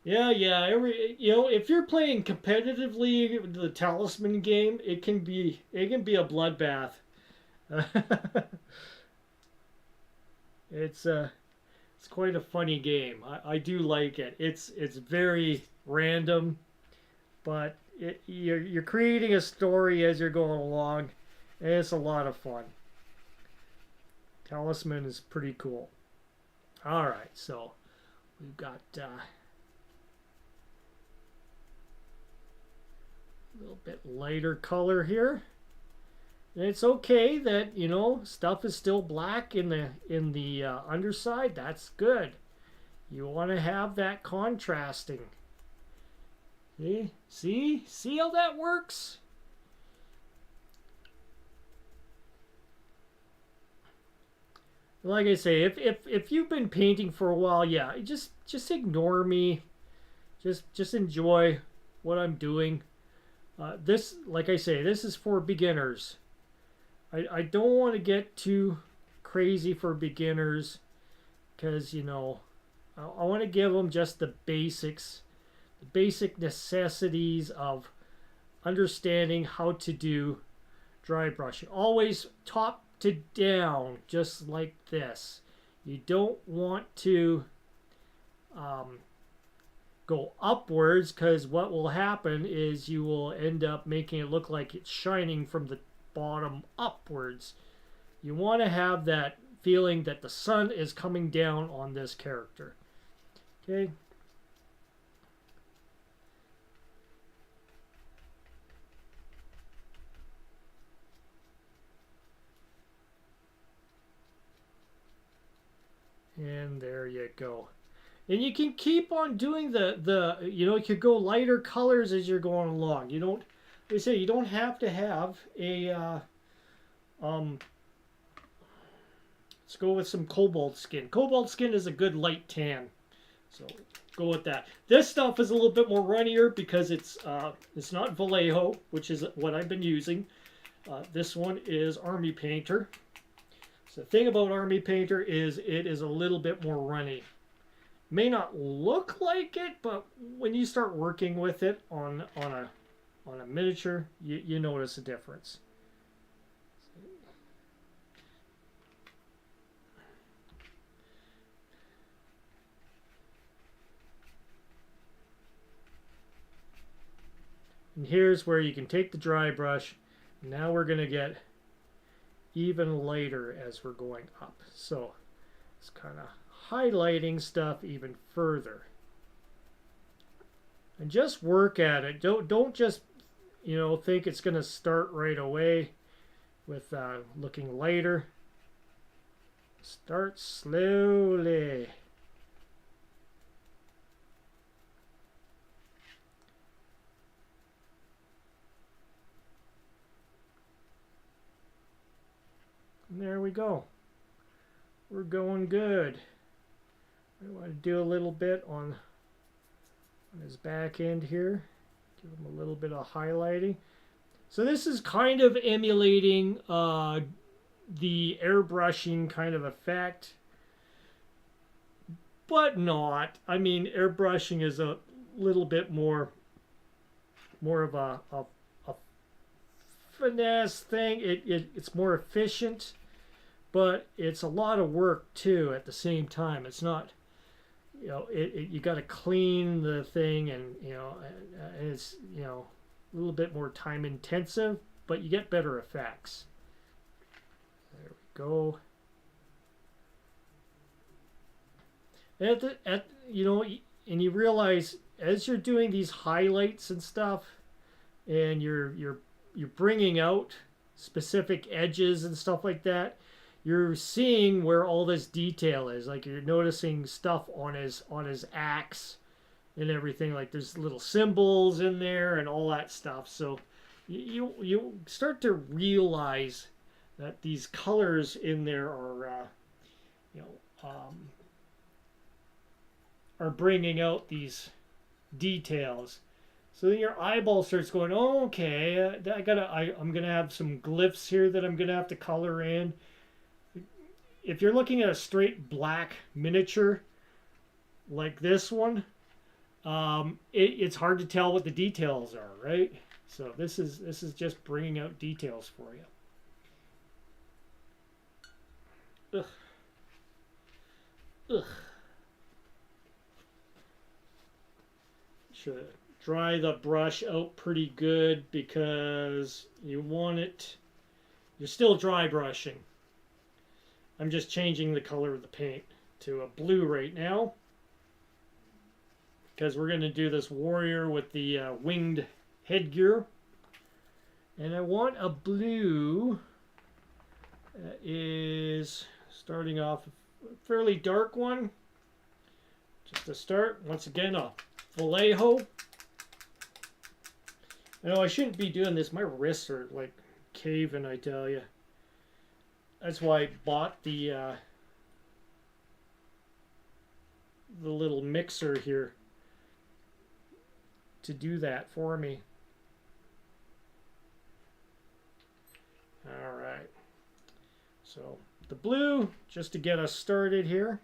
Yeah. If you're playing competitively the Talisman game, it can be a bloodbath. It's quite a funny game. I do like it. It's very random, but you're creating a story as you're going along, and it's a lot of fun. Talisman is pretty cool. All right, so we've got a little bit lighter color here. And it's okay that stuff is still black in the underside. That's good. You want to have that contrasting. See how that works? Like I say, if you've been painting for a while, yeah, just ignore me. Just enjoy what I'm doing. This, like I say, this is for beginners. I don't want to get too crazy for beginners because, I want to give them just the basics, the basic necessities of understanding how to do dry brushing. Always top to down, just like this. You don't want to go upwards because what will happen is you will end up making it look like it's shining from the bottom upwards. You want to have that feeling that the sun is coming down on this character. Okay. And there you go. And you can keep on doing you could go lighter colors as you're going along. You don't, they say you don't have to have a, let's go with some cobalt skin. Cobalt skin is a good light tan. So go with that. This stuff is a little bit more runnier because it's not Vallejo, which is what I've been using. This one is Army Painter. So the thing about Army Painter is it is a little bit more runny. May not look like it, but when you start working with it on a miniature, you notice a difference. And here's where you can take the dry brush. Now we're going to get even lighter as we're going up. So it's kind of highlighting stuff even further. And just work at it. Don't just think it's going to start right away with looking lighter. Start slowly. And there we go. We're going good. I want to do a little bit on his back end here. Give him a little bit of highlighting. So this is kind of emulating the airbrushing kind of effect, but not. I mean, airbrushing is a little bit more of a finesse thing. It's more efficient, but it's a lot of work too at the same time. It's not, you got to clean the thing, and it's a little bit more time intensive, but you get better effects. There we go. And you realize as you're doing these highlights and stuff, and you're bringing out specific edges and stuff like that, you're seeing where all this detail is. Like you're noticing stuff on his axe and everything. Like there's little symbols in there and all that stuff. So you start to realize that these colors in there are bringing out these details. So then your eyeball starts going, oh, okay, I'm gonna have some glyphs here that I'm gonna have to color in. If you're looking at a straight black miniature like this one, it's hard to tell what the details are, right? So this is just bringing out details for you. Ugh. Ugh. Should dry the brush out pretty good because you want it. You're still dry brushing. I'm just changing the color of the paint to a blue right now because we're going to do this warrior with the winged headgear. And I want a blue that is starting off a fairly dark one. Just to start, once again, a Vallejo. I know I shouldn't be doing this. My wrists are like caving, I tell you. That's why I bought the little mixer here to do that for me. All right. So the blue, just to get us started here.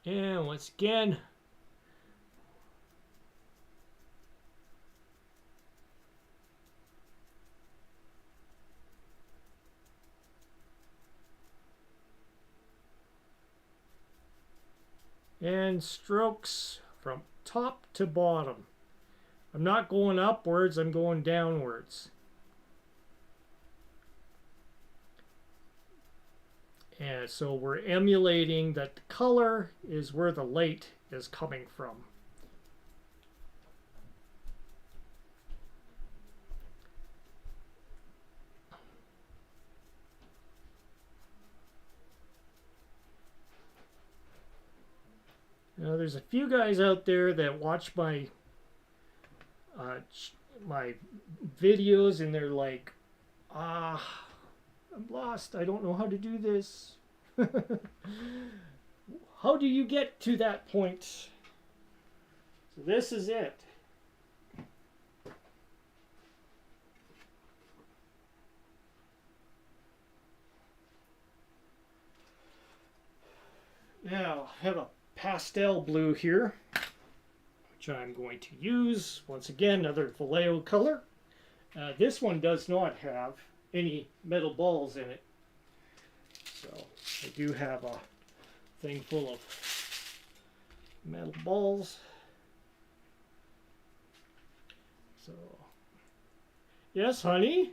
And once again, and strokes from top to bottom. I'm not going upwards, I'm going downwards. And so we're emulating that the color is where the light is coming from. Now there's a few guys out there that watch my my videos and they're like, I'm lost. I don't know how to do this. How do you get to that point? So this is it. Now I have a pastel blue here, which I'm going to use. Once again, another Vallejo color. This one does not have any metal balls in it. So I do have a thing full of metal balls. So, yes, honey?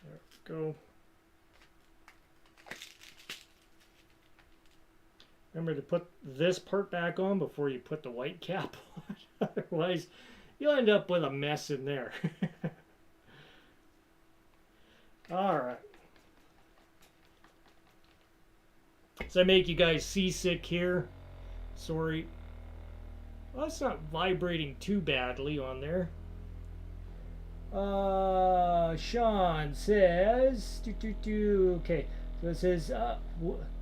There we go. Remember to put this part back on before you put the white cap on. Otherwise, you'll end up with a mess in there. All right. So I make you guys seasick here. Sorry. Well, it's not vibrating too badly on there. Sean says, okay. So it says,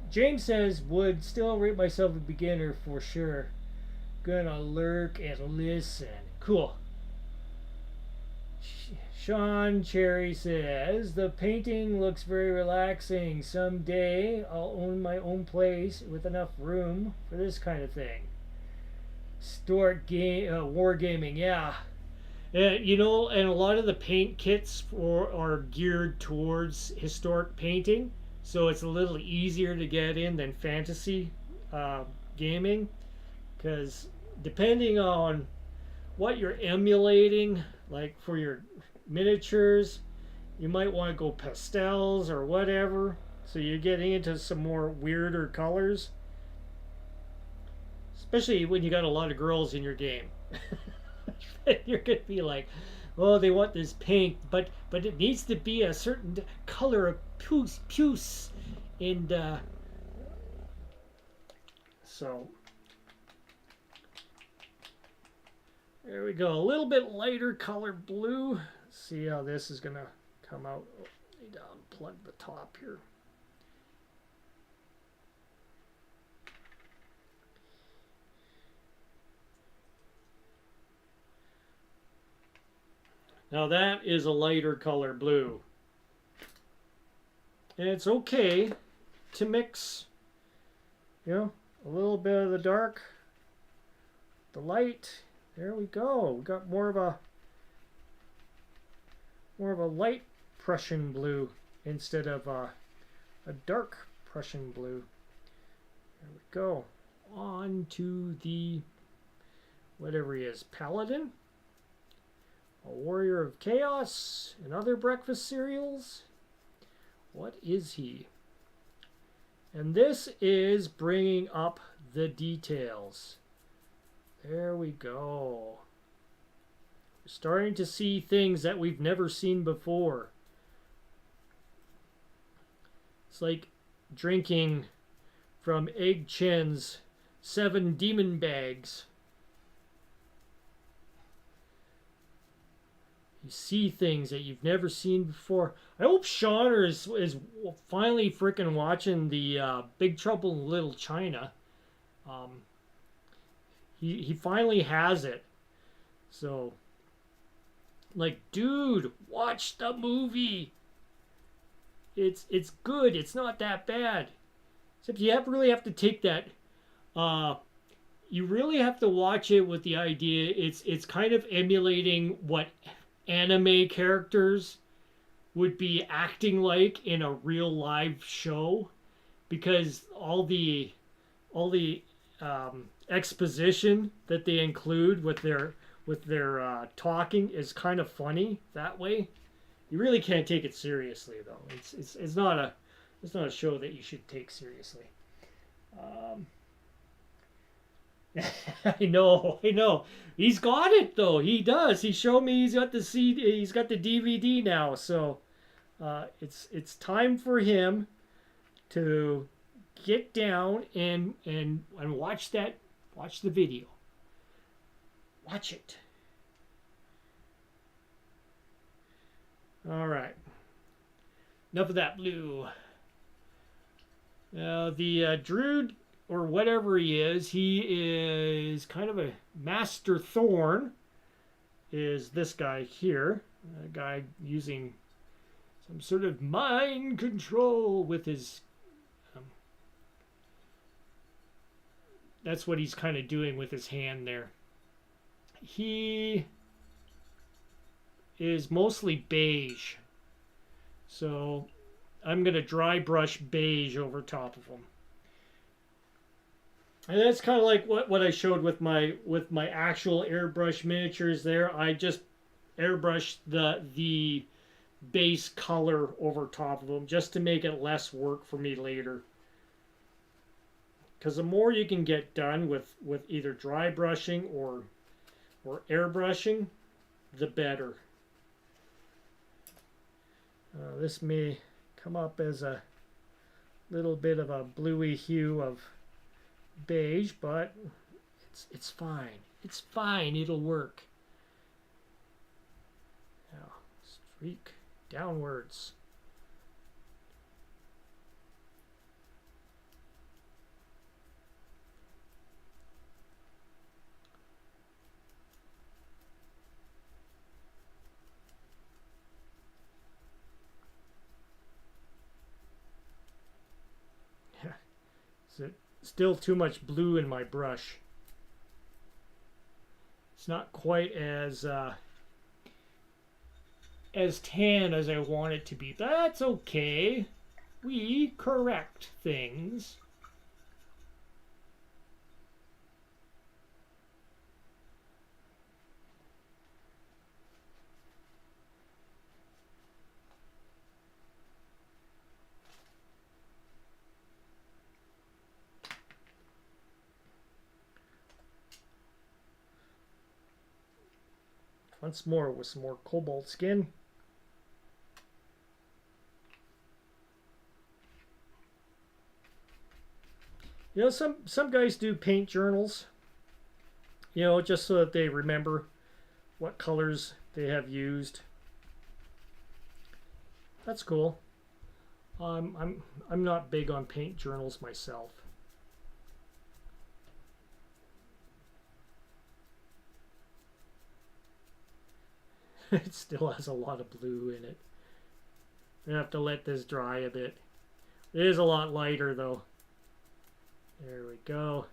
James says, would still rate myself a beginner for sure. Gonna lurk and listen. Cool. Sean Cherry says, the painting looks very relaxing. Someday I'll own my own place with enough room for this kind of thing. Historic game, wargaming, yeah. You know, and a lot of the paint kits are geared towards historic painting. So it's a little easier to get in than fantasy gaming, because depending on what you're emulating, like for your miniatures, you might want to go pastels or whatever, so you're getting into some more weirder colors, especially when you got a lot of girls in your game. You're gonna be like, oh, they want this pink, but it needs to be a certain color of puce, and so there we go. A little bit lighter color blue. See how this is gonna come out. Oh, need to unplug the top here. Now that is a lighter color blue. And it's okay to mix, a little bit of the dark, the light. There we go. We got more of a light Prussian blue instead of a dark Prussian blue. There we go. On to the, whatever he is, Paladin, a warrior of chaos, and other breakfast cereals. What is he? And this is bringing up the details. There we go. We're starting to see things that we've never seen before. It's like drinking from Egg Chen's 7 demon bags. You see things that you've never seen before. I hope Sean is finally freaking watching the Big Trouble in Little China. He finally has it. So, like, dude, watch the movie. It's good. It's not that bad. Except you really have to take that. You really have to watch it with the idea. It's kind of emulating what anime characters would be acting like in a real live show, because all the exposition that they include with their talking is kind of funny that way. You really can't take it seriously though. It's not a show that you should take seriously. I know. He's got it though. He does. He showed me he's got the CD. He's got the DVD now. So it's time for him to get down and watch that. Watch the video. Watch it. All right. Enough of that blue. The Druid, or whatever he is kind of a Master Thorn, is this guy here. A guy using some sort of mind control with his... that's what he's kind of doing with his hand there. He is mostly beige. So I'm going to dry brush beige over top of him. And that's kind of like what I showed with my actual airbrush miniatures there. I just airbrushed the base color over top of them just to make it less work for me later. Because the more you can get done with either dry brushing or airbrushing, the better. This may come up as a little bit of a bluey hue of beige, but it's fine. It's fine. It'll work. Now, streak downwards. Is it still too much blue in my brush? It's not quite as tan as I want it to be. That's okay. We correct things. Once more with some more cobalt skin. You know, some guys do paint journals, just so that they remember what colors they have used. That's cool. I'm not big on paint journals myself. It still has a lot of blue in it. I have to let this dry a bit. It is a lot lighter though. There we go.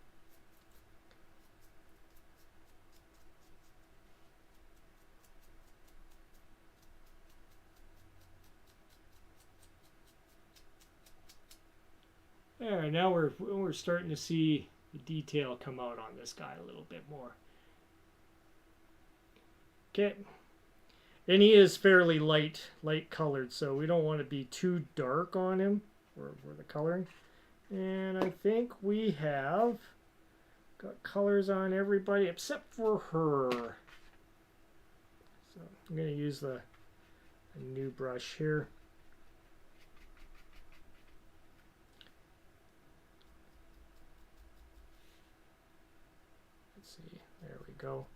There, now we're starting to see the detail come out on this guy a little bit more. Okay. And he is fairly light colored, so we don't want to be too dark on him for the coloring. And I think we have got colors on everybody except for her. So I'm going to use a new brush here. Let's see, there we go.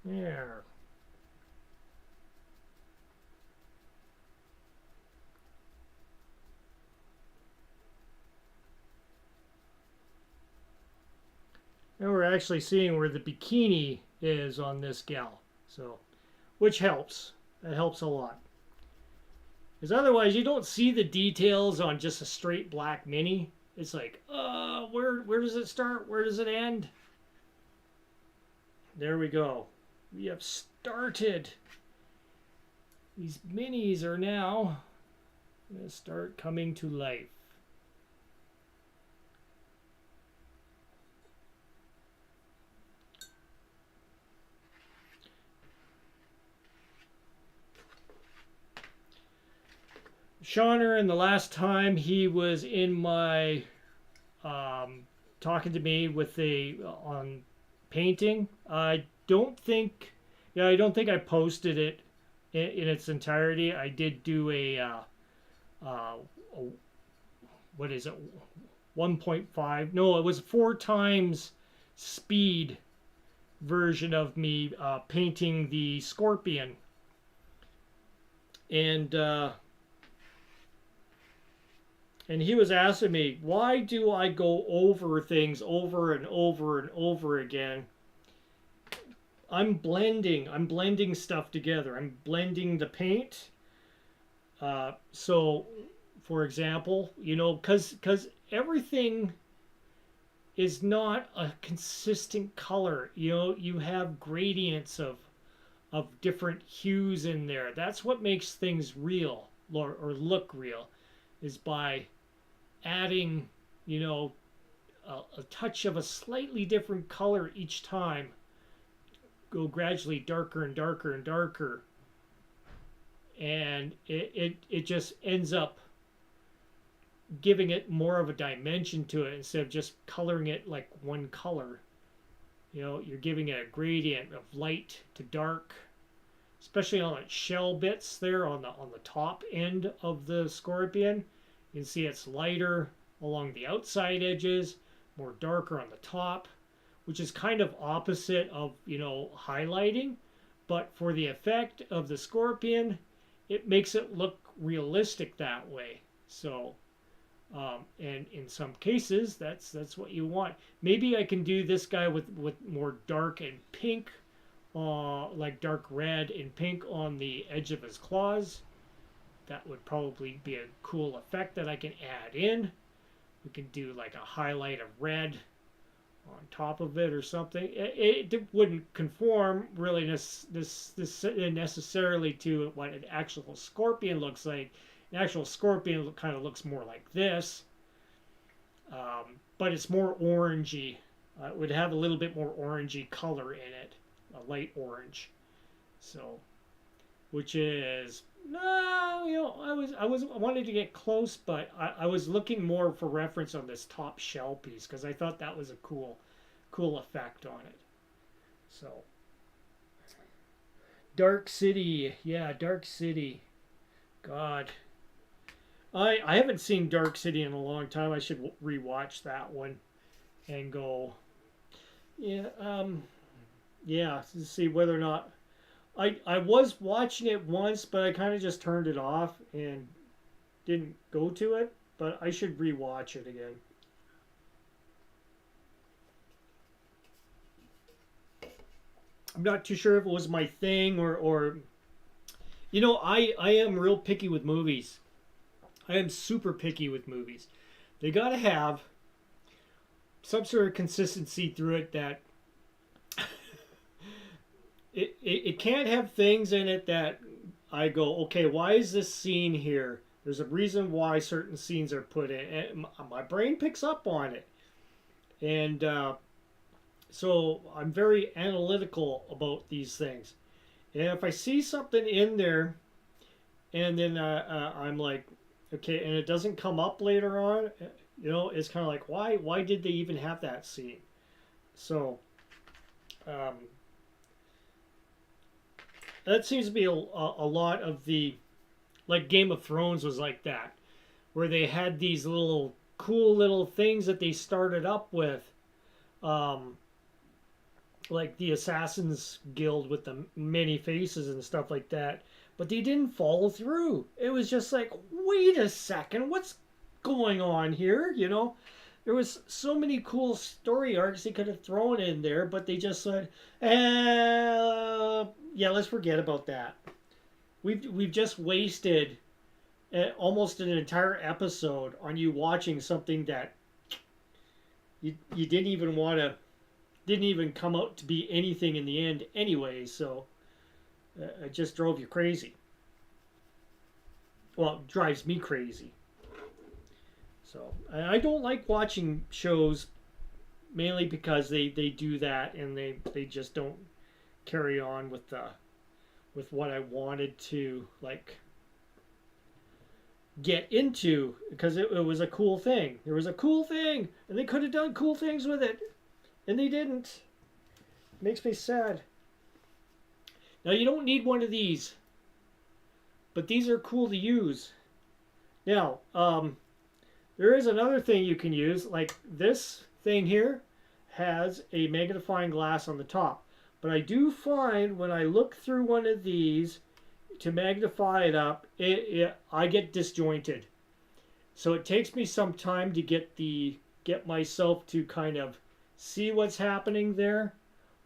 There. Now we're actually seeing where the bikini is on this gal, so which helps. That helps a lot. Because otherwise, you don't see the details on just a straight black mini. It's like, where does it start? Where does it end? There we go. We have started. These minis are now going to start coming to life. Shauner, and the last time he was in my talking to me with the on painting, I don't think I posted it in its entirety. I did do a what is it, 1.5? No, it was 4 times speed version of me painting the scorpion, and he was asking me, why do I go over things over and over and over again? I'm blending stuff together. I'm blending the paint. So, for example, because everything is not a consistent color. You have gradients of different hues in there. That's what makes things real or look real, is by adding, a touch of a slightly different color each time. Go gradually darker and darker and darker, and it just ends up giving it more of a dimension to it instead of just coloring it like one color. You're giving it a gradient of light to dark, especially on its shell bits there on the top end of the scorpion. You can see it's lighter along the outside edges, more darker on the top, which is kind of opposite of, highlighting. But for the effect of the scorpion, it makes it look realistic that way. So, and in some cases, that's what you want. Maybe I can do this guy with more dark and pink, like dark red and pink on the edge of his claws. That would probably be a cool effect that I can add in. We can do like a highlight of red on top of it or something. It wouldn't conform really necessarily to what an actual scorpion looks like. An actual scorpion kind of looks more like this, but it's more orangey. It would have a little bit more orangey color in it, a light orange. So, which is no, I wanted to get close, but I was looking more for reference on this top shell piece because I thought that was a cool effect on it. So, Dark City. Yeah, Dark City. God. I haven't seen Dark City in a long time. I should rewatch that one and go, yeah, yeah, to see whether or not I was watching it once, but I kind of just turned it off and didn't go to it. But I should rewatch it again. I'm not too sure if it was my thing or you know, I am real picky with movies. I am super picky with movies. They got to have some sort of consistency through it that it can't have things in it that I go, okay, why is this scene here? There's a reason why certain scenes are put in. And my brain picks up on it. And so I'm very analytical about these things. And if I see something in there and then I'm like, okay, and it doesn't come up later on, you know, it's kind of like, why did they even have that scene? So, um, that seems to be a lot of the, like Game of Thrones was like that, where they had these little cool little things that they started up with, um, like the Assassin's Guild with the many faces and stuff like that, but they didn't follow through. It was just like, wait a second, what's going on here? You know, there was so many cool story arcs they could have thrown in there, but they just said, yeah, let's forget about that. We've just wasted almost an entire episode on you watching something that you didn't even want to, didn't even come out to be anything in the end anyway. So it just drove you crazy. Well, it drives me crazy. So I don't like watching shows mainly because they do that and they just don't carry on with what I wanted to like get into because it was a cool thing. There was a cool thing and they could have done cool things with it and they didn't. It makes me sad. Now you don't need one of these, but these are cool to use. Now, there is another thing you can use, like this thing here has a magnifying glass on the top. But I do find when I look through one of these to magnify it up, I get disjointed. So it takes me some time to get myself to kind of see what's happening there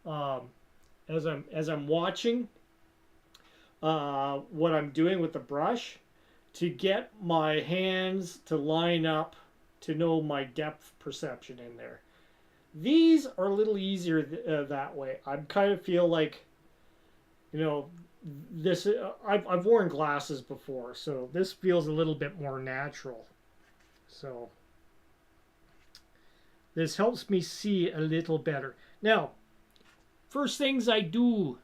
as I'm watching what I'm doing with the brush to get my hands to line up to know my depth perception in there. These are a little easier that way. I kind of feel like, you know, this. I've worn glasses before, so this feels a little bit more natural. So this helps me see a little better. Now, first things I do,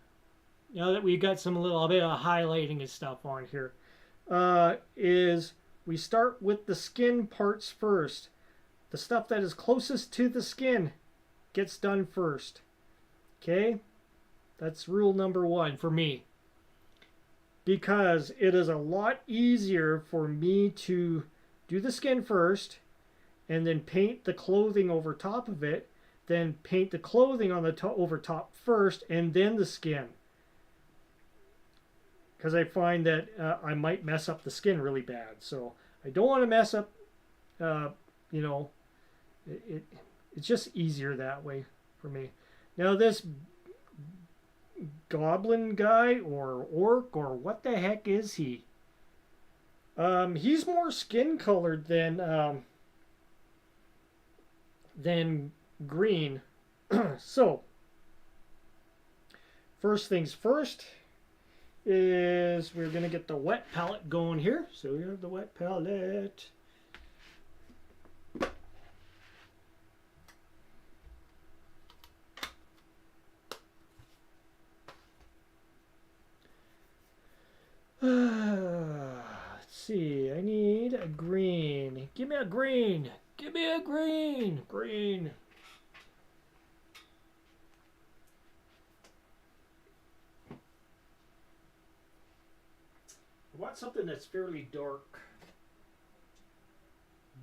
now that we've got some little bit of highlighting and stuff on here, is we start with the skin parts first. The stuff that is closest to the skin gets done first. Okay? That's rule number one for me. Because it is a lot easier for me to do the skin first and then paint the clothing over top of it, then paint the clothing on the over top first and then the skin. Because I find that I might mess up the skin really bad. So I don't want to mess up, you know, it's just easier that way for me. Now this goblin guy or orc or what the heck is he? He's more skin colored than green. So first things first is we're gonna get the wet palette going here. So we have the wet palette. Let's see, I need a green. Give me a green. Give me a green. Green. I want something that's fairly dark.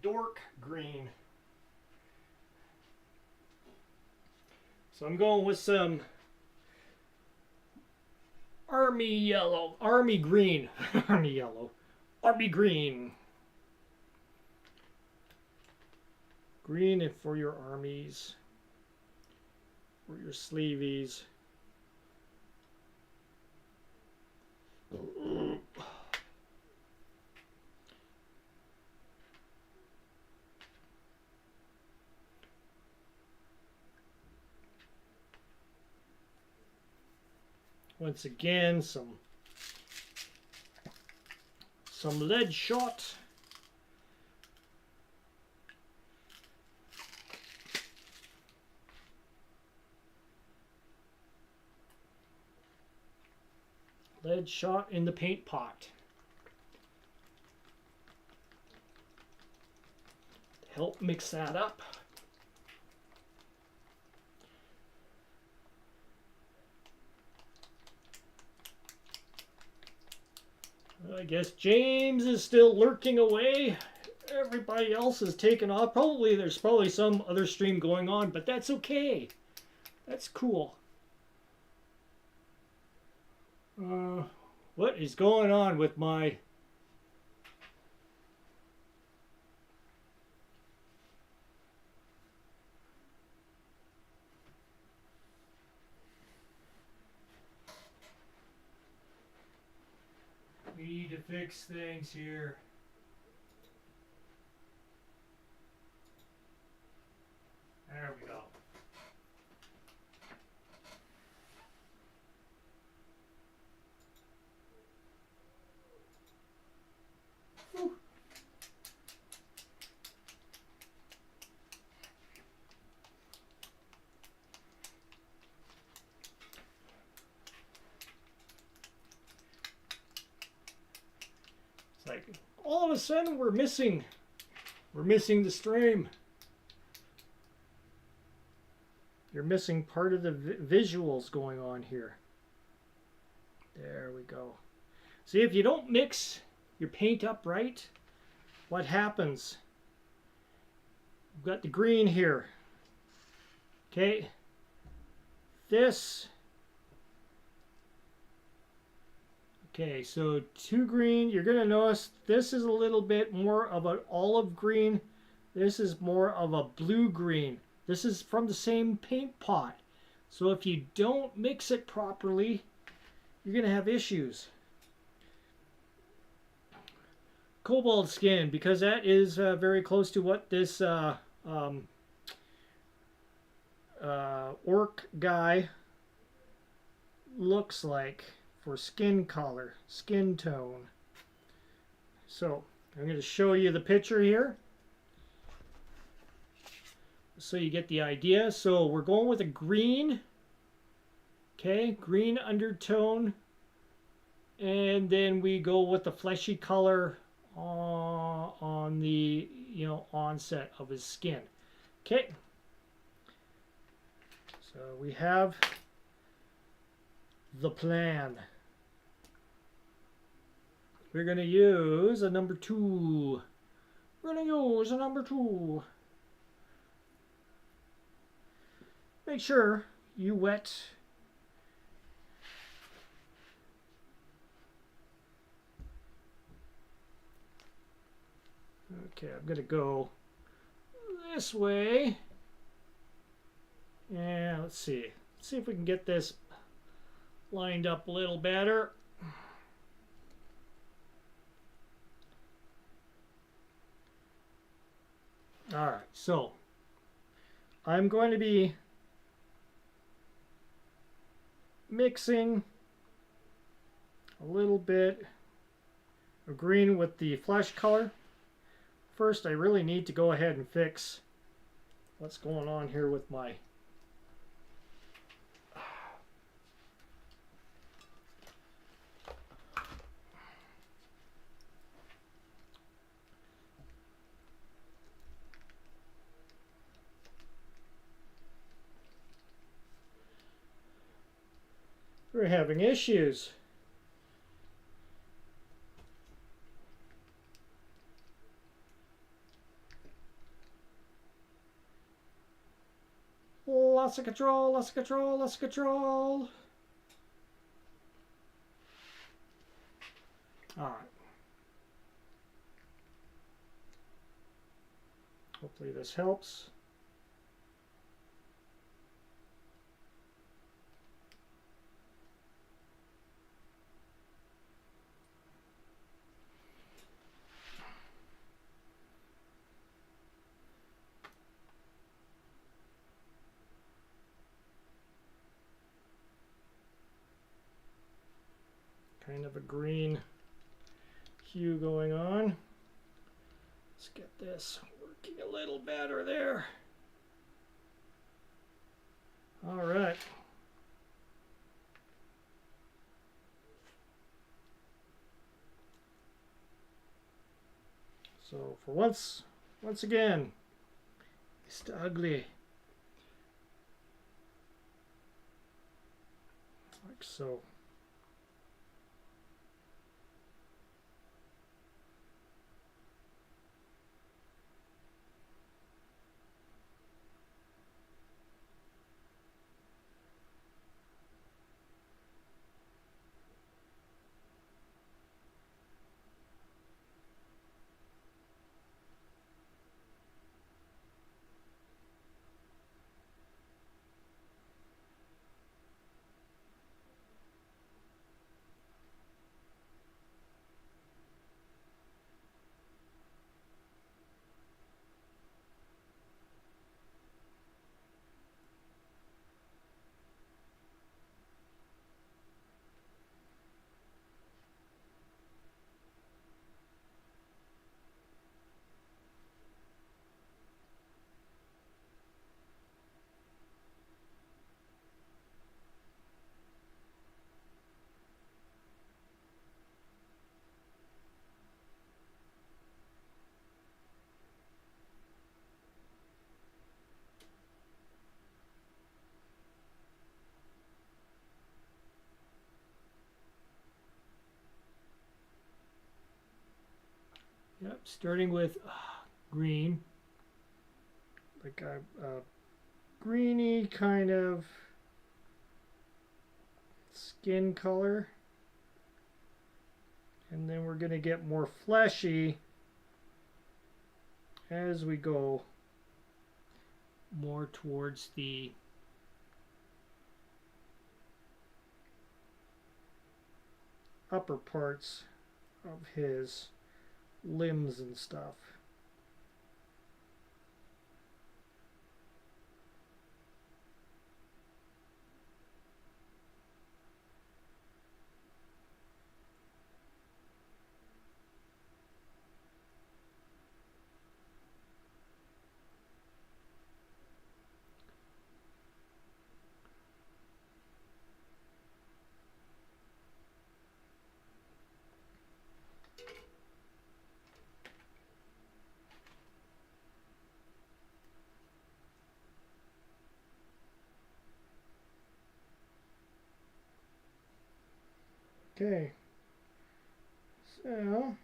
Dark green. So I'm going with some army yellow, army green, army yellow, army green. Green for your armies, for your sleeveys. Once again, some lead shot. Lead shot in the paint pot. Help mix that up. I guess James is still lurking away. Everybody else is taken off. There's probably some other stream going on, but that's okay. That's cool. What is going on with my... We need to fix things here. There we go. Whew. It's like all of a sudden we're missing the stream. You're missing part of the visuals going on here. There we go. See, if you don't mix your paint up right, what happens? We've got the green here. Okay. This. Okay, so two green. You're going to notice this is a little bit more of an olive green. This is more of a blue-green. This is from the same paint pot. So if you don't mix it properly, you're going to have issues. Cobalt skin, because that is very close to what this orc guy looks like for skin color, skin tone. So I'm going to show you the picture here so you get the idea. So we're going with a green, okay, green undertone, and then we go with the fleshy color on the onset of his skin. Okay, so we have the plan. We're going to use a number 2. We're going to use a number 2. Make sure you wet okay, I'm going to go this way. And let's see if we can get this lined up a little better. All right, so I'm going to be mixing a little bit of green with the flesh color. First, I really need to go ahead and fix what's going on here with my we're having issues. loss of control, loss of control, loss of control. All right. Hopefully this helps. Kind of a green hue going on. Let's get this working a little better there. All right. So for once again, Mr. Ugly. Like so. Yep, starting with green, like a greeny kind of skin color. And then we're going to get more fleshy as we go more towards the upper parts of his limbs and stuff. Okay, so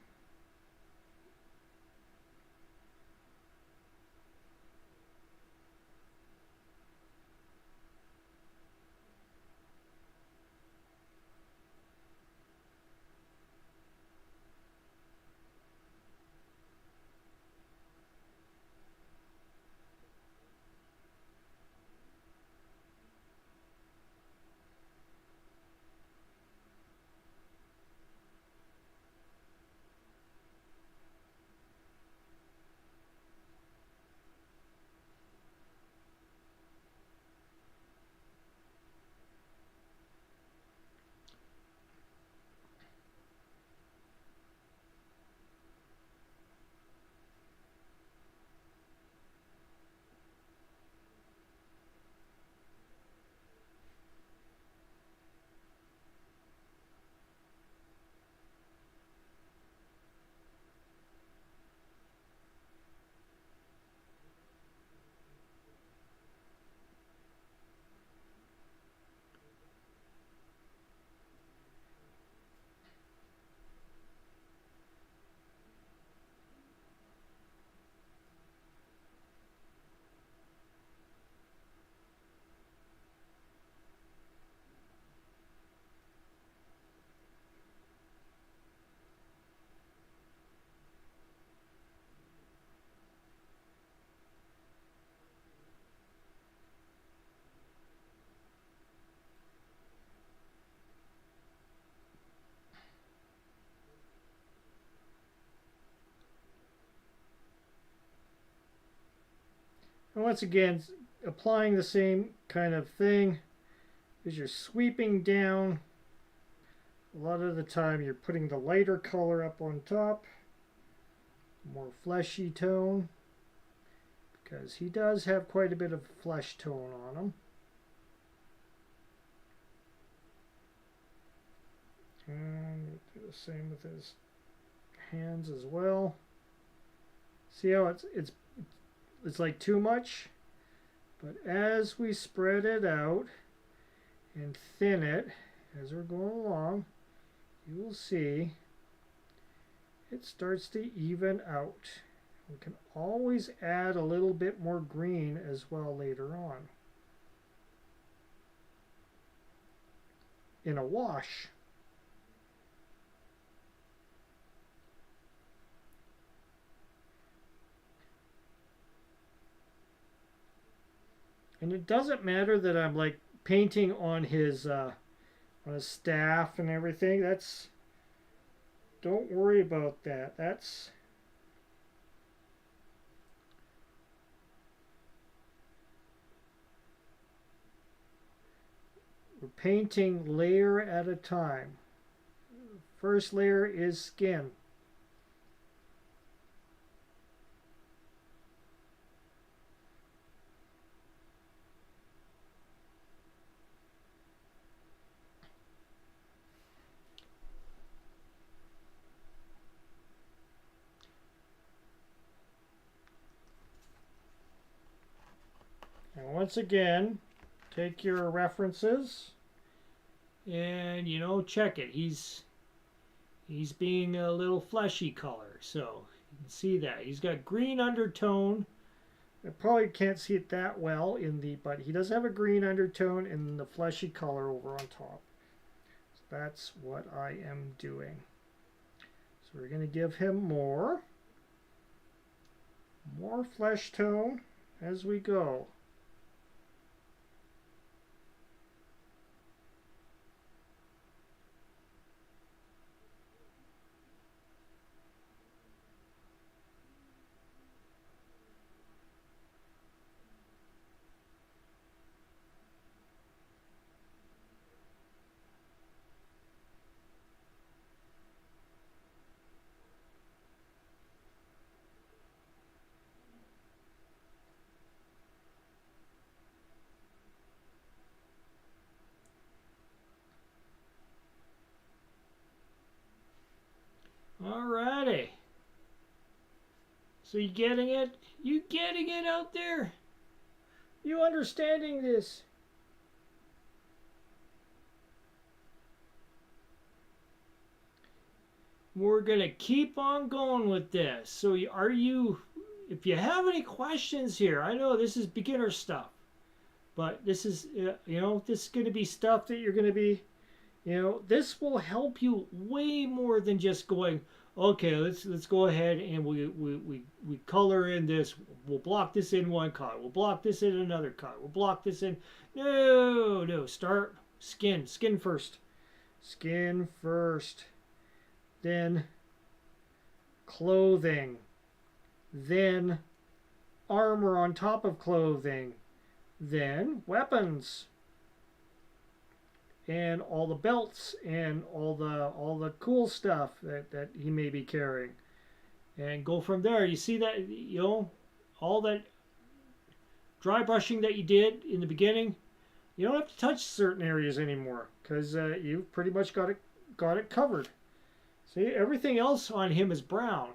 And once again, applying the same kind of thing as you're sweeping down. A lot of the time you're putting the lighter color up on top, more fleshy tone, because he does have quite a bit of flesh tone on him. And do the same with his hands as well. See how it's like too much? But as we spread it out and thin it as we're going along, you will see it starts to even out. We can always add a little bit more green as well later on in a wash. And it doesn't matter that I'm like painting on his staff and everything. Don't worry about that. We're painting layer at a time. First layer is skin. And once again, take your references and check it. He's being a little fleshy color, so you can see that he's got green undertone. I probably can't see it that well but he does have a green undertone in the fleshy color over on top. So that's what I am doing. So we're going to give him more flesh tone as we go. Alrighty. So you getting it? You getting it out there? You understanding this? We're going to keep on going with this. So if you have any questions here, I know this is beginner stuff, but this is, this is going to be stuff that you're going to be, this will help you way more than just going, okay, let's go ahead and we color in this. We'll block this in one color. We'll block this in another color. We'll block this in. No. Start skin first. Skin first. Then clothing. Then armor on top of clothing. Then weapons. And all the belts and all the cool stuff that he may be carrying, and go from there. You see that, all that dry brushing that you did in the beginning, you don't have to touch certain areas anymore because you've pretty much got it covered. See, everything else on him is brown,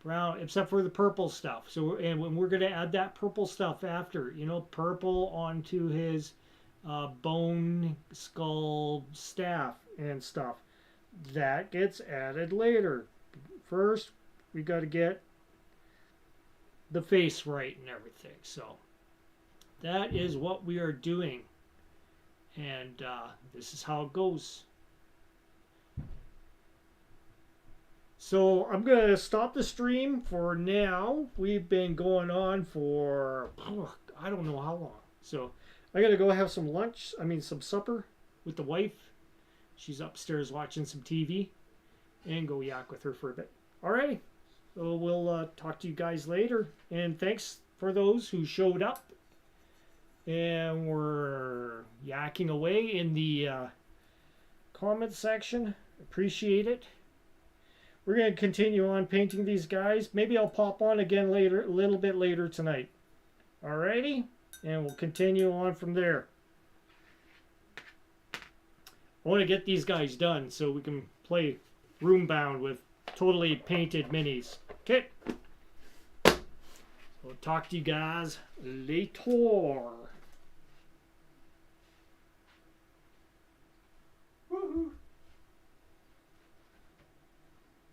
except for the purple stuff. So, and when we're going to add that purple stuff after, purple onto his bone skull staff and stuff, that gets added later. First we got to get the face right and everything. So that is what we are doing, and this is how it goes. So I'm going to stop the stream for now. We've been going on for I don't know how long. So I got to go have some some supper with the wife. She's upstairs watching some TV, and go yak with her for a bit. Alrighty. So we'll talk to you guys later. And thanks for those who showed up and were yakking away in the comment section. Appreciate it. We're going to continue on painting these guys. Maybe I'll pop on again later, a little bit later tonight. Alrighty? And we'll continue on from there. I want to get these guys done so we can play Roombound with totally painted minis. Okay? So talk to you guys later.